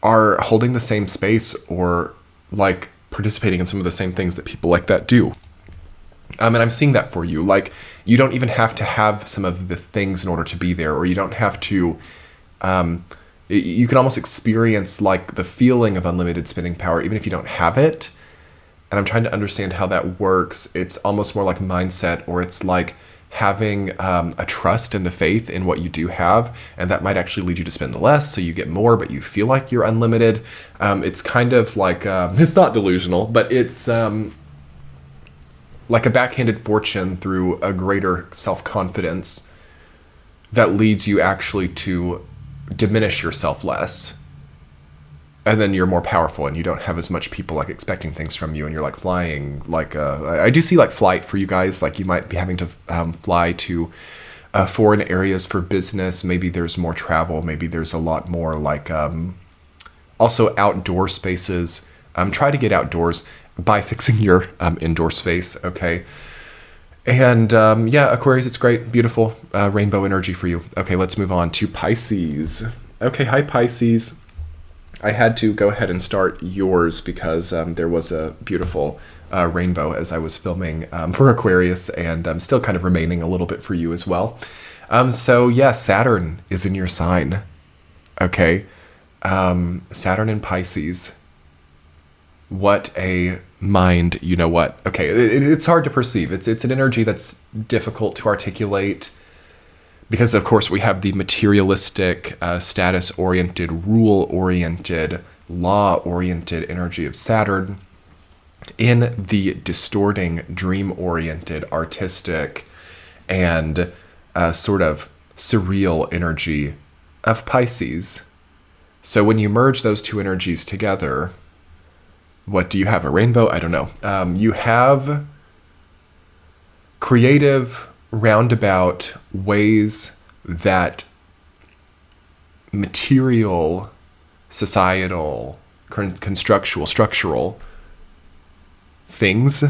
are holding the same space or like participating in some of the same things that people like that do. And I'm seeing that for you. Like, you don't even have to have some of the things in order to be there, or you don't have to, you can almost experience like the feeling of unlimited spending power, even if you don't have it. And I'm trying to understand how that works. It's almost more like mindset, or it's like having a trust and a faith in what you do have, and that might actually lead you to spend less, so you get more, but you feel like you're unlimited. It's kind of like, it's not delusional, but it's like a backhanded fortune through a greater self-confidence that leads you actually to diminish yourself less. And then you're more powerful and you don't have as much people like expecting things from you, and you're like flying like I do see like flight for you guys. Like you might be having to fly to foreign areas for business. Maybe there's more travel. Maybe there's a lot more like also outdoor spaces. Try to get outdoors by fixing your indoor space. Okay. And yeah, Aquarius, it's great, beautiful rainbow energy for you. Okay, let's move on to Pisces. Okay, hi Pisces. I had to go ahead and start yours because there was a beautiful rainbow as I was filming for Aquarius, and I'm still kind of remaining a little bit for you as well. So yeah, Saturn is in your sign. Okay, Saturn in Pisces. What a mind, you know what? Okay, it's hard to perceive. It's an energy that's difficult to articulate, because of course we have the materialistic, status-oriented, rule-oriented, law-oriented energy of Saturn in the distorting, dream-oriented, artistic, and sort of surreal energy of Pisces. So when you merge those two energies together, what do you have? A rainbow? I don't know. You have creative, roundabout ways that material, societal, structural things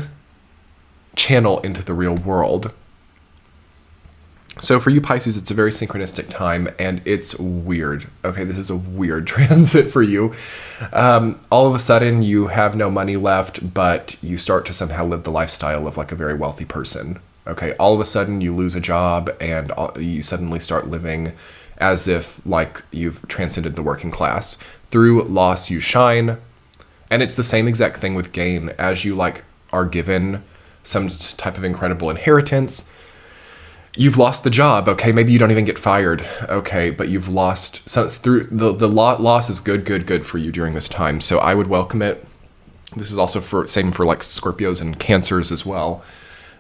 channel into the real world. So for you Pisces, it's a very synchronistic time, and it's weird. Okay, this is a weird transit for you. All of a sudden, you have no money left, but you start to somehow live the lifestyle of like a very wealthy person. Okay, all of a sudden, you lose a job, and you suddenly start living as if like you've transcended the working class. Through loss, you shine. And it's the same exact thing with gain. As you like are given some type of incredible inheritance, you've lost the job. Okay, maybe you don't even get fired. Okay, but you've lost. So it's through the loss is good for you during this time. So I would welcome it. This is also same for like Scorpios and Cancers as well.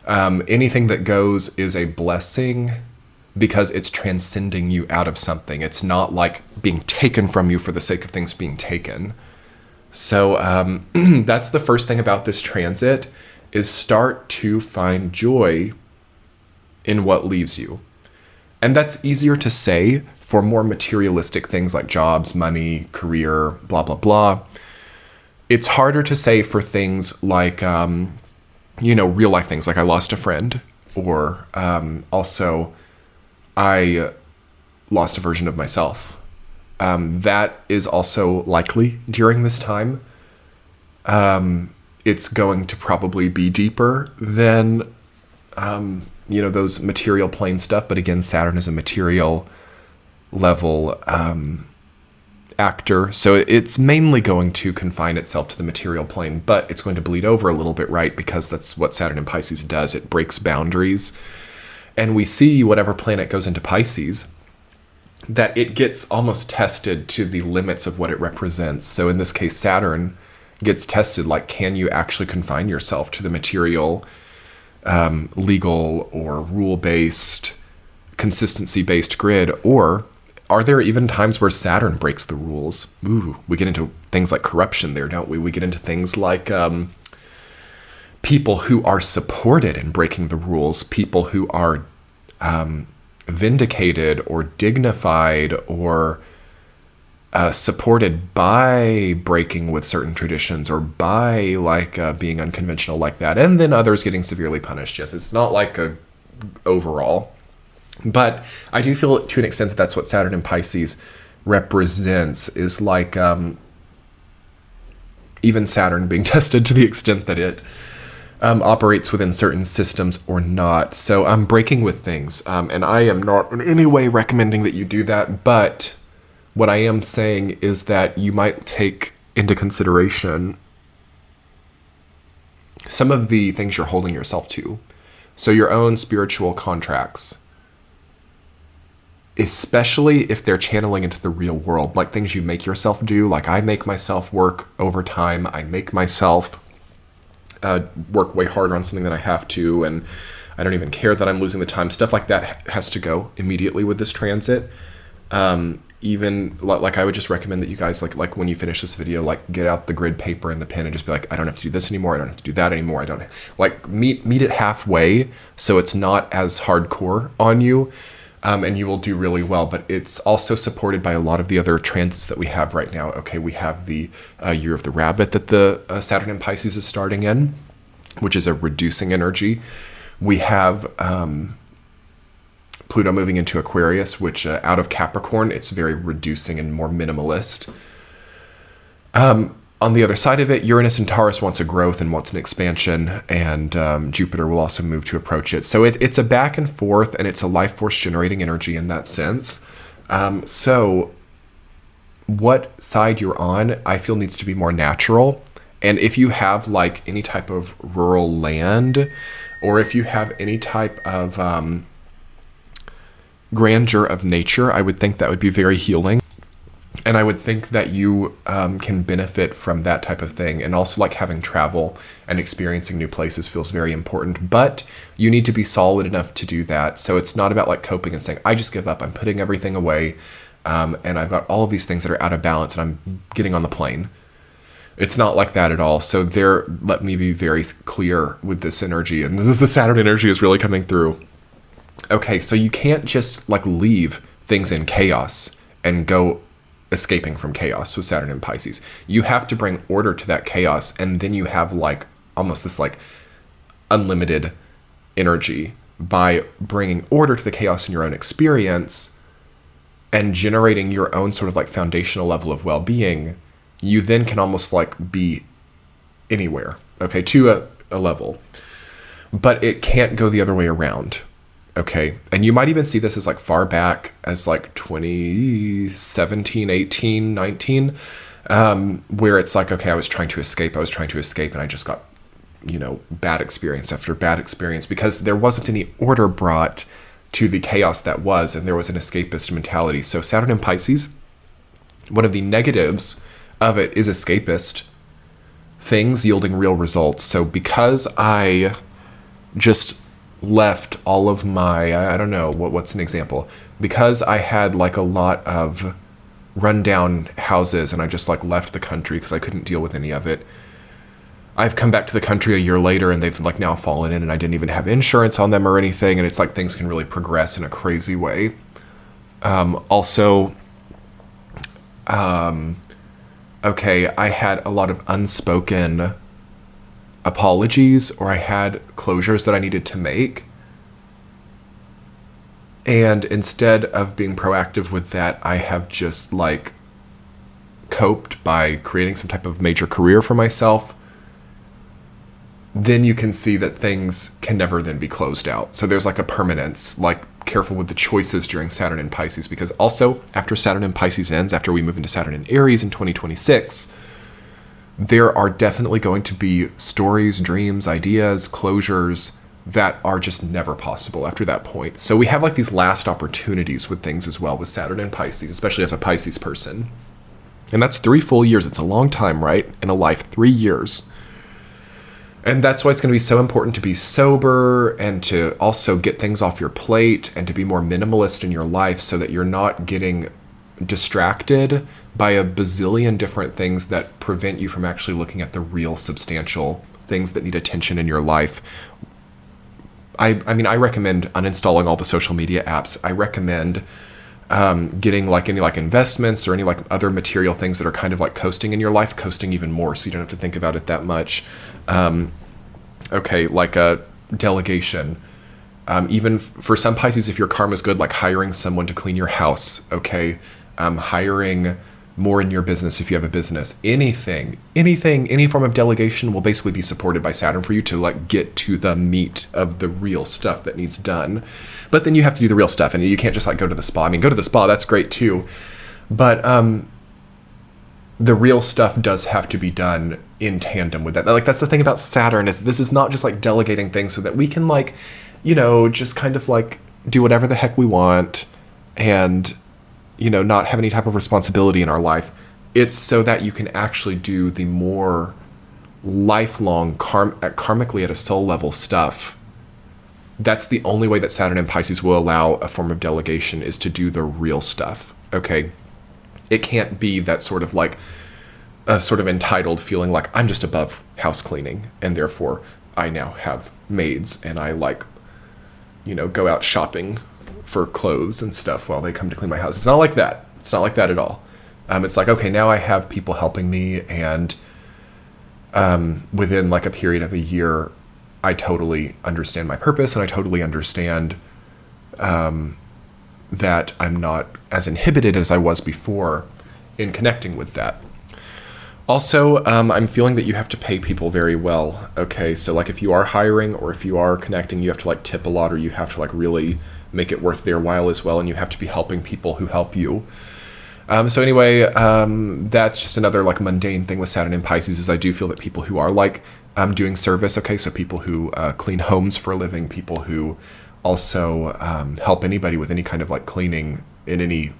Anything that goes is a blessing because it's transcending you out of something. It's not like being taken from you for the sake of things being taken. So that's the first thing about this transit, is start to find joy in what leaves you. And that's easier to say for more materialistic things like jobs, money, career, blah, blah, blah. It's harder to say for things like, real life things like I lost a friend, or also I lost a version of myself. That is also likely during this time. It's going to probably be deeper than those material plane stuff. But again, Saturn is a material level actor, so it's mainly going to confine itself to the material plane, but it's going to bleed over a little bit, right? Because that's what Saturn in Pisces does. It breaks boundaries. And we see whatever planet goes into Pisces, that it gets almost tested to the limits of what it represents. So in this case, Saturn gets tested, like, can you actually confine yourself to the material, legal or rule-based, consistency-based grid, or are there even times where Saturn breaks the rules? Ooh, we get into things like corruption there, don't we? We get into things like people who are supported in breaking the rules, people who are vindicated or dignified or supported by breaking with certain traditions or by being unconventional like that, and then others getting severely punished. Yes, it's not like a overall, but I do feel to an extent that that's what Saturn in Pisces represents, is like even Saturn being tested to the extent that it operates within certain systems or not. So I'm breaking with things, and I am not in any way recommending that you do that, but what I am saying is that you might take into consideration some of the things you're holding yourself to. So your own spiritual contracts, especially if they're channeling into the real world, like things you make yourself do. Like I make myself work overtime. I make myself work way harder on something than I have to, and I don't even care that I'm losing the time. Stuff like that has to go immediately with this transit. Even like I would just recommend that you guys like when you finish this video, like get out the grid paper and the pen and just be like, I don't have to do this anymore. I don't have to do that anymore. I don't meet it halfway, so it's not as hardcore on you. And you will do really well, but it's also supported by a lot of the other transits that we have right now. Okay, we have the year of the rabbit that the Saturn in Pisces is starting in, which is a reducing energy. We have Pluto moving into Aquarius, which out of Capricorn, it's very reducing and more minimalist. On the other side of it, Uranus and Taurus wants a growth and wants an expansion, and Jupiter will also move to approach it. So it's a back and forth, and it's a life force generating energy in that sense. So what side you're on, I feel needs to be more natural. And if you have like any type of rural land, or if you have any type of grandeur of nature, I would think that would be very healing. And I would think that you can benefit from that type of thing. And also like having travel and experiencing new places feels very important. But you need to be solid enough to do that. So it's not about like coping and saying, I just give up. I'm putting everything away. And I've got all of these things that are out of balance and I'm getting on the plane. It's not like that at all. So let me be very clear with this energy. And this is the Saturn energy is really coming through. Okay, so you can't just like leave things in chaos and go escaping from chaos with Saturn in Pisces. You have to bring order to that chaos, and then you have like almost this like unlimited energy by bringing order to the chaos in your own experience and generating your own sort of like foundational level of well-being. You then can almost like be anywhere, okay, to a level, but it can't go the other way around. Okay, and you might even see this as like far back as like 2017, 18, 19, where it's like, okay, I was trying to escape, and I just got, bad experience after bad experience because there wasn't any order brought to the chaos that was, and there was an escapist mentality. So Saturn in Pisces, one of the negatives of it is escapist things yielding real results. So because I just left all of my, I don't know, what's an example? Because I had like a lot of rundown houses and I just like left the country because I couldn't deal with any of it. I've come back to the country a year later and they've like now fallen in and I didn't even have insurance on them or anything. And it's like things can really progress in a crazy way. Okay, I had a lot of unspoken apologies, or I had closures that I needed to make. And instead of being proactive with that, I have just like coped by creating some type of major career for myself. then you can see that things can never then be closed out. So there's like a permanence, like careful with the choices during Saturn in Pisces, because also after Saturn in Pisces ends, after we move into Saturn in Aries in 2026, there are definitely going to be stories, dreams, ideas, closures that are just never possible after that point. So we have like these last opportunities with things as well with Saturn and Pisces, especially as a Pisces person. And that's 3 full years. It's a long time, right? In a life, 3 years. And that's why it's going to be so important to be sober and to also get things off your plate and to be more minimalist in your life so that you're not getting distracted by a bazillion different things that prevent you from actually looking at the real substantial things that need attention in your life. I mean, I recommend uninstalling all the social media apps. I recommend getting like any like investments or any like other material things that are kind of like coasting in your life, coasting even more so you don't have to think about it that much. Okay, like a delegation. Even for some Pisces, if your karma's good, like hiring someone to clean your house, okay? Hiring more in your business if you have a business. Anything, any form of delegation will basically be supported by Saturn for you to like get to the meat of the real stuff that needs done. But then you have to do the real stuff, and you can't just like go to the spa. I mean, go to the spa, that's great too. But the real stuff does have to be done in tandem with that. Like, that's the thing about Saturn, is this is not just like delegating things so that we can like, you know, just kind of like do whatever the heck we want and, you know, not have any type of responsibility in our life. It's so that you can actually do the more lifelong, karmically at a soul level stuff. That's the only way that Saturn and Pisces will allow a form of delegation, is to do the real stuff, okay? It can't be that sort of like a sort of entitled feeling like I'm just above house cleaning and therefore I now have maids and I like, you know, go out shopping for clothes and stuff while they come to clean my house. It's not like that. It's not like that at all. It's like, okay, now I have people helping me, and within like a period of a year, I totally understand my purpose, and I totally understand that I'm not as inhibited as I was before in connecting with that. Also, I'm feeling that you have to pay people very well. Okay, so like if you are hiring or if you are connecting, you have to like tip a lot, or you have to like really make it worth their while as well, and you have to be helping people who help you. So anyway, that's just another like mundane thing with Saturn and Pisces, is I do feel that people who are like doing service, okay, so people who clean homes for a living, people who also help anybody with any kind of like cleaning in any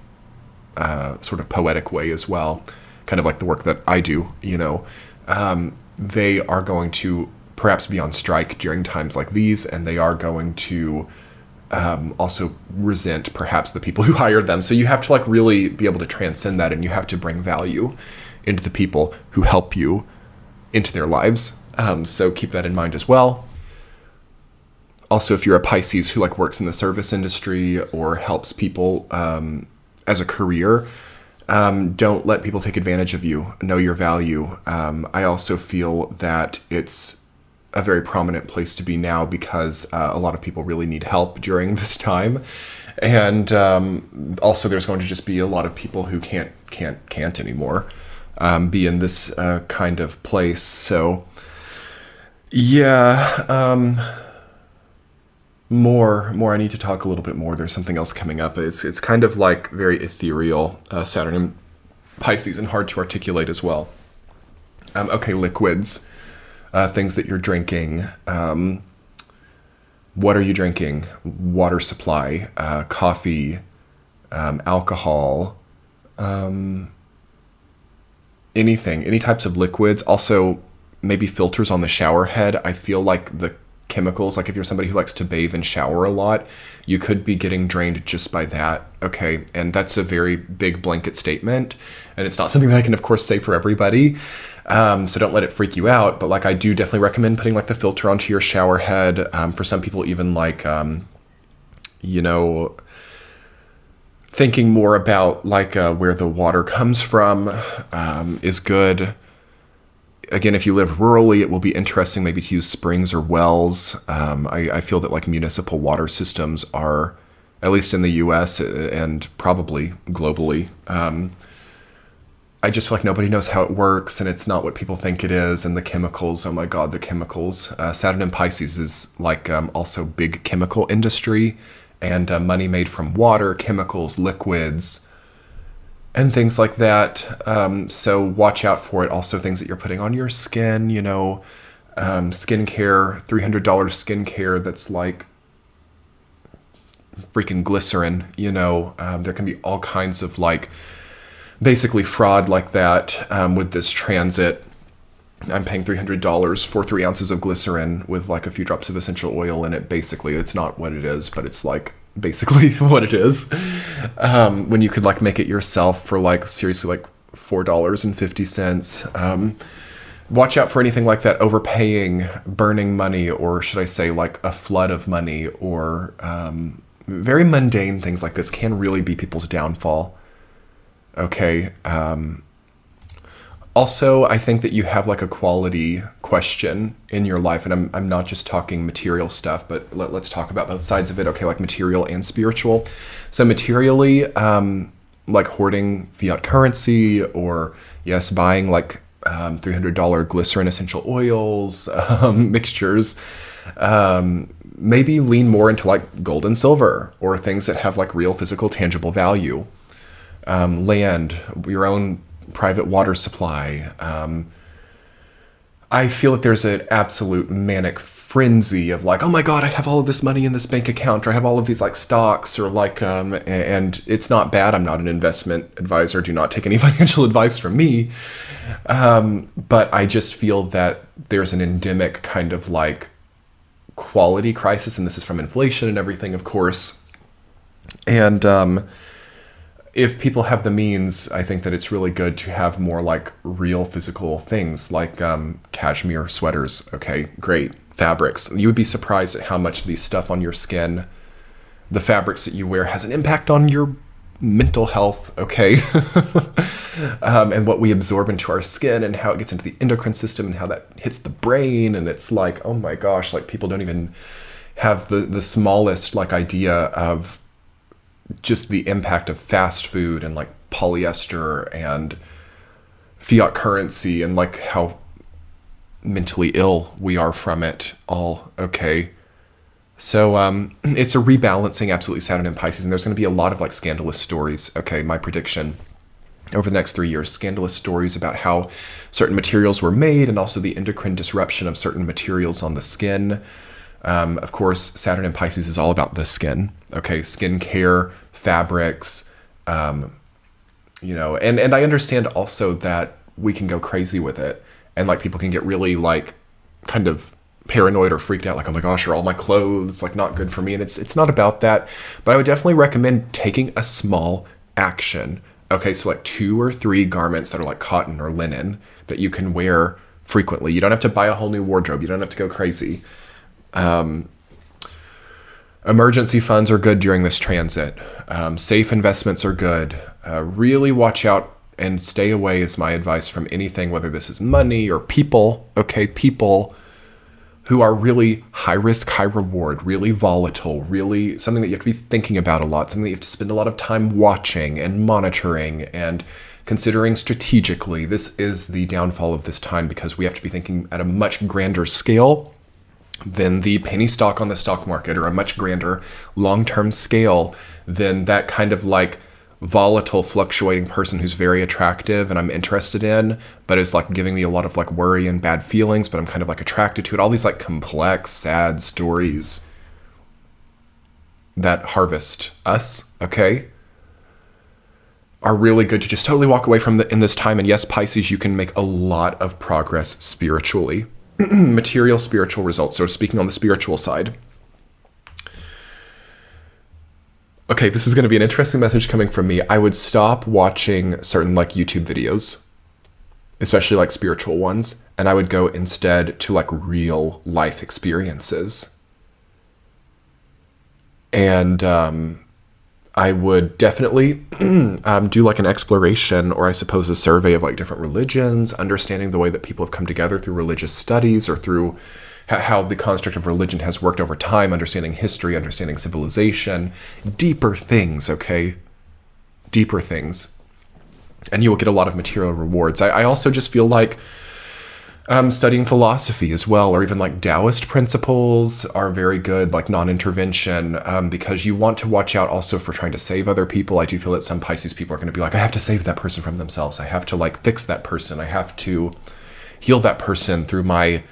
sort of poetic way as well, kind of like the work that I do, you know, they are going to perhaps be on strike during times like these, and they are going to also resent perhaps the people who hired them. So you have to like really be able to transcend that, and you have to bring value into the people who help you into their lives. So keep that in mind as well. Also, if you're a Pisces who like works in the service industry or helps people as a career, don't let people take advantage of you. Know your value. I also feel that it's a very prominent place to be now, because a lot of people really need help during this time. And also there's going to just be a lot of people who can't anymore be in this kind of place. So yeah, more I need to talk a little bit more. There's something else coming up. It's kind of like very ethereal, Saturn and Pisces, and hard to articulate as well. Okay, liquids. Things that you're drinking. What are you drinking? Water supply, coffee, alcohol, anything, any types of liquids. Also, maybe filters on the shower head. I feel like the chemicals, like if you're somebody who likes to bathe and shower a lot, you could be getting drained just by that. Okay, and that's a very big blanket statement, and it's not something that I can, of course, say for everybody. So don't let it freak you out. But like, I do definitely recommend putting like the filter onto your shower head. For some people, even like, you know, thinking more about like where the water comes from is good. Again, if you live rurally, it will be interesting maybe to use springs or wells. I feel that like municipal water systems are, at least in the US and probably globally, I just feel like nobody knows how it works, and it's not what people think it is. And the chemicals, oh my God, the chemicals. Saturn in Pisces is like also big chemical industry, and money made from water, chemicals, liquids, and things like that. So watch out for it. Also things that you're putting on your skin, you know, skincare, $300 skincare that's like freaking glycerin, you know. There can be all kinds of like basically fraud like that with this transit. I'm paying $300 for 3 ounces of glycerin with like a few drops of essential oil in it. Basically, it's not what it is, but it's like basically what it is. When you could like make it yourself for like seriously like $4.50. Watch out for anything like that, overpaying, burning money, or should I say like a flood of money, or very mundane things like this can really be people's downfall. Okay. Also, I think that you have like a quality question in your life, and I'm not just talking material stuff, but let's talk about both sides of it. Okay, like material and spiritual. So materially, like hoarding fiat currency, or yes, buying like $300 glycerin essential oils mixtures. Maybe lean more into like gold and silver, or things that have like real physical tangible value. Land, your own private water supply. I feel that there's an absolute manic frenzy of like, oh my God, I have all of this money in this bank account, or I have all of these like stocks, or like, and it's not bad. I'm not an investment advisor. Do not take any financial advice from me. But I just feel that there's an endemic kind of like quality crisis, and this is from inflation and everything, of course. And, if people have the means, I think that it's really good to have more like real physical things, like cashmere sweaters. Okay, great. Fabrics. You would be surprised at how much the stuff on your skin, the fabrics that you wear, has an impact on your mental health. Okay. And what we absorb into our skin, and how it gets into the endocrine system, and how that hits the brain. And it's like, oh my gosh, like people don't even have the smallest like idea of just the impact of fast food, and like polyester and fiat currency, and like how mentally ill we are from it all. Okay. So it's a rebalancing, absolutely, Saturn in Pisces, and there's going to be a lot of like scandalous stories. Okay, my prediction over the next 3 years, scandalous stories about how certain materials were made, and also the endocrine disruption of certain materials on the skin. Of course, Saturn in Pisces is all about the skin. Okay, skin care, fabrics, you know, and I understand also that we can go crazy with it, and like people can get really like kind of paranoid or freaked out, like, oh my gosh, are all my clothes like not good for me? And it's not about that, but I would definitely recommend taking a small action. Okay, so like 2 or 3 garments that are like cotton or linen that you can wear frequently. You don't have to buy a whole new wardrobe. You don't have to go crazy. Emergency funds are good during this transit. Safe investments are good. Really watch out and stay away, is my advice, from anything, whether this is money or people. Okay, people who are really high risk, high reward, really volatile, really something that you have to be thinking about a lot, something that you have to spend a lot of time watching and monitoring and considering strategically. This is the downfall of this time, because we have to be thinking at a much grander scale than the penny stock on the stock market, or a much grander long-term scale than that kind of like volatile, fluctuating person who's very attractive and I'm interested in, but is like giving me a lot of like worry and bad feelings, but I'm kind of like attracted to it. All these like complex, sad stories that harvest us, okay, are really good to just totally walk away from in this time. And yes, Pisces, you can make a lot of progress spiritually. Material, spiritual results. So speaking on the spiritual side. Okay, this is going to be an interesting message coming from me. I would stop watching certain like YouTube videos, especially like spiritual ones, and I would go instead to like real life experiences. And I would definitely do like an exploration, or I suppose a survey of like different religions, understanding the way that people have come together through religious studies, or through how the construct of religion has worked over time, understanding history, understanding civilization, deeper things, okay? Deeper things. and you will get a lot of material rewards. I also just feel like studying philosophy as well, or even like Taoist principles are very good, like non-intervention, because you want to watch out also for trying to save other people. I do feel that some Pisces people are going to be like, I have to save that person from themselves. I have to like fix that person. I have to heal that person through my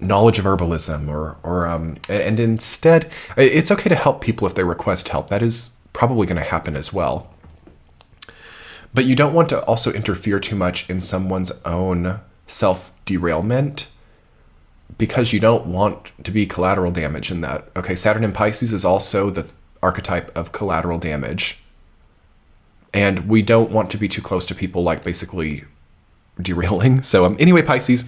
knowledge of herbalism and instead it's okay to help people if they request help. That is probably going to happen as well. But you don't want to also interfere too much in someone's own self-derailment, because you don't want to be collateral damage in that. Okay, Saturn in Pisces is also the archetype of collateral damage. And we don't want to be too close to people like basically derailing. So anyway, Pisces,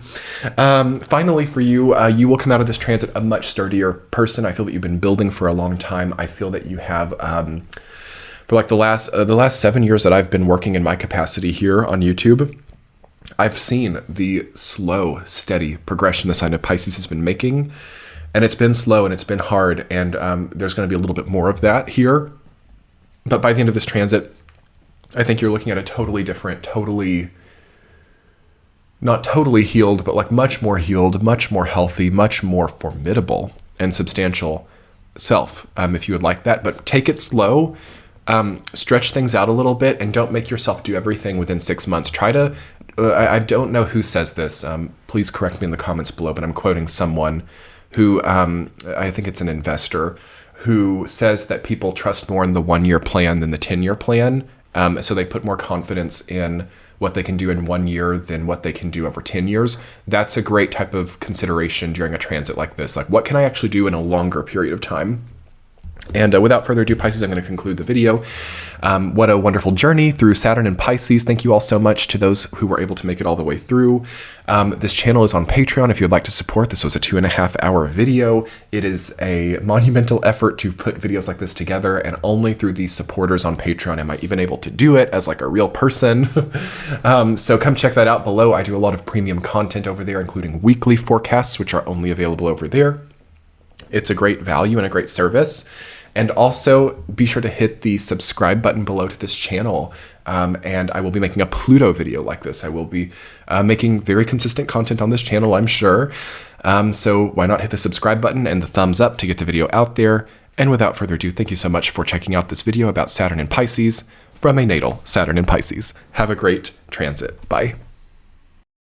finally for you, you will come out of this transit a much sturdier person. I feel that you've been building for a long time. I feel that you have, for like the last 7 years that I've been working in my capacity here on YouTube, I've seen the slow, steady progression the sign of Pisces has been making, and it's been slow and it's been hard, and there's going to be a little bit more of that here. But by the end of this transit, I think you're looking at a totally different, not totally healed, but like much more healed, much more healthy, much more formidable and substantial self, if you would like that. But take it slow, stretch things out a little bit, and don't make yourself do everything within 6 months. Try to, I don't know who says this, please correct me in the comments below, but I'm quoting someone who, I think it's an investor, who says that people trust more in the 1-year plan than the 10-year plan. So they put more confidence in what they can do in 1 year than what they can do over 10 years. That's a great type of consideration during a transit like this. Like, what can I actually do in a longer period of time? And without further ado, Pisces, I'm going to conclude the video. What a wonderful journey through Saturn and Pisces. Thank you all so much to those who were able to make it all the way through. This channel is on Patreon if you'd like to support. This was a 2.5-hour video. It is a monumental effort to put videos like this together, and only through these supporters on Patreon am I even able to do it as like a real person. So come check that out below. I do a lot of premium content over there, including weekly forecasts, which are only available over there. It's a great value and a great service. And also be sure to hit the subscribe button below to this channel. And I will be making a Pluto video like this. I will be making very consistent content on this channel, I'm sure. So why not hit the subscribe button and the thumbs up to get the video out there. And without further ado, thank you so much for checking out this video about Saturn and Pisces from a natal Saturn and Pisces. Have a great transit. Bye.